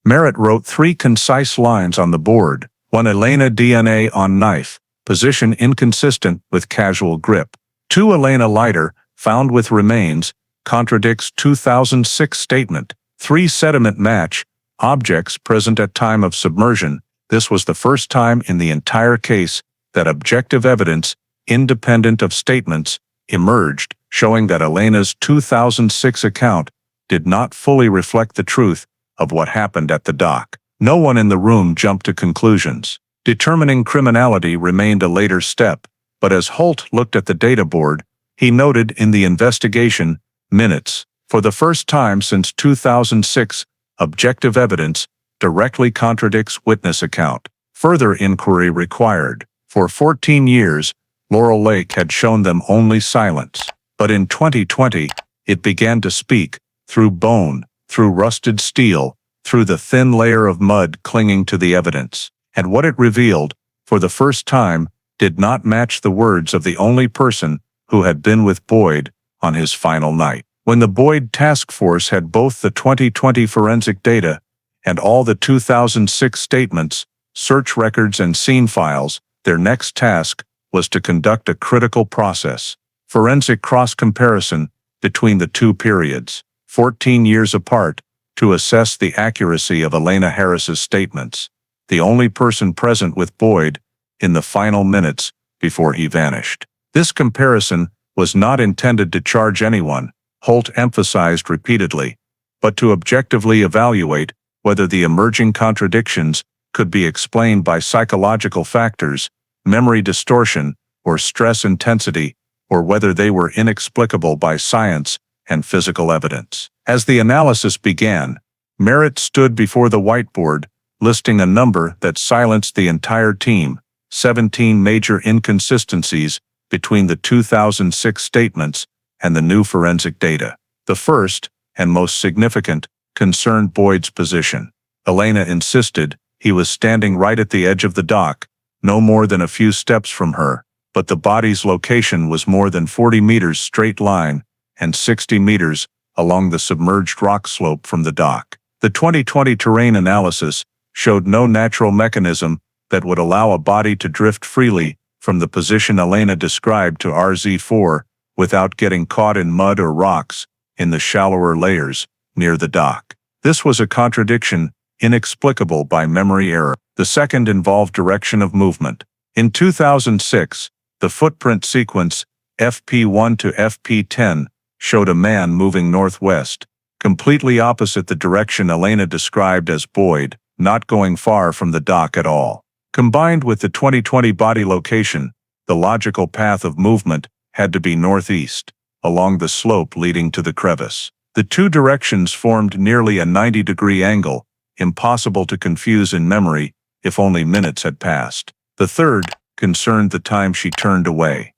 Merritt wrote 3 concise lines on the board: 1. Elena DNA on knife, position inconsistent with casual grip. 2. Elena lighter, found with remains, contradicts 2006 statement. 3. Sediment match, objects present at time of submersion. This was the first time in the entire case that objective evidence, independent of statements, emerged, showing that Elena's 2006 account did not fully reflect the truth of what happened at the dock. No one in the room jumped to conclusions. Determining criminality remained a later step, but as Holt looked at the data board, he noted in the investigation minutes, for the first time since 2006, objective evidence directly contradicts witness account. Further inquiry required. For 14 years, Laurel Lake had shown them only silence. But in 2020, it began to speak, through bone, through rusted steel, through the thin layer of mud clinging to the evidence. And what it revealed, for the first time, did not match the words of the only person who had been with Boyd on his final night. When the Boyd task force had both the 2020 forensic data and all the 2006 statements, search records, and scene files, their next task was to conduct a critical process: forensic cross-comparison between the two periods, 14 years apart, to assess the accuracy of Elena Harris's statements, the only person present with Boyd in the final minutes before he vanished. This comparison was not intended to charge anyone, Holt emphasized repeatedly, but to objectively evaluate whether the emerging contradictions could be explained by psychological factors, memory distortion, or stress intensity, or whether they were inexplicable by science and physical evidence. As the analysis began, Merritt stood before the whiteboard, listing a number that silenced the entire team: 17 major inconsistencies between the 2006 statements and the new forensic data. The first, and most significant, concerned Boyd's position. Elena insisted. He was standing right at the edge of the dock, no more than a few steps from her, but the body's location was more than 40 meters straight line and 60 meters along the submerged rock slope from the dock. The 2020 terrain analysis showed no natural mechanism that would allow a body to drift freely from the position Elena described to RZ4 without getting caught in mud or rocks in the shallower layers near the dock. This was a contradiction inexplicable by memory error. The second involved direction of movement. In 2006, the footprint sequence FP1 to FP10 showed a man moving northwest, completely opposite the direction Elena described as Boyd, not going far from the dock at all. Combined with the 2020 body location, the logical path of movement had to be northeast, along the slope leading to the crevice. The two directions formed nearly a 90-degree angle, impossible to confuse in memory if only minutes had passed. The third concerned the time she turned away.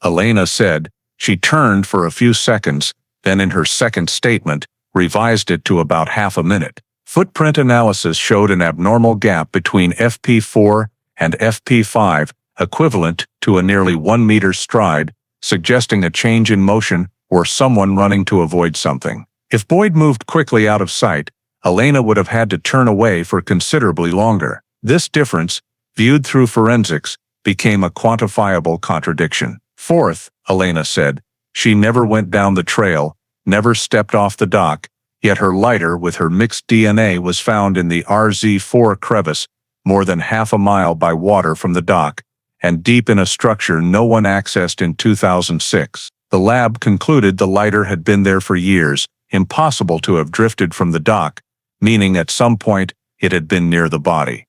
Elena said she turned for a few seconds, then in her second statement, revised it to about half a minute. Footprint analysis showed an abnormal gap between FP4 and FP5, equivalent to a nearly 1 meter stride, suggesting a change in motion or someone running to avoid something. If Boyd moved quickly out of sight, Elena would have had to turn away for considerably longer. This difference, viewed through forensics, became a quantifiable contradiction. Fourth, Elena said, she never went down the trail, never stepped off the dock, yet her lighter with her mixed DNA was found in the RZ4 crevice, more than half a mile by water from the dock, and deep in a structure no one accessed in 2006. The lab concluded the lighter had been there for years, impossible to have drifted from the dock, meaning at some point it had been near the body.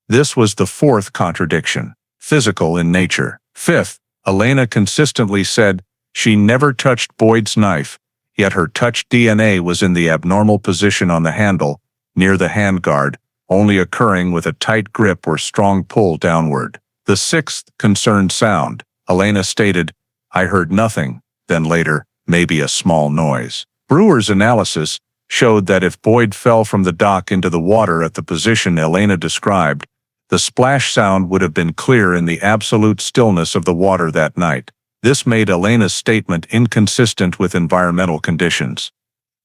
This was the fourth contradiction, physical in nature. Fifth, Elena consistently said she never touched Boyd's knife, yet her touch DNA was in the abnormal position on the handle, near the handguard, only occurring with a tight grip or strong pull downward. The sixth concerned sound. Elena stated, I heard nothing, then later, maybe a small noise. Brewer's analysis showed that if Boyd fell from the dock into the water at the position Elena described, the splash sound would have been clear in the absolute stillness of the water that night. This made Elena's statement inconsistent with environmental conditions.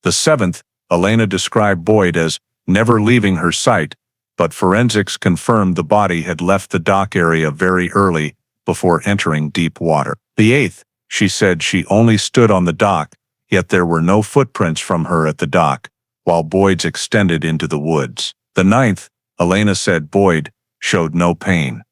The seventh, Elena described Boyd as never leaving her sight, but forensics confirmed the body had left the dock area very early, before entering deep water. The eighth, she said she only stood on the dock, yet there were no footprints from her at the dock, while Boyd's extended into the woods. The ninth, Elena said Boyd showed no pain.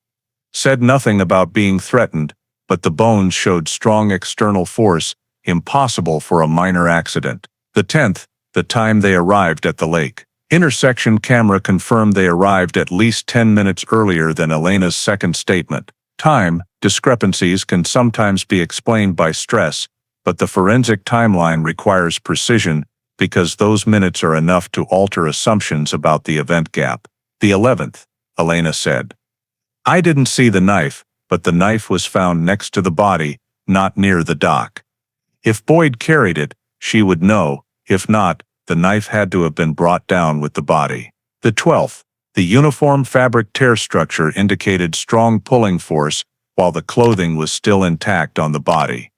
Said nothing about being threatened, but the bones showed strong external force, impossible for a minor accident. The 10th, the time they arrived at the lake. Intersection camera confirmed they arrived at least 10 minutes earlier than Elena's second statement. Time discrepancies can sometimes be explained by stress, but the forensic timeline requires precision because those minutes are enough to alter assumptions about the event gap. The 11th, Elena said, I didn't see the knife, but the knife was found next to the body, not near the dock. If Boyd carried it, she would know. If not, the knife had to have been brought down with the body. The 12th, the uniform fabric tear structure indicated strong pulling force while the clothing was still intact on the body.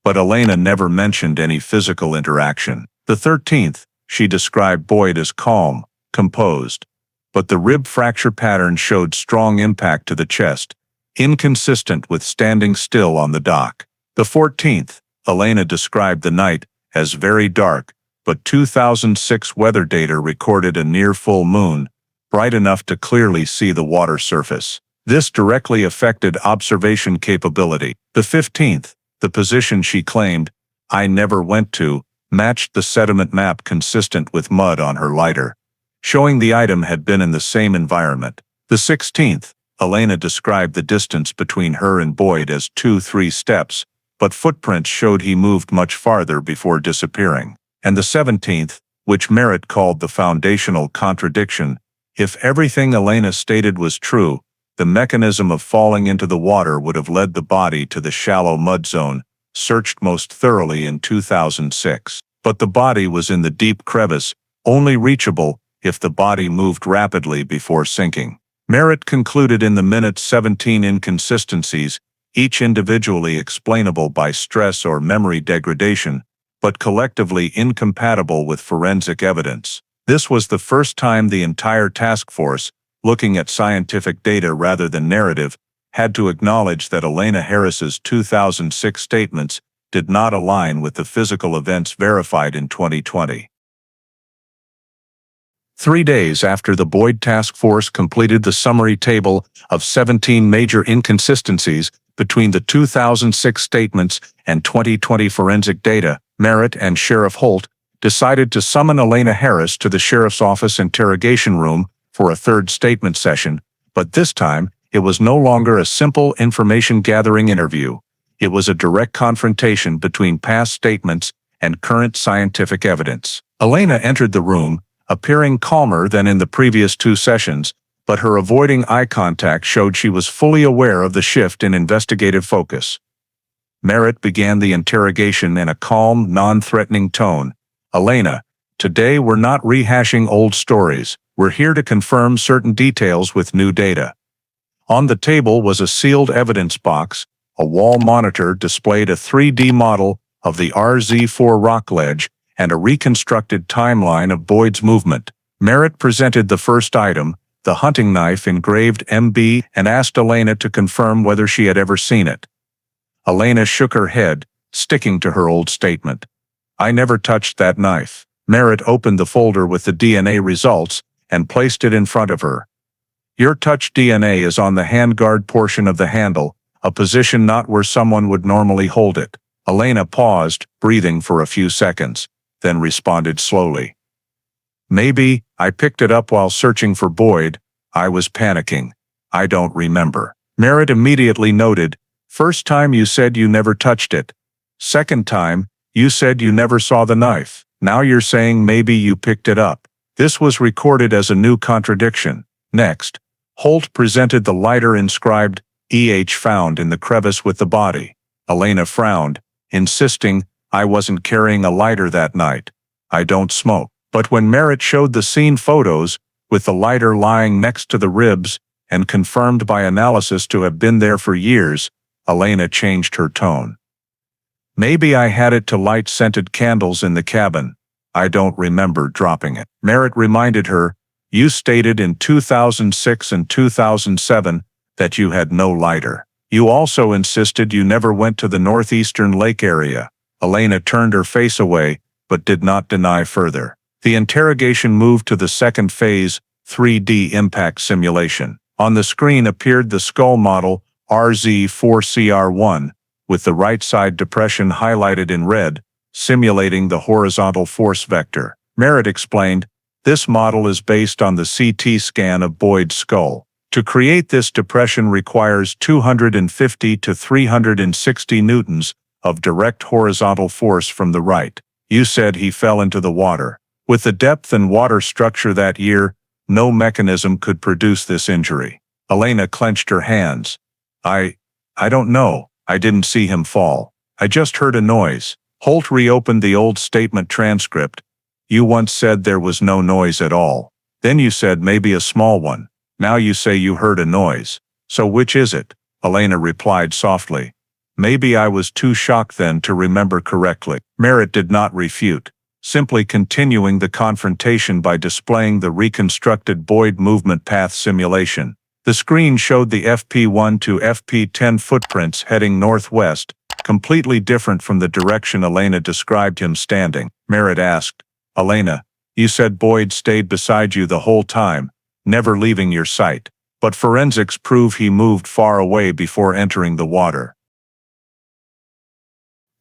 But Elena never mentioned any physical interaction. The 13th, she described Boyd as calm, composed, but the rib fracture pattern showed strong impact to the chest, inconsistent with standing still on the dock. The 14th, Elena described the night as very dark, but 2006 weather data recorded a near full moon, bright enough to clearly see the water surface. This directly affected observation capability. The 15th, the position she claimed, I never went to, matched the sediment map consistent with mud on her lighter, showing the item had been in the same environment. The 16th, Elena described the distance between her and Boyd as 2-3 steps, but footprints showed he moved much farther before disappearing. And the 17th, which Merritt called the foundational contradiction, if everything Elena stated was true, the mechanism of falling into the water would have led the body to the shallow mud zone, searched most thoroughly in 2006. But the body was in the deep crevice, only reachable if the body moved rapidly before sinking. Merritt concluded in the minutes 17 inconsistencies, each individually explainable by stress or memory degradation, but collectively incompatible with forensic evidence. This was the first time the entire task force, looking at scientific data rather than narrative, had to acknowledge that Elena Harris's 2006 statements did not align with the physical events verified in 2020. 3 days after the Boyd Task Force completed the summary table of 17 major inconsistencies between the 2006 statements and 2020 forensic data, Merritt and Sheriff Holt decided to summon Elena Harris to the sheriff's office interrogation room for a third statement session, but this time it was no longer a simple information-gathering interview. It was a direct confrontation between past statements and current scientific evidence. Elena entered the room, appearing calmer than in the previous 2 sessions, but her avoiding eye contact showed she was fully aware of the shift in investigative focus. Merritt began the interrogation in a calm, non-threatening tone. "Elena, today we're not rehashing old stories. We're here to confirm certain details with new data." On the table was a sealed evidence box. A wall monitor displayed a 3D model of the RZ4 rock ledge and a reconstructed timeline of Boyd's movement. Merritt presented the first item, the hunting knife engraved MB, and asked Elena to confirm whether she had ever seen it. Elena shook her head, sticking to her old statement. "I never touched that knife." Merritt opened the folder with the DNA results and placed it in front of her. "Your touch DNA is on the handguard portion of the handle, a position not where someone would normally hold it." Elena paused, breathing for a few seconds, then responded slowly. "Maybe I picked it up while searching for Boyd. I was panicking. I don't remember." Merritt immediately noted, "First time you said you never touched it. Second time, you said you never saw the knife. Now you're saying maybe you picked it up." This was recorded as a new contradiction. Next, Holt presented the lighter inscribed EH found in the crevice with the body. Elena frowned, insisting, "I wasn't carrying a lighter that night. I don't smoke." But when Merritt showed the scene photos, with the lighter lying next to the ribs and confirmed by analysis to have been there for years, Elena changed her tone. "Maybe I had it to light scented candles in the cabin. I don't remember dropping it." Merritt reminded her, "You stated in 2006 and 2007 that you had no lighter. You also insisted you never went to the northeastern lake area." Elena turned her face away, but did not deny further. The interrogation moved to the second phase, 3D impact simulation. On the screen appeared the skull model, RZ4CR1, with the right side depression highlighted in red, simulating the horizontal force vector. Merritt explained, "This model is based on the CT scan of Boyd's skull. To create this depression requires 250 to 360 newtons of direct horizontal force from the right. You said he fell into the water. With the depth and water structure that year, no mechanism could produce this injury." Elena clenched her hands. I don't know. I didn't see him fall. I just heard a noise." Holt reopened the old statement transcript. "You once said there was no noise at all. Then you said maybe a small one. Now you say you heard a noise. So which is it?" Elena replied softly. "Maybe I was too shocked then to remember correctly." Merritt did not refute, simply continuing the confrontation by displaying the reconstructed Boyd movement path simulation. The screen showed the FP1 to FP10 footprints heading northwest, completely different from the direction Elena described him standing. Merritt asked, "Elena, you said Boyd stayed beside you the whole time, never leaving your sight. But forensics prove he moved far away before entering the water.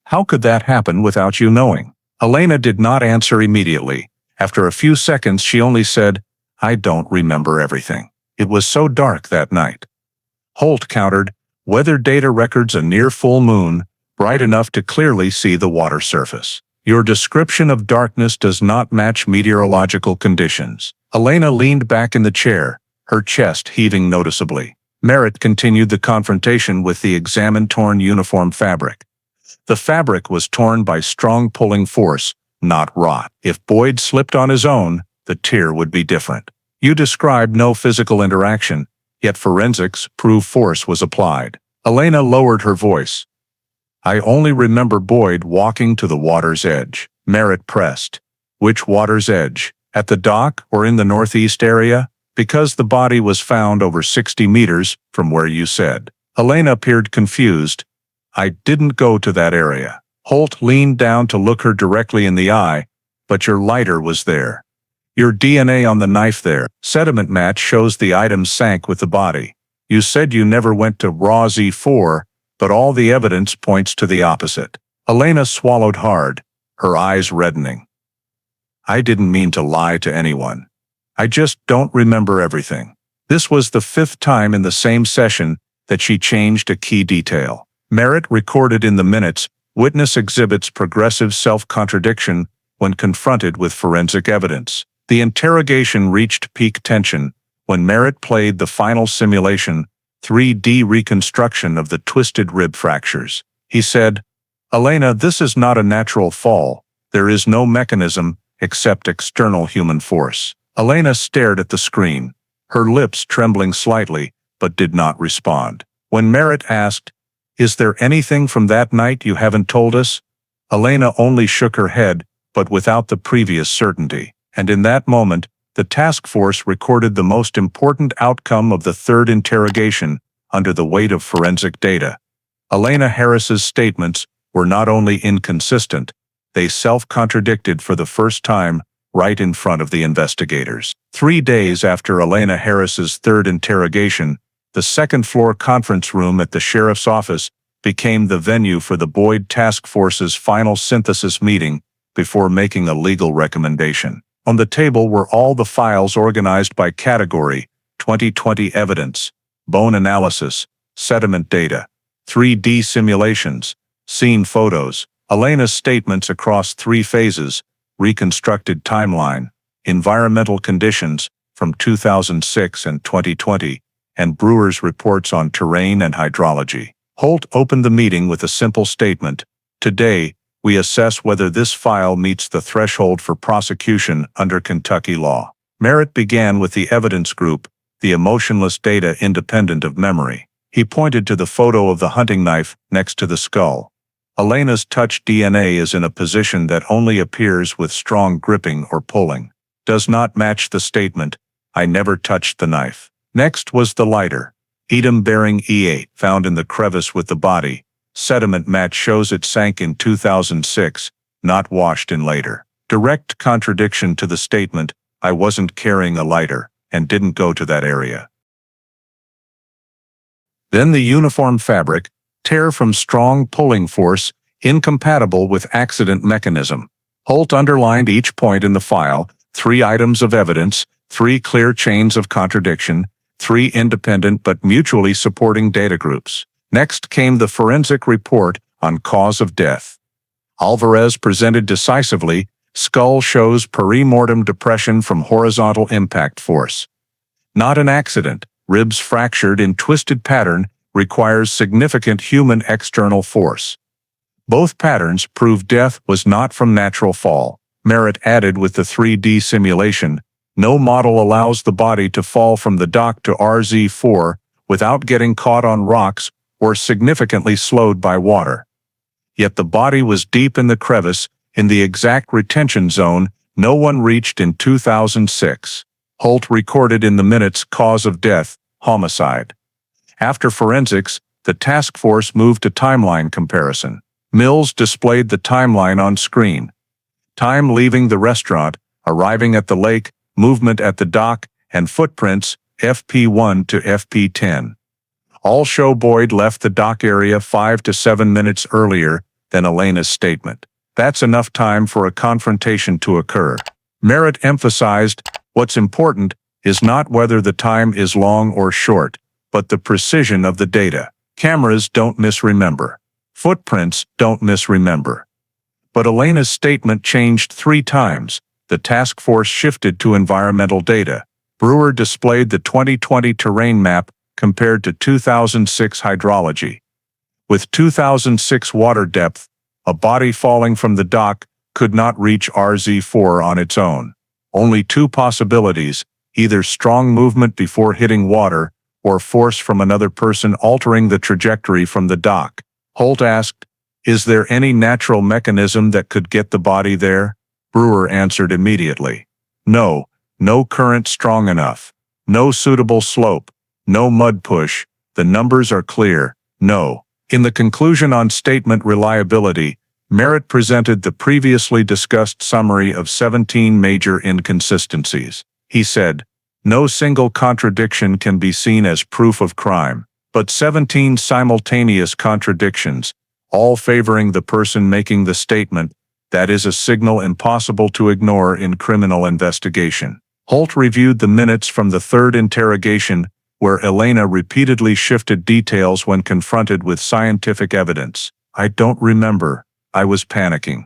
How could that happen without you knowing?" Elena did not answer immediately. After a few seconds she only said, "I don't remember everything. It was so dark that night." Holt countered, "Weather data records a near full moon, bright enough to clearly see the water surface. Your description of darkness does not match meteorological conditions." Elena leaned back in the chair, her chest heaving noticeably. Merritt continued the confrontation with the examined torn uniform fabric. The fabric was torn by strong pulling force, not rot. If Boyd slipped on his own, the tier would be different. You described no physical interaction, yet forensics prove force was applied. Elena lowered her voice. I only remember Boyd walking to the water's edge. Merritt pressed. Which water's edge? At the dock or in the northeast area? Because the body was found over 60 meters from where you said. Elena appeared confused. I didn't go to that area. Holt leaned down to look her directly in the eye, but your lighter was there. Your DNA on the knife there. Sediment match shows the item sank with the body. You said you never went to raw Z4, but all the evidence points to the opposite. Elena swallowed hard, her eyes reddening. I didn't mean to lie to anyone. I just don't remember everything. This was the 5th time in the same session that she changed a key detail. Merritt recorded in the minutes, witness exhibits progressive self-contradiction when confronted with forensic evidence. The interrogation reached peak tension when Merritt played the final simulation, 3D reconstruction of the twisted rib fractures. He said, Elena, this is not a natural fall. There is no mechanism except external human force. Elena stared at the screen, her lips trembling slightly, but did not respond. When Merritt asked, Is there anything from that night you haven't told us? Elena only shook her head, but without the previous certainty. And in that moment, the task force recorded the most important outcome of the 3rd interrogation under the weight of forensic data. Elena Harris's statements were not only inconsistent, they self-contradicted for the first time right in front of the investigators. 3 days after Elena Harris's 3rd interrogation, the 2nd-floor conference room at the sheriff's office became the venue for the Boyd Task Force's final synthesis meeting before making a legal recommendation. On the table were all the files organized by category: 2020 evidence, bone analysis, sediment data, 3D simulations, scene photos, Elena's statements across 3 phases, reconstructed timeline, environmental conditions from 2006 and 2020, and Brewer's reports on terrain and hydrology. Holt opened the meeting with a simple statement. Today, we assess whether this file meets the threshold for prosecution under Kentucky law. Merritt began with the evidence group, the emotionless data independent of memory. He pointed to the photo of the hunting knife next to the skull. Elena's touch DNA is in a position that only appears with strong gripping or pulling. Does not match the statement, I never touched the knife. Next was the lighter. Edam bearing E8 found in the crevice with the body. Sediment match shows it sank in 2006, not washed in later. Direct contradiction to the statement, I wasn't carrying a lighter, and didn't go to that area. Then the uniform fabric, tear from strong pulling force, incompatible with accident mechanism. Holt underlined each point in the file, 3 items of evidence, 3 clear chains of contradiction, 3 independent but mutually supporting data groups. Next came the forensic report on cause of death. Alvarez presented decisively, skull shows perimortem depression from horizontal impact force. Not an accident, ribs fractured in twisted pattern, requires significant human external force. Both patterns prove death was not from natural fall. Merritt added with the 3D simulation, no model allows the body to fall from the dock to RZ4 without getting caught on rocks or significantly slowed by water. Yet the body was deep in the crevice, in the exact retention zone no one reached in 2006. Holt recorded in the minutes cause of death, homicide. After forensics, the task force moved to timeline comparison. Mills displayed the timeline on screen. Time leaving the restaurant, arriving at the lake, movement at the dock, and footprints, FP1 to FP10. All show Boyd left the dock area 5 to 7 minutes earlier than Elena's statement. That's enough time for a confrontation to occur. Merritt emphasized, what's important is not whether the time is long or short, but the precision of the data. Cameras don't misremember. Footprints don't misremember. But Elena's statement changed 3 times. The task force shifted to environmental data. Brewer displayed the 2020 terrain map compared to 2006 hydrology. With 2006 water depth, a body falling from the dock could not reach RZ4 on its own. Only two possibilities, either strong movement before hitting water, or force from another person altering the trajectory from the dock. Holt asked, "Is there any natural mechanism that could get the body there?" Brewer answered immediately. "No, no current strong enough. No suitable slope. No mud push. The numbers are clear. No." In the conclusion on statement reliability, Merritt presented the previously discussed summary of 17 major inconsistencies. He said, "No single contradiction can be seen as proof of crime, but 17 simultaneous contradictions, all favoring the person making the statement, that is a signal impossible to ignore in criminal investigation." Holt reviewed the minutes from the third interrogation, where Elena repeatedly shifted details when confronted with scientific evidence. "I don't remember. I was panicking.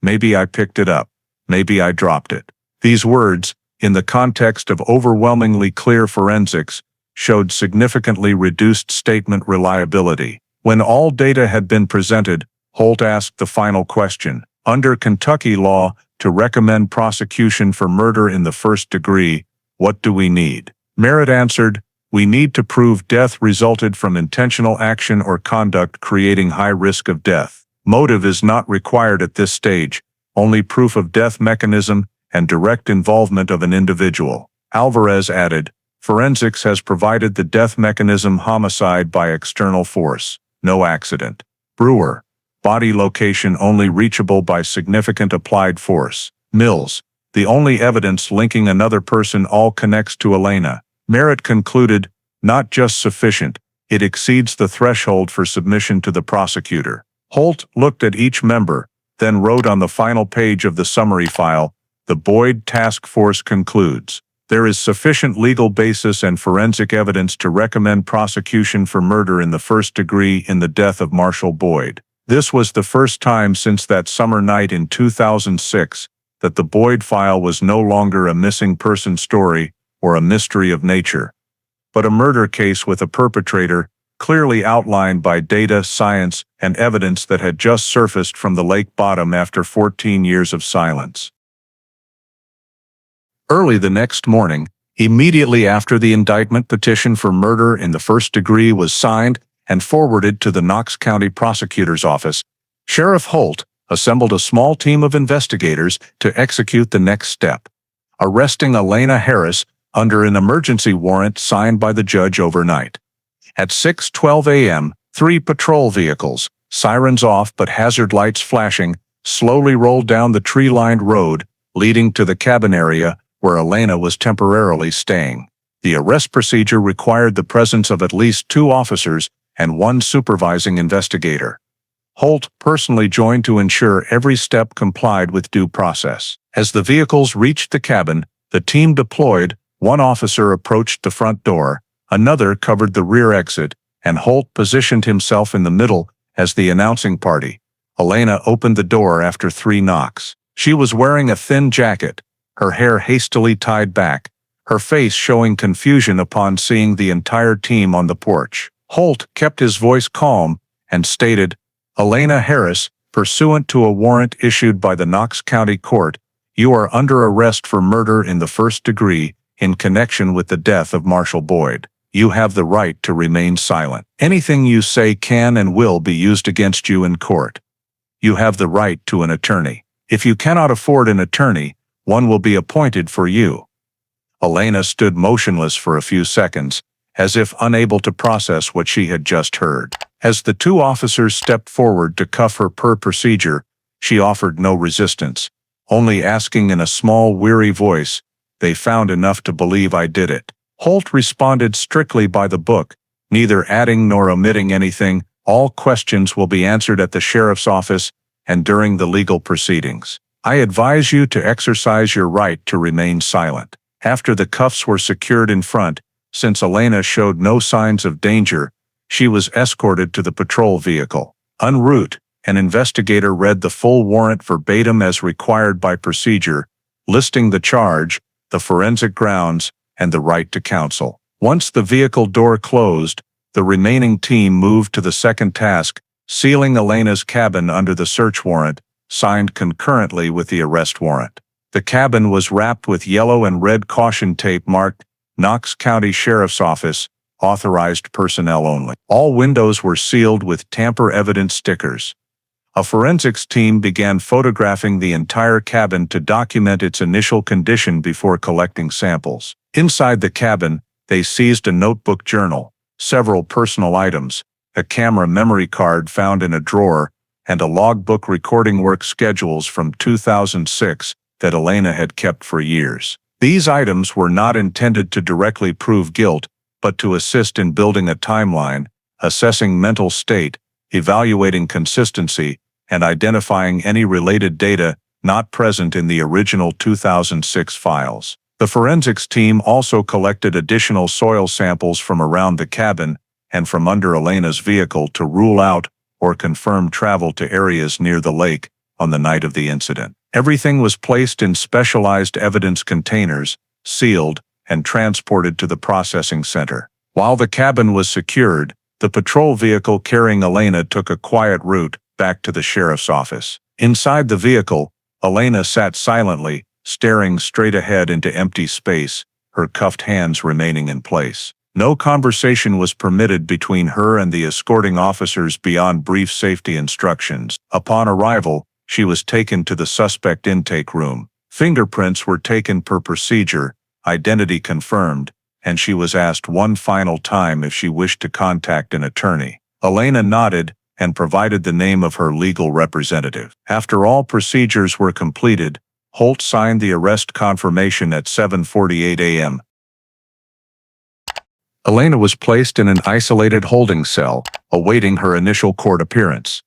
Maybe I picked it up. Maybe I dropped it." These words, in the context of overwhelmingly clear forensics, showed significantly reduced statement reliability. When all data had been presented, Holt asked the final question. "Under Kentucky law, to recommend prosecution for murder in the first degree, what do we need?" Merritt answered, "We need to prove death resulted from intentional action or conduct creating high risk of death. Motive is not required at this stage, only proof of death mechanism and direct involvement of an individual." Alvarez added, "Forensics has provided the death mechanism homicide by external force, no accident." Brewer, "Body location only reachable by significant applied force." Mills, "The only evidence linking another person all connects to Elena." Merritt concluded, "Not just sufficient, it exceeds the threshold for submission to the prosecutor." Holt looked at each member, then wrote on the final page of the summary file, "The Boyd Task Force concludes, there is sufficient legal basis and forensic evidence to recommend prosecution for murder in the first degree in the death of Marshall Boyd." This was the first time since that summer night in 2006 that the Boyd file was no longer a missing person story or a mystery of nature, but a murder case with a perpetrator clearly outlined by data, science, and evidence that had just surfaced from the lake bottom after 14 years of silence. Early the next morning, immediately after the indictment petition for murder in the first degree was signed and forwarded to the Knox County Prosecutor's Office, Sheriff Holt assembled a small team of investigators to execute the next step, arresting Elena Harris under an emergency warrant signed by the judge overnight. At 6:12 a.m., 3 patrol vehicles, sirens off but hazard lights flashing, slowly rolled down the tree-lined road leading to the cabin area where Elena was temporarily staying. The arrest procedure required the presence of at least 2 officers and 1 supervising investigator. Holt personally joined to ensure every step complied with due process. As the vehicles reached the cabin, the team deployed. 1 officer approached the front door, another covered the rear exit, and Holt positioned himself in the middle as the announcing party. Elena opened the door after 3 knocks. She was wearing a thin jacket, her hair hastily tied back, her face showing confusion upon seeing the entire team on the porch. Holt kept his voice calm and stated, "Elena Harris, pursuant to a warrant issued by the Knox County Court, you are under arrest for murder in the first degree in connection with the death of Marshall Boyd. You have the right to remain silent. Anything you say can and will be used against you in court. You have the right to an attorney. If you cannot afford an attorney, one will be appointed for you." Elena stood motionless for a few seconds, as if unable to process what she had just heard. As the 2 officers stepped forward to cuff her per procedure, she offered no resistance, only asking in a small, weary voice, "They found enough to believe I did it." Holt responded strictly by the book, neither adding nor omitting anything. "All questions will be answered at the sheriff's office and during the legal proceedings. I advise you to exercise your right to remain silent." After the cuffs were secured in front, since Elena showed no signs of danger, she was escorted to the patrol vehicle. En route, an investigator read the full warrant verbatim as required by procedure, listing the charge, the forensic grounds, and the right to counsel. Once the vehicle door closed, the remaining team moved to the second task, sealing Elena's cabin under the search warrant, signed concurrently with the arrest warrant. The cabin was wrapped with yellow and red caution tape marked Knox County Sheriff's Office, authorized personnel only. All windows were sealed with tamper evidence stickers. A forensics team began photographing the entire cabin to document its initial condition before collecting samples. Inside the cabin, they seized a notebook journal, several personal items, a camera memory card found in a drawer, and a logbook recording work schedules from 2006 that Elena had kept for years. These items were not intended to directly prove guilt, but to assist in building a timeline, assessing mental state, evaluating consistency, and identifying any related data not present in the original 2006 files. The forensics team also collected additional soil samples from around the cabin and from under Elena's vehicle to rule out or confirm travel to areas near the lake on the night of the incident. Everything was placed in specialized evidence containers, sealed, and transported to the processing center. While the cabin was secured, the patrol vehicle carrying Elena took a quiet route back to the sheriff's office. Inside the vehicle, Elena sat silently, staring straight ahead into empty space, her cuffed hands remaining in place. No conversation was permitted between her and the escorting officers beyond brief safety instructions. Upon arrival, she was taken to the suspect intake room. Fingerprints were taken per procedure, identity confirmed, and she was asked one final time if she wished to contact an attorney. Elena nodded and provided the name of her legal representative. After all procedures were completed, Holt signed the arrest confirmation at 7:48 a.m. Elena was placed in an isolated holding cell, awaiting her initial court appearance.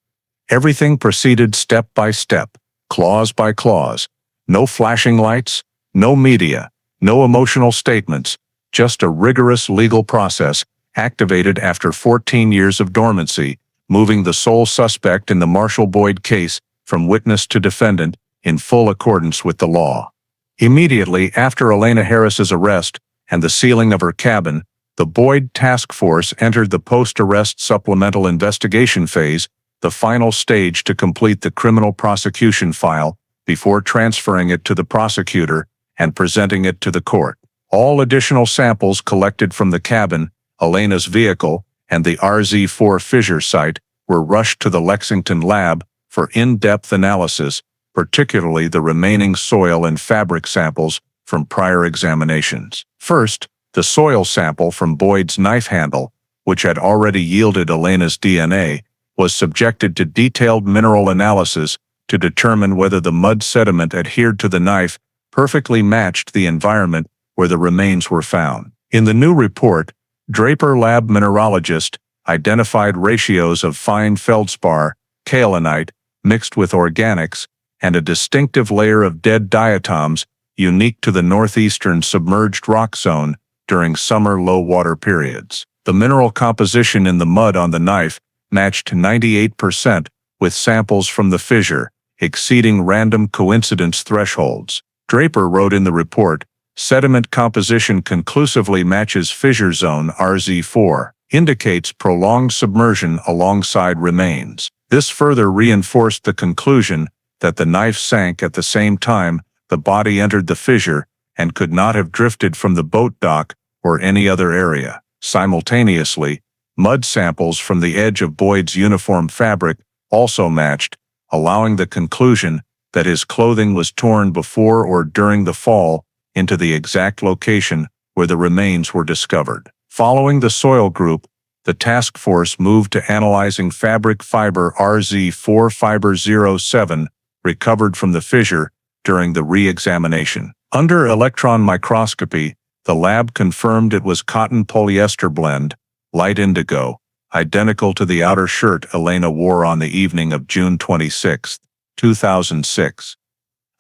Everything proceeded step by step, clause by clause. No flashing lights, no media, no emotional statements, just a rigorous legal process activated after 14 years of dormancy, moving the sole suspect in the Marshall Boyd case from witness to defendant in full accordance with the law. Immediately after Elena Harris's arrest and the sealing of her cabin, the Boyd Task Force entered the post-arrest supplemental investigation phase, the final stage to complete the criminal prosecution file before transferring it to the prosecutor and presenting it to the court. All additional samples collected from the cabin, Elena's vehicle, and the RZ4 fissure site were rushed to the Lexington lab for in-depth analysis, particularly the remaining soil and fabric samples from prior examinations. First, the soil sample from Boyd's knife handle, which had already yielded Elena's DNA, was subjected to detailed mineral analysis to determine whether the mud sediment adhered to the knife perfectly matched the environment where the remains were found. In the new report, Draper lab mineralogist identified ratios of fine feldspar, kaolinite, mixed with organics, and a distinctive layer of dead diatoms unique to the northeastern submerged rock zone during summer low-water periods. The mineral composition in the mud on the knife matched 98% with samples from the fissure, exceeding random coincidence thresholds. Draper wrote in the report, sediment composition conclusively matches fissure zone RZ4, indicates prolonged submersion alongside remains. This further reinforced the conclusion that the knife sank at the same time the body entered the fissure and could not have drifted from the boat dock or any other area. Simultaneously, mud samples from the edge of Boyd's uniform fabric also matched, allowing the conclusion that his clothing was torn before or during the fall into the exact location where the remains were discovered. Following the soil group, the task force moved to analyzing fabric fiber RZ4 fiber 07 recovered from the fissure during the re-examination. Under electron microscopy, the lab confirmed it was cotton polyester blend, light indigo, identical to the outer shirt Elena wore on the evening of June 26, 2006.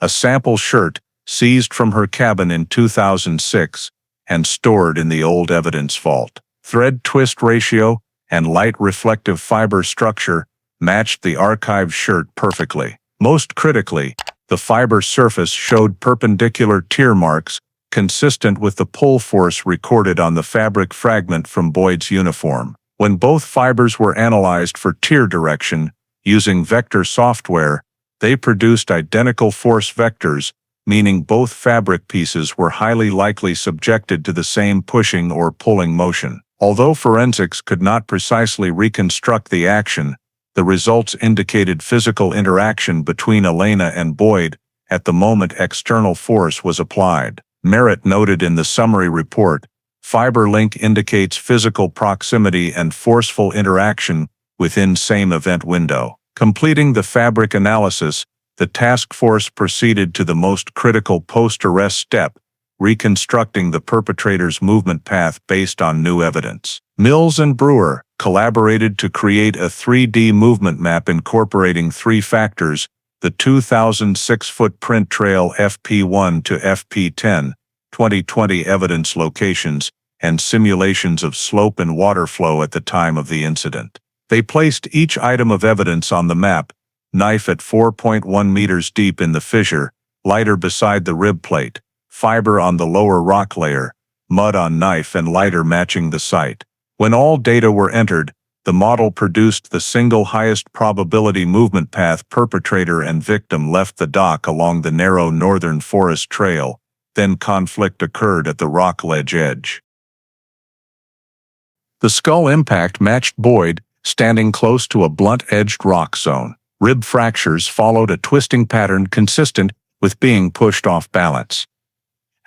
A sample shirt seized from her cabin in 2006 and stored in the old evidence vault. Thread twist ratio and light reflective fiber structure matched the archived shirt perfectly. Most critically, the fiber surface showed perpendicular tear marks consistent with the pull force recorded on the fabric fragment from Boyd's uniform. When both fibers were analyzed for tear direction using vector software, They produced identical force vectors, meaning both fabric pieces were highly likely subjected to the same pushing or pulling motion. Although forensics could not precisely reconstruct the action, the results indicated physical interaction between Elena and Boyd at the moment external force was applied. Merritt noted in the summary report, fiber link indicates physical proximity and forceful interaction within same event window. Completing the fabric analysis, the task force proceeded to the most critical post-arrest step, reconstructing the perpetrator's movement path based on new evidence. Mills and Brewer collaborated to create a 3D movement map incorporating three factors: the 2006-foot print trail FP1 to FP10, 2020 evidence locations, and simulations of slope and water flow at the time of the incident. They placed each item of evidence on the map: knife at 4.1 meters deep in the fissure, lighter beside the rib plate, fiber on the lower rock layer, mud on knife and lighter matching the site. When all data were entered, the model produced the single highest probability movement path. Perpetrator and victim left the dock along the narrow northern forest trail, then conflict occurred at the rock ledge edge. The skull impact matched Boyd, standing close to a blunt-edged rock zone. Rib fractures followed a twisting pattern consistent with being pushed off balance.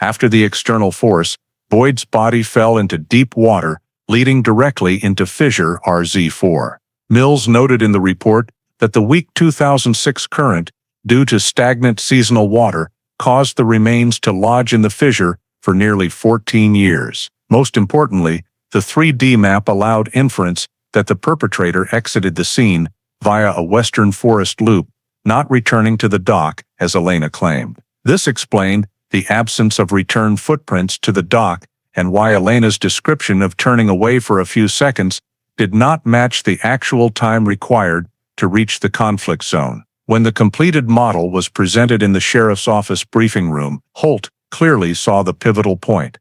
After the external force, Boyd's body fell into deep water, leading directly into fissure RZ4. Mills noted in the report that the weak 2006 current, due to stagnant seasonal water, caused the remains to lodge in the fissure for nearly 14 years. Most importantly, the 3D map allowed inference that the perpetrator exited the scene via a western forest loop, not returning to the dock, as Elena claimed. This explained the absence of return footprints to the dock and why Elena's description of turning away for a few seconds did not match the actual time required to reach the conflict zone. When the completed model was presented in the sheriff's office briefing room, Holt clearly saw the pivotal point.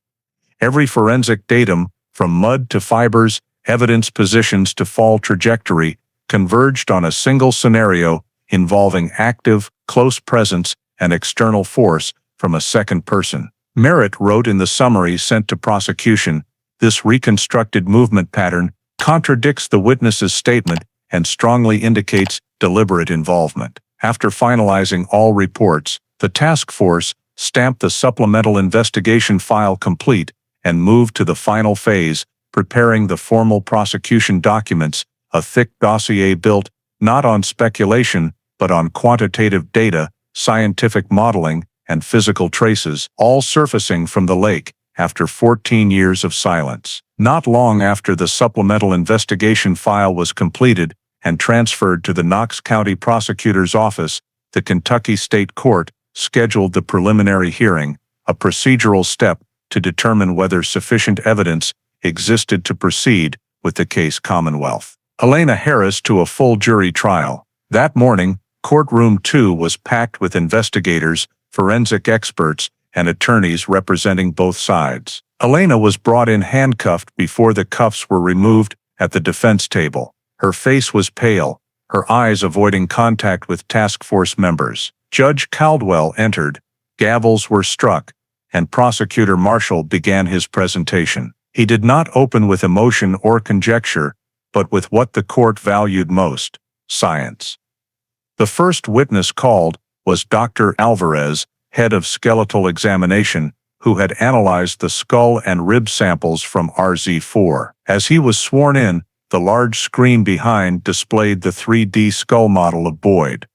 Every forensic datum, from mud to fibers, evidence positions to fall trajectory, converged on a single scenario involving active, close presence and external force from a second person. Merritt wrote in the summary sent to prosecution, "This reconstructed movement pattern contradicts the witness's statement and strongly indicates deliberate involvement." After finalizing all reports, the task force stamped the supplemental investigation file complete and moved to the final phase, preparing the formal prosecution documents, a thick dossier built not on speculation but on quantitative data, scientific modeling, and physical traces, all surfacing from the lake after 14 years of silence. Not long after the supplemental investigation file was completed and transferred to the Knox County Prosecutor's Office, the Kentucky State Court scheduled the preliminary hearing, a procedural step to determine whether sufficient evidence existed to proceed with the case. Commonwealth. Elena Harris to a full jury trial. That morning, courtroom 2 was packed with investigators, forensic experts, and attorneys representing both sides. Elena was brought in handcuffed before the cuffs were removed at the defense table. Her face was pale, her eyes avoiding contact with task force members. Judge Caldwell entered, gavels were struck, and Prosecutor Marshall began his presentation. He did not open with emotion or conjecture, but with what the court valued most: science. The first witness called was Dr. Alvarez, head of skeletal examination, who had analyzed the skull and rib samples from RZ4. As he was sworn in, the large screen behind displayed the 3D skull model of Boyd.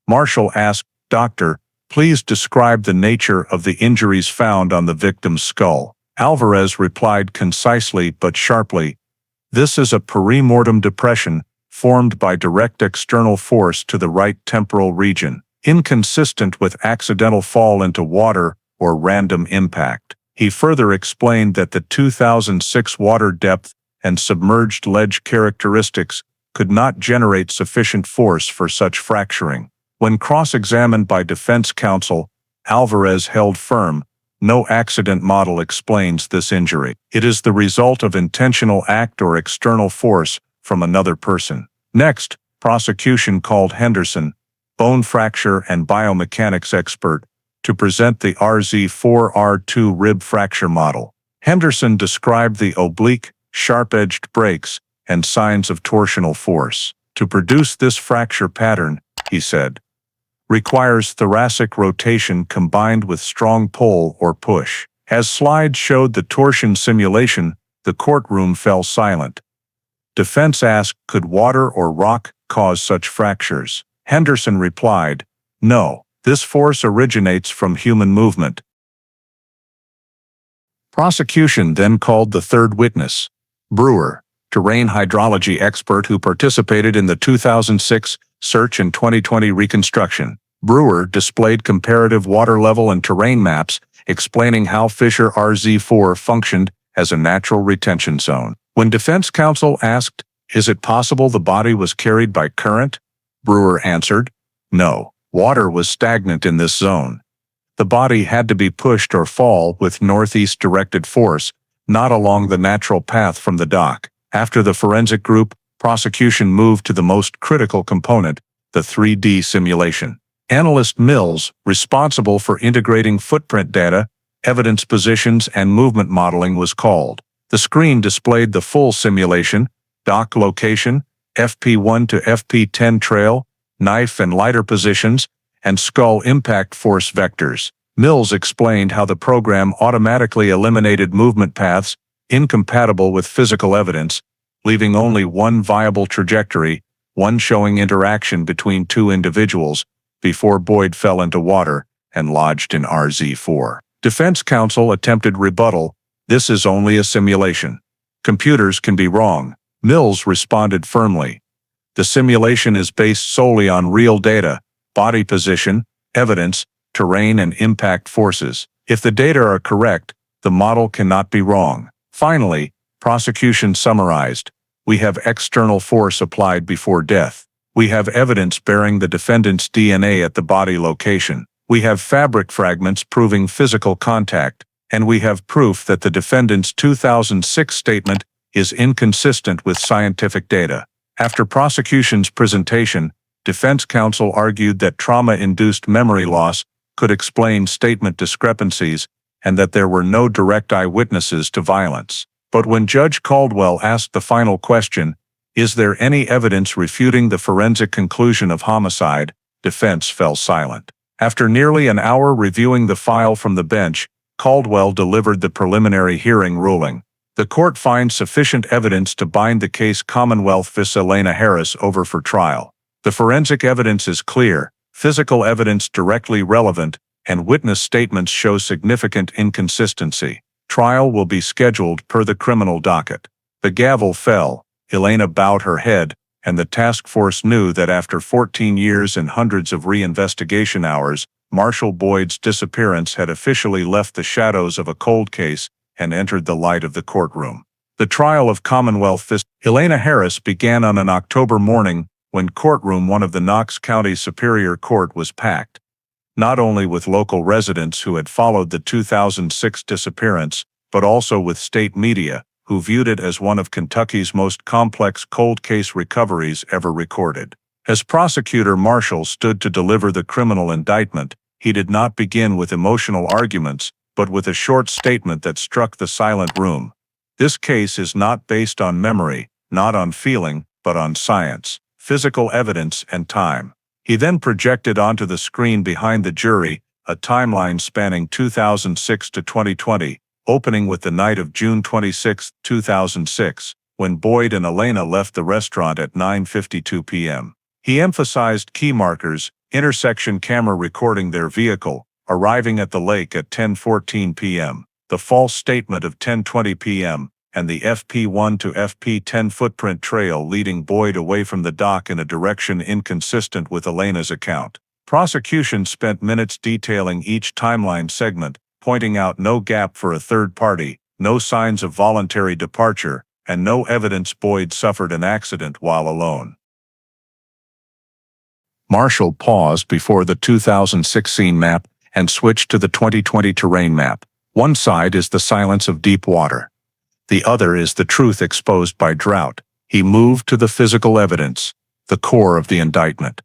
Marshall asked, "Doctor, please describe the nature of the injuries found on the victim's skull." Alvarez replied concisely but sharply, "This is a perimortem depression formed by direct external force to the right temporal region, inconsistent with accidental fall into water or random impact." He further explained that the 2006 water depth and submerged ledge characteristics could not generate sufficient force for such fracturing. When cross-examined by defense counsel, Alvarez held firm, "No accident model explains this injury. It is the result of intentional act or external force from another person." Next, prosecution called Henderson, bone fracture and biomechanics expert, to present the RZ4R2 rib fracture model. Henderson described the oblique, sharp-edged breaks and signs of torsional force. To produce this fracture pattern, he said, requires thoracic rotation combined with strong pull or push. As slides showed the torsion simulation, the courtroom fell silent. Defense asked, could water or rock cause such fractures? Henderson replied, no, this force originates from human movement. Prosecution then called the third witness, Brewer, terrain hydrology expert who participated in the 2006 search and 2020 reconstruction. Brewer displayed comparative water level and terrain maps explaining how Fisher RZ4 functioned as a natural retention zone. When defense counsel asked, is it possible the body was carried by current? Brewer answered, no, water was stagnant in this zone. The body had to be pushed or fall with northeast directed force, not along the natural path from the dock. After the forensic group, prosecution moved to the most critical component, the 3D simulation. Analyst Mills, responsible for integrating footprint data, evidence positions and movement modeling, was called. The screen displayed the full simulation, dock location, FP1 to FP10 trail, knife and lighter positions, and skull impact force vectors. Mills explained how the program automatically eliminated movement paths incompatible with physical evidence, leaving only one viable trajectory, one showing interaction between two individuals, before Boyd fell into water and lodged in RZ4. Defense counsel attempted rebuttal, this is only a simulation. Computers can be wrong. Mills responded firmly. The simulation is based solely on real data, body position, evidence, terrain and impact forces. If the data are correct, the model cannot be wrong. Finally, prosecution summarized, we have external force applied before death. We have evidence bearing the defendant's DNA at the body location. We have fabric fragments proving physical contact, and we have proof that the defendant's 2006 statement is inconsistent with scientific data. After prosecution's presentation, defense counsel argued that trauma-induced memory loss could explain statement discrepancies and that there were no direct eyewitnesses to violence. But when Judge Caldwell asked the final question, is there any evidence refuting the forensic conclusion of homicide, defense fell silent. After nearly an hour reviewing the file from the bench, Caldwell delivered the preliminary hearing ruling. The court finds sufficient evidence to bind the case Commonwealth v. Elena Harris over for trial. The forensic evidence is clear, physical evidence directly relevant, and witness statements show significant inconsistency. Trial will be scheduled per the criminal docket. The gavel fell, Elena bowed her head, and the task force knew that after 14 years and hundreds of reinvestigation hours, Marshall Boyd's disappearance had officially left the shadows of a cold case and entered the light of the courtroom. The trial of Commonwealth v. Elena Harris began on an October morning when courtroom 1 of the Knox County Superior Court was packed, not only with local residents who had followed the 2006 disappearance, but also with state media, who viewed it as one of Kentucky's most complex cold case recoveries ever recorded. As prosecutor Marshall stood to deliver the criminal indictment, he did not begin with emotional arguments, but with a short statement that struck the silent room. This case is not based on memory, not on feeling, but on science, physical evidence, and time. He then projected onto the screen behind the jury a timeline spanning 2006 to 2020, opening with the night of June 26, 2006, when Boyd and Elena left the restaurant at 9:52 p.m. He emphasized key markers, intersection camera recording their vehicle, arriving at the lake at 10:14 p.m., the false statement of 10:20 p.m., and the FP1 to FP10 footprint trail leading Boyd away from the dock in a direction inconsistent with Elena's account. Prosecution spent minutes detailing each timeline segment, pointing out no gap for a third party, no signs of voluntary departure, and no evidence Boyd suffered an accident while alone. Marshall paused before the 2016 map and switched to the 2020 terrain map. One side is the silence of deep water. The other is the truth exposed by drought. He moved to the physical evidence, the core of the indictment.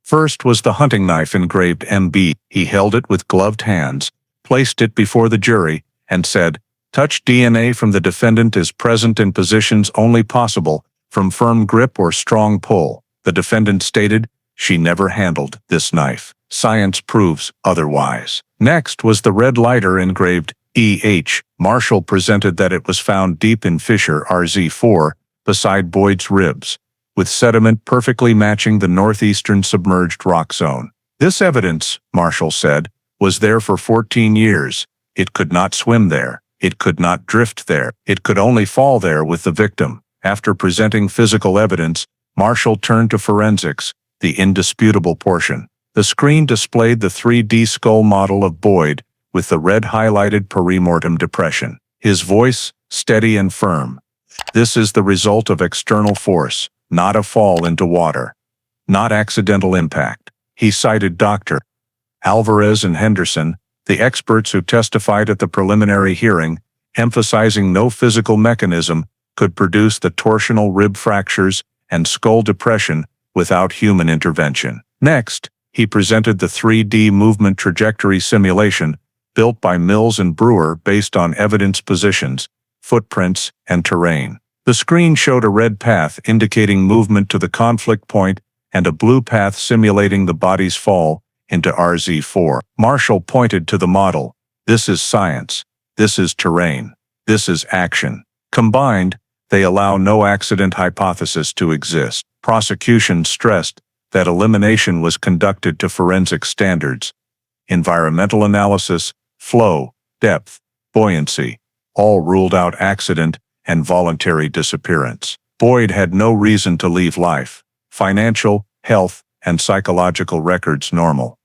First was the hunting knife engraved MB. He held it with gloved hands, placed it before the jury, and said, "Touch DNA from the defendant is present in positions only possible from firm grip or strong pull." The defendant stated, "She never handled this knife. Science proves otherwise." Next was the red lighter engraved EH. Marshall presented that it was found deep in fissure RZ4, beside Boyd's ribs, with sediment perfectly matching the northeastern submerged rock zone. This evidence, Marshall said, was there for 14 years. It could not swim there. It could not drift there. It could only fall there with the victim. After presenting physical evidence, Marshall turned to forensics, the indisputable portion. The screen displayed the 3D skull model of Boyd, with the red highlighted perimortem depression. His voice, steady and firm. "This is the result of external force, not a fall into water. Not accidental impact." He cited Dr. Alvarez and Henderson, the experts who testified at the preliminary hearing, emphasizing no physical mechanism could produce the torsional rib fractures and skull depression without human intervention. Next, he presented the 3D movement trajectory simulation built by Mills and Brewer based on evidence positions, footprints, and terrain. The screen showed a red path indicating movement to the conflict point and a blue path simulating the body's fall into RZ4. Marshall pointed to the model. "This is science. This is terrain. This is action." Combined, they allow no accident hypothesis to exist. Prosecution stressed that elimination was conducted to forensic standards. Environmental analysis, flow, depth, buoyancy, all ruled out accident and voluntary disappearance. Boyd had no reason to leave life. Financial, health, and psychological records normal.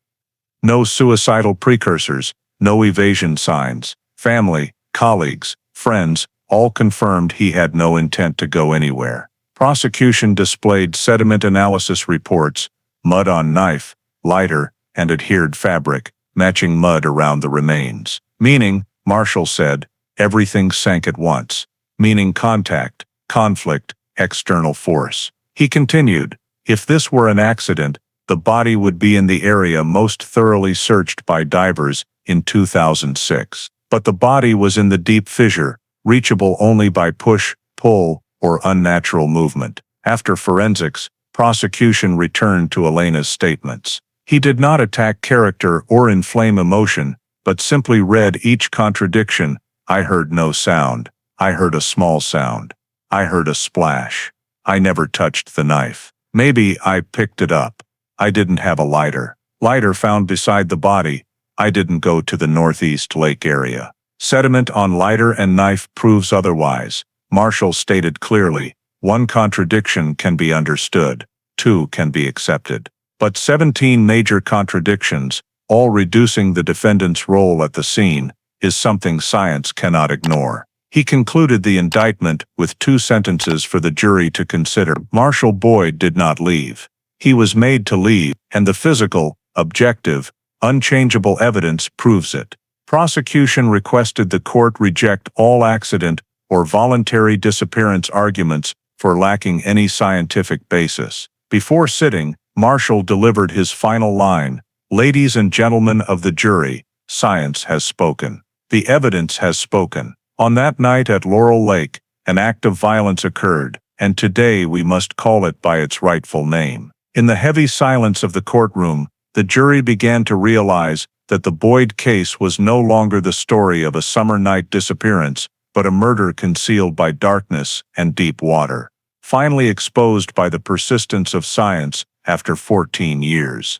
No suicidal precursors, no evasion signs. Family, colleagues, friends, all confirmed he had no intent to go anywhere. Prosecution displayed sediment analysis reports, mud on knife, lighter, and adhered fabric, matching mud around the remains. Meaning, Marshall said, everything sank at once. Meaning contact, conflict, external force. He continued, if this were an accident, the body would be in the area most thoroughly searched by divers in 2006. But the body was in the deep fissure, reachable only by push, pull, or unnatural movement. After forensics, prosecution returned to Elena's statements. He did not attack character or inflame emotion, but simply read each contradiction. I heard no sound. I heard a small sound. I heard a splash. I never touched the knife. Maybe I picked it up. I didn't have a lighter. Lighter found beside the body. I didn't go to the Northeast Lake area. Sediment on lighter and knife proves otherwise. Marshall stated clearly, 1 contradiction can be understood, 2 can be accepted. But 17 major contradictions, all reducing the defendant's role at the scene, is something science cannot ignore. He concluded the indictment with 2 sentences for the jury to consider. Marshall Boyd did not leave. He was made to leave, and the physical, objective, unchangeable evidence proves it. Prosecution requested the court reject all accident or voluntary disappearance arguments for lacking any scientific basis. Before sitting, Marshall delivered his final line, "Ladies and gentlemen of the jury, science has spoken. The evidence has spoken. On that night at Laurel Lake, an act of violence occurred, and today we must call it by its rightful name." In the heavy silence of the courtroom, the jury began to realize that the Boyd case was no longer the story of a summer night disappearance, but a murder concealed by darkness and deep water, finally exposed by the persistence of science after 14 years.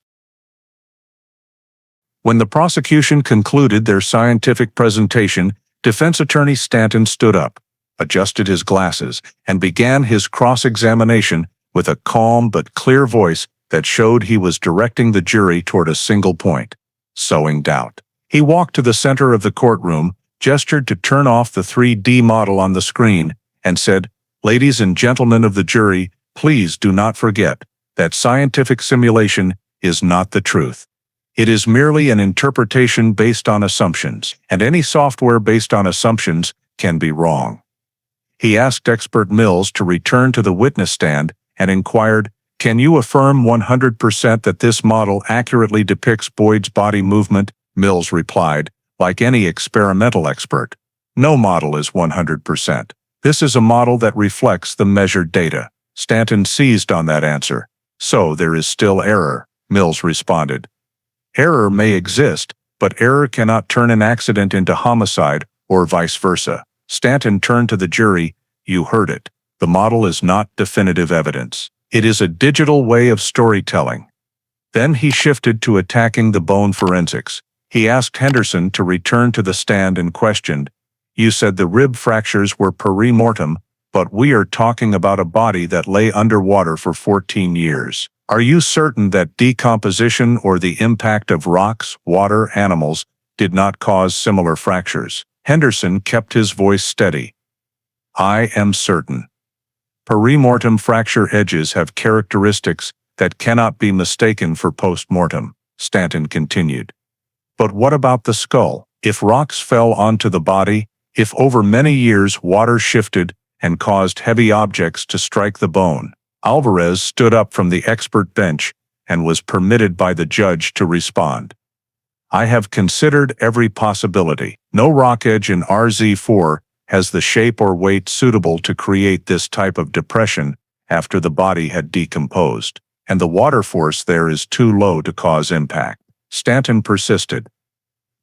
When the prosecution concluded their scientific presentation, defense attorney Stanton stood up, adjusted his glasses, and began his cross-examination with a calm but clear voice that showed he was directing the jury toward a single point: sowing doubt. He walked to the center of the courtroom, gestured to turn off the 3D model on the screen, and said, "Ladies and gentlemen of the jury, please do not forget that scientific simulation is not the truth. It is merely an interpretation based on assumptions, and any software based on assumptions can be wrong." He asked expert Mills to return to the witness stand and inquired, Can you affirm 100% that this model accurately depicts Boyd's body movement? Mills replied, like any experimental expert. No model is 100%. This is a model that reflects the measured data. Stanton seized on that answer. So there is still error, Mills responded. Error may exist, but error cannot turn an accident into homicide or vice versa. Stanton turned to the jury. You heard it. The model is not definitive evidence. It is a digital way of storytelling. Then he shifted to attacking the bone forensics. He asked Henderson to return to the stand and questioned, "You said the rib fractures were peri-mortem, but we are talking about a body that lay underwater for 14 years. Are you certain that decomposition or the impact of rocks, water, animals did not cause similar fractures?" Henderson kept his voice steady. "I am certain. Peri-mortem fracture edges have characteristics that cannot be mistaken for post-mortem," Stanton continued. "But what about the skull? If rocks fell onto the body, if over many years water shifted and caused heavy objects to strike the bone?" Alvarez stood up from the expert bench and was permitted by the judge to respond. "I have considered every possibility. No rock edge in RZ4 has the shape or weight suitable to create this type of depression after the body had decomposed, and the water force there is too low to cause impact." Stanton persisted.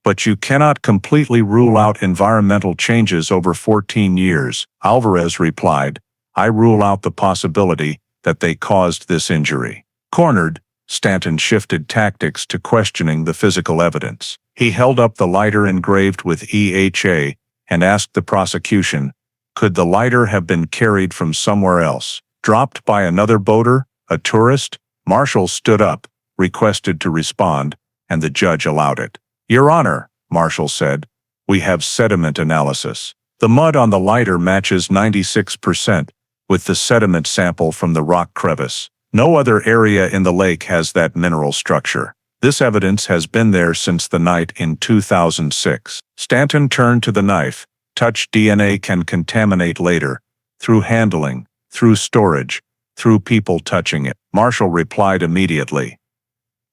"But you cannot completely rule out environmental changes over 14 years, Alvarez replied. "I rule out the possibility that they caused this injury." Cornered, Stanton shifted tactics to questioning the physical evidence. He held up the lighter engraved with EHA and asked the prosecution, could the lighter have been carried from somewhere else, dropped by another boater, a tourist? Marshall stood up, requested to respond, and the judge allowed it. "Your Honor," Marshall said, "we have sediment analysis. The mud on the lighter matches 96% with the sediment sample from the rock crevice. No other area in the lake has that mineral structure. This evidence has been there since the night in 2006. Stanton turned to the knife. Touch DNA can contaminate later, through handling, through storage, through people touching it. Marshall replied immediately.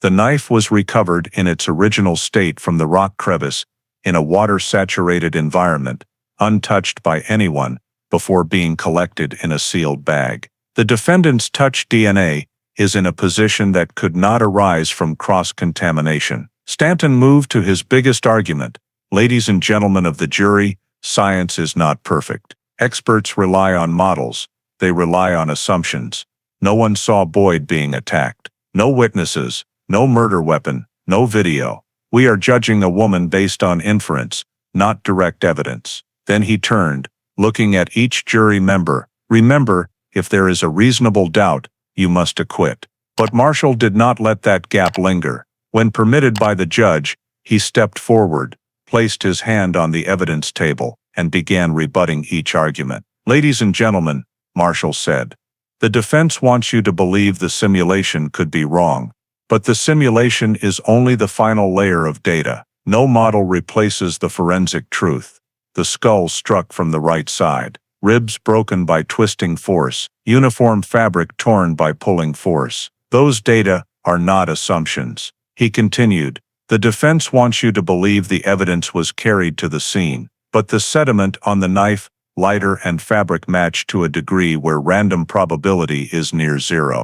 The knife was recovered in its original state from the rock crevice, in a water-saturated environment, untouched by anyone, before being collected in a sealed bag. The defendant's touch DNA is in a position that could not arise from cross-contamination. Stanton moved to his biggest argument. Ladies and gentlemen of the jury, science is not perfect. Experts rely on models. They rely on assumptions. No one saw Boyd being attacked. No witnesses, no murder weapon, no video. We are judging a woman based on inference, not direct evidence. Then he turned, looking at each jury member. Remember, if there is a reasonable doubt, you must acquit. But Marshall did not let that gap linger. When permitted by the judge, he stepped forward, placed his hand on the evidence table, and began rebutting each argument. Ladies and gentlemen, Marshall said, the defense wants you to believe the simulation could be wrong. But the simulation is only the final layer of data. No model replaces the forensic truth. The skull struck from the right side, ribs broken by twisting force, uniform fabric torn by pulling force. Those data are not assumptions. He continued, the defense wants you to believe the evidence was carried to the scene, but the sediment on the knife, lighter and fabric match to a degree where random probability is near zero.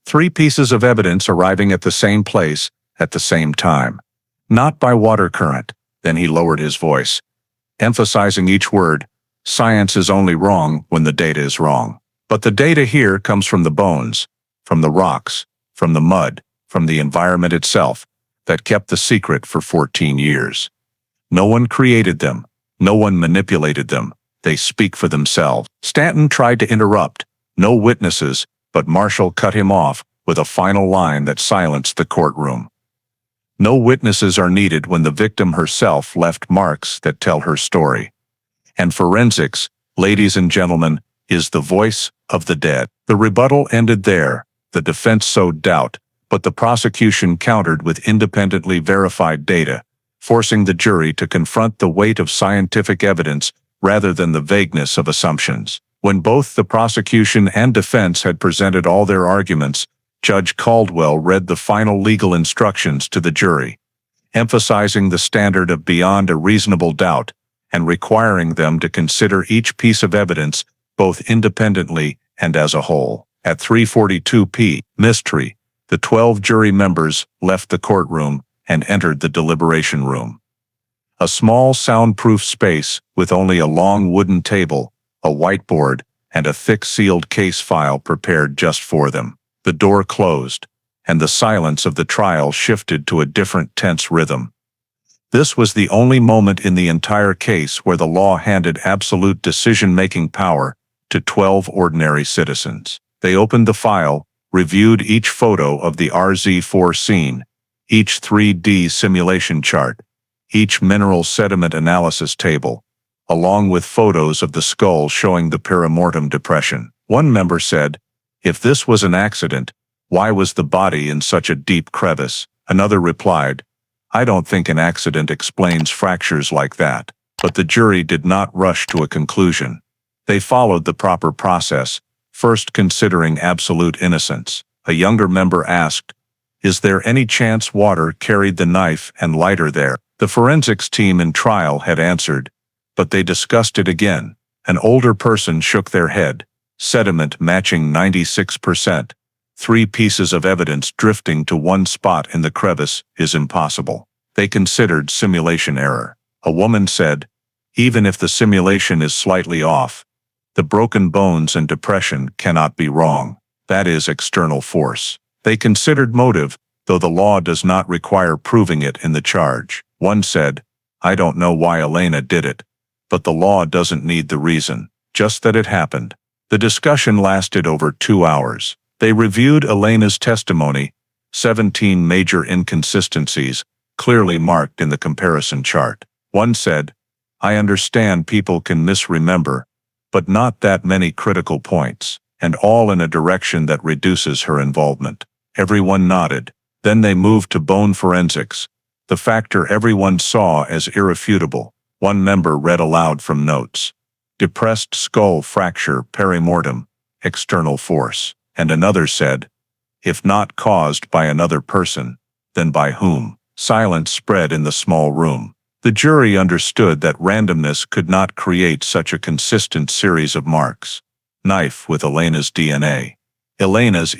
3 pieces of evidence arriving at the same place, at the same time. Not by water current. Then he lowered his voice, emphasizing each word. Science is only wrong when the data is wrong. But the data here comes from the bones, from the rocks, from the mud, from the environment itself, that kept the secret for 14 years. No one created them. No one manipulated them. They speak for themselves. Stanton tried to interrupt. No witnesses, but Marshall cut him off with a final line that silenced the courtroom. No witnesses are needed when the victim herself left marks that tell her story. And forensics, ladies and gentlemen, is the voice of the dead. The rebuttal ended there. The defense sowed doubt, but the prosecution countered with independently verified data, forcing the jury to confront the weight of scientific evidence rather than the vagueness of assumptions. When both the prosecution and defense had presented all their arguments, Judge Caldwell read the final legal instructions to the jury, emphasizing the standard of beyond a reasonable doubt and requiring them to consider each piece of evidence both independently and as a whole. At 3:42 p.m., the 12 jury members left the courtroom and entered the deliberation room. A small soundproof space with only a long wooden table, a whiteboard, and a thick sealed case file prepared just for them. The door closed, and the silence of the trial shifted to a different tense rhythm. This was the only moment in the entire case where the law handed absolute decision-making power to 12 ordinary citizens. They opened the file, reviewed each photo of the RZ4 scene, each 3D simulation chart, each mineral sediment analysis table, along with photos of the skull showing the perimortem depression. One member said, "If this was an accident, why was the body in such a deep crevice?" Another replied, "I don't think an accident explains fractures like that." But the jury did not rush to a conclusion. They followed the proper process, first considering absolute innocence. A younger member asked, "Is there any chance water carried the knife and lighter there?" The forensics team in trial had answered, but they discussed it again. An older person shook their head, sediment matching 96%. 3 pieces of evidence drifting to one spot in the crevice is impossible. They considered simulation error. A woman said, "Even if the simulation is slightly off, the broken bones and depression cannot be wrong. That is external force." They considered motive, though the law does not require proving it in the charge. One said, "I don't know why Elena did it, but the law doesn't need the reason, just that it happened." The discussion lasted over 2 hours. They reviewed Elena's testimony, 17 major inconsistencies, clearly marked in the comparison chart. One said, "I understand people can misremember, but not that many critical points, and all in a direction that reduces her involvement." Everyone nodded. Then they moved to bone forensics, the factor everyone saw as irrefutable. One member read aloud from notes, "Depressed skull fracture perimortem, external force." And another said, "If not caused by another person, then by whom?" Silence spread in the small room. The jury understood that randomness could not create such a consistent series of marks. Knife with Elena's DNA. Elena's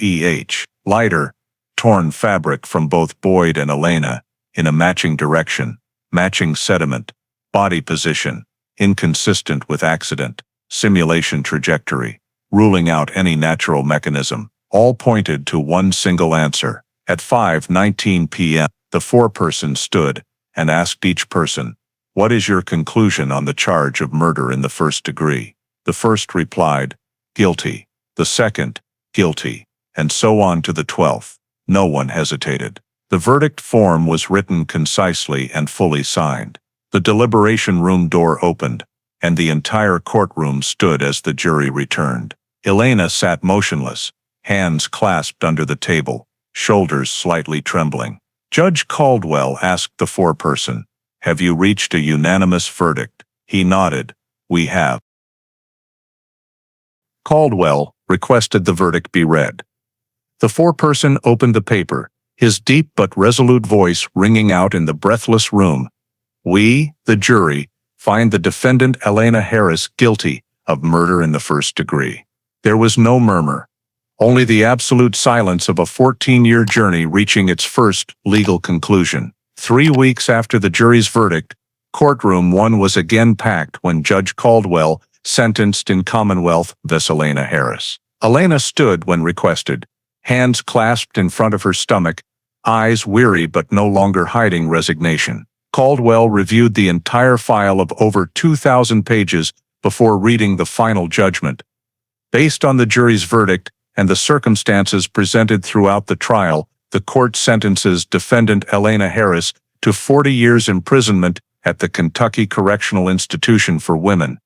lighter, torn fabric from both Boyd and Elena, in a matching direction, matching sediment, body position, inconsistent with accident, simulation trajectory, ruling out any natural mechanism, all pointed to one single answer. At 5:19 p.m., the foreperson stood and asked each person, "What is your conclusion on the charge of murder in the first degree?" The first replied, "Guilty." The second, "Guilty," and so on to the 12th. No one hesitated. The verdict form was written concisely and fully signed. The deliberation room door opened, and the entire courtroom stood as the jury returned. Elena sat motionless, hands clasped under the table, shoulders slightly trembling. Judge Caldwell asked the foreperson, "Have you reached a unanimous verdict?" He nodded, "We have." Caldwell requested the verdict be read. The foreperson opened the paper, his deep but resolute voice ringing out in the breathless room. "We, the jury, find the defendant Elena Harris guilty of murder in the first degree." There was no murmur, only the absolute silence of a 14-year journey reaching its first legal conclusion. 3 weeks after the jury's verdict, courtroom 1 was again packed when Judge Caldwell sentenced in Commonwealth vs. Elena Harris. Elena stood when requested, hands clasped in front of her stomach, eyes weary but no longer hiding resignation. Caldwell reviewed the entire file of over 2,000 pages before reading the final judgment. Based on the jury's verdict and the circumstances presented throughout the trial, the court sentences defendant Elena Harris to 40 years imprisonment at the Kentucky Correctional Institution for Women,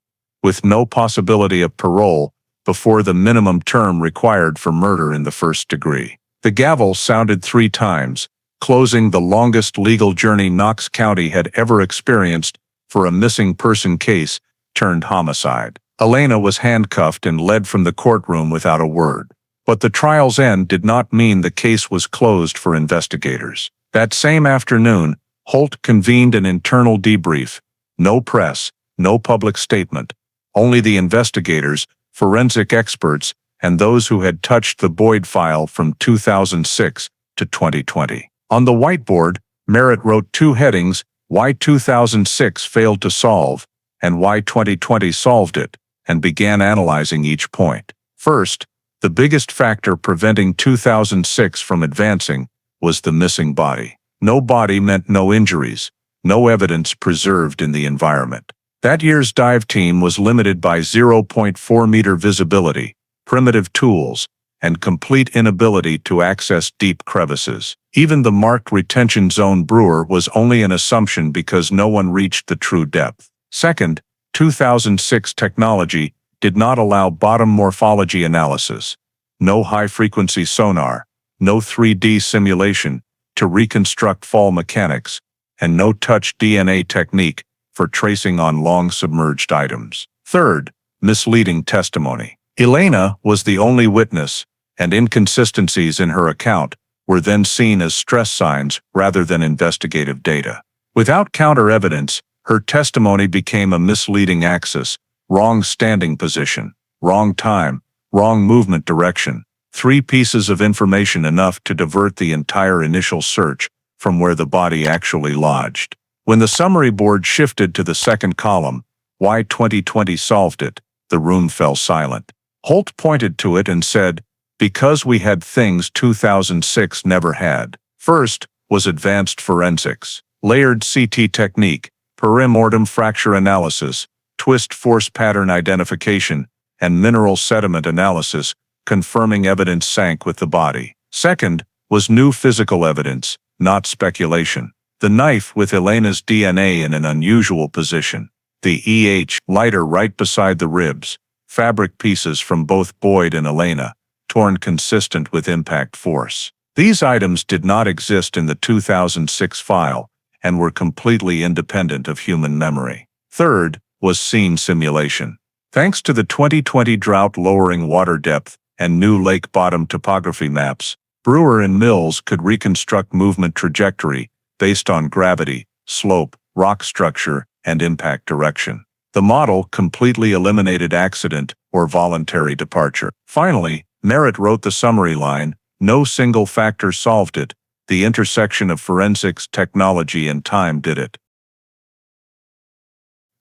with no possibility of parole before the minimum term required for murder in the first degree. The gavel sounded 3 times, closing the longest legal journey Knox County had ever experienced for a missing person case turned homicide. Elena was handcuffed and led from the courtroom without a word. But the trial's end did not mean the case was closed for investigators. That same afternoon, Holt convened an internal debrief. No press, no public statement. Only the investigators, forensic experts, and those who had touched the Boyd file from 2006 to 2020. On the whiteboard, Merritt wrote two headings: why 2006 failed to solve, and why 2020 solved it, and began analyzing each point. First, the biggest factor preventing 2006 from advancing was the missing body. No body meant no injuries, no evidence preserved in the environment. That year's dive team was limited by 0.4-meter visibility, primitive tools, and complete inability to access deep crevices. Even the marked retention zone Brewer was only an assumption because no one reached the true depth. Second, 2006 technology did not allow bottom morphology analysis. No high-frequency sonar, no 3D simulation to reconstruct fall mechanics, and no touch DNA technique for tracing on long submerged items. Third, misleading testimony. Elena was the only witness, and inconsistencies in her account were then seen as stress signs rather than investigative data. Without counter-evidence, her testimony became a misleading axis: wrong standing position, wrong time, wrong movement direction. 3 pieces of information enough to divert the entire initial search from where the body actually lodged. When the summary board shifted to the second column, why 2020 solved it, the room fell silent. Holt pointed to it and said, because we had things 2006 never had. First was advanced forensics, layered CT technique, perimortem fracture analysis, twist force pattern identification, and mineral sediment analysis, confirming evidence sank with the body. Second was new physical evidence, not speculation. The knife with Elena's DNA in an unusual position. The lighter right beside the ribs. Fabric pieces from both Boyd and Elena, torn consistent with impact force. These items did not exist in the 2006 file and were completely independent of human memory. Third was scene simulation. Thanks to the 2020 drought lowering water depth and new lake bottom topography maps, Brewer and Mills could reconstruct movement trajectory based on gravity, slope, rock structure, and impact direction. The model completely eliminated accident or voluntary departure. Finally, Merritt wrote the summary line, no single factor solved it, the intersection of forensics, technology, and time did it.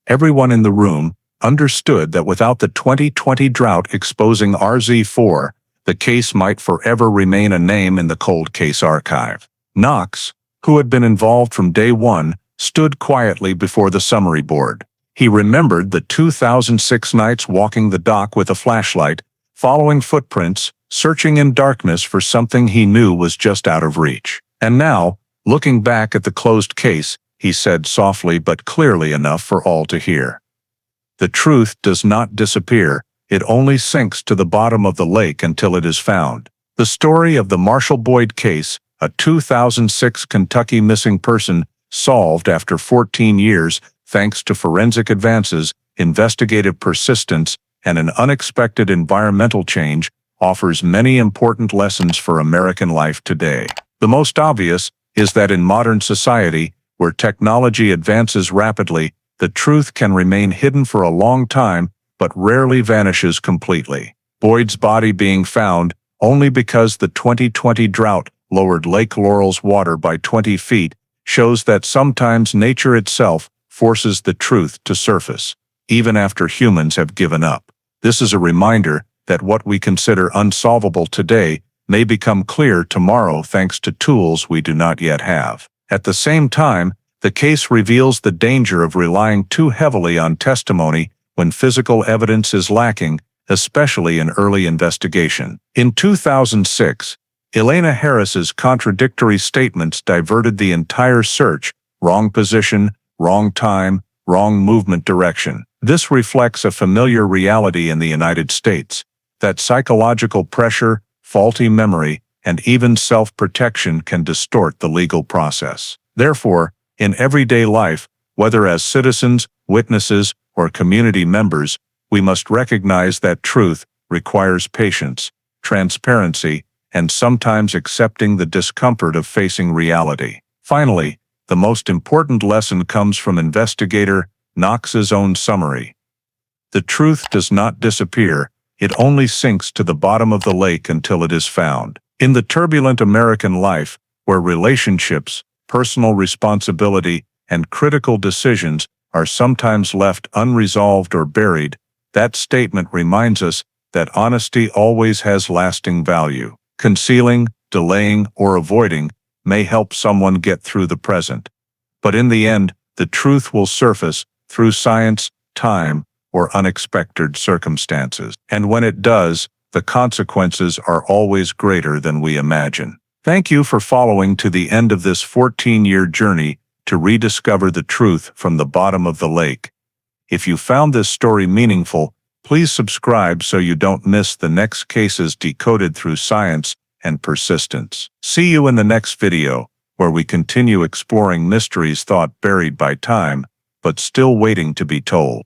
Everyone in the room understood that without the 2020 drought exposing RZ4, the case might forever remain a name in the cold case archive. Knox, who had been involved from day one, stood quietly before the summary board. He remembered the 2006 nights walking the dock with a flashlight, following footprints, searching in darkness for something he knew was just out of reach. And now, looking back at the closed case, he said softly but clearly enough for all to hear. The truth does not disappear, it only sinks to the bottom of the lake until it is found. The story of the Marshall Boyd case, a 2006 Kentucky missing person, solved after 14 years thanks to forensic advances, investigative persistence, and an unexpected environmental change, offers many important lessons for American life today. The most obvious is that in modern society, where technology advances rapidly, the truth can remain hidden for a long time, but rarely vanishes completely. Boyd's body being found only because the 2020 drought lowered Lake Laurel's water by 20 feet shows that sometimes nature itself forces the truth to surface, even after humans have given up. This is a reminder that what we consider unsolvable today may become clear tomorrow thanks to tools we do not yet have. At the same time, the case reveals the danger of relying too heavily on testimony when physical evidence is lacking, especially in early investigation. In 2006, Elena Harris's contradictory statements diverted the entire search: wrong position, wrong time, wrong movement direction. This reflects a familiar reality in the United States, that psychological pressure, faulty memory, and even self-protection can distort the legal process. Therefore, in everyday life, whether as citizens, witnesses, or community members, we must recognize that truth requires patience, transparency, and sometimes accepting the discomfort of facing reality. Finally, the most important lesson comes from investigator Knox's own summary. The truth does not disappear, it only sinks to the bottom of the lake until it is found. In the turbulent American life, where relationships, personal responsibility, and critical decisions are sometimes left unresolved or buried, that statement reminds us that honesty always has lasting value. Concealing, delaying, or avoiding may help someone get through the present. But in the end, the truth will surface through science, time, or unexpected circumstances. And when it does, the consequences are always greater than we imagine. Thank you for following to the end of this 14-year journey to rediscover the truth from the bottom of the lake. If you found this story meaningful, please subscribe so you don't miss the next cases decoded through science and persistence. See you in the next video, where we continue exploring mysteries thought buried by time, but still waiting to be told.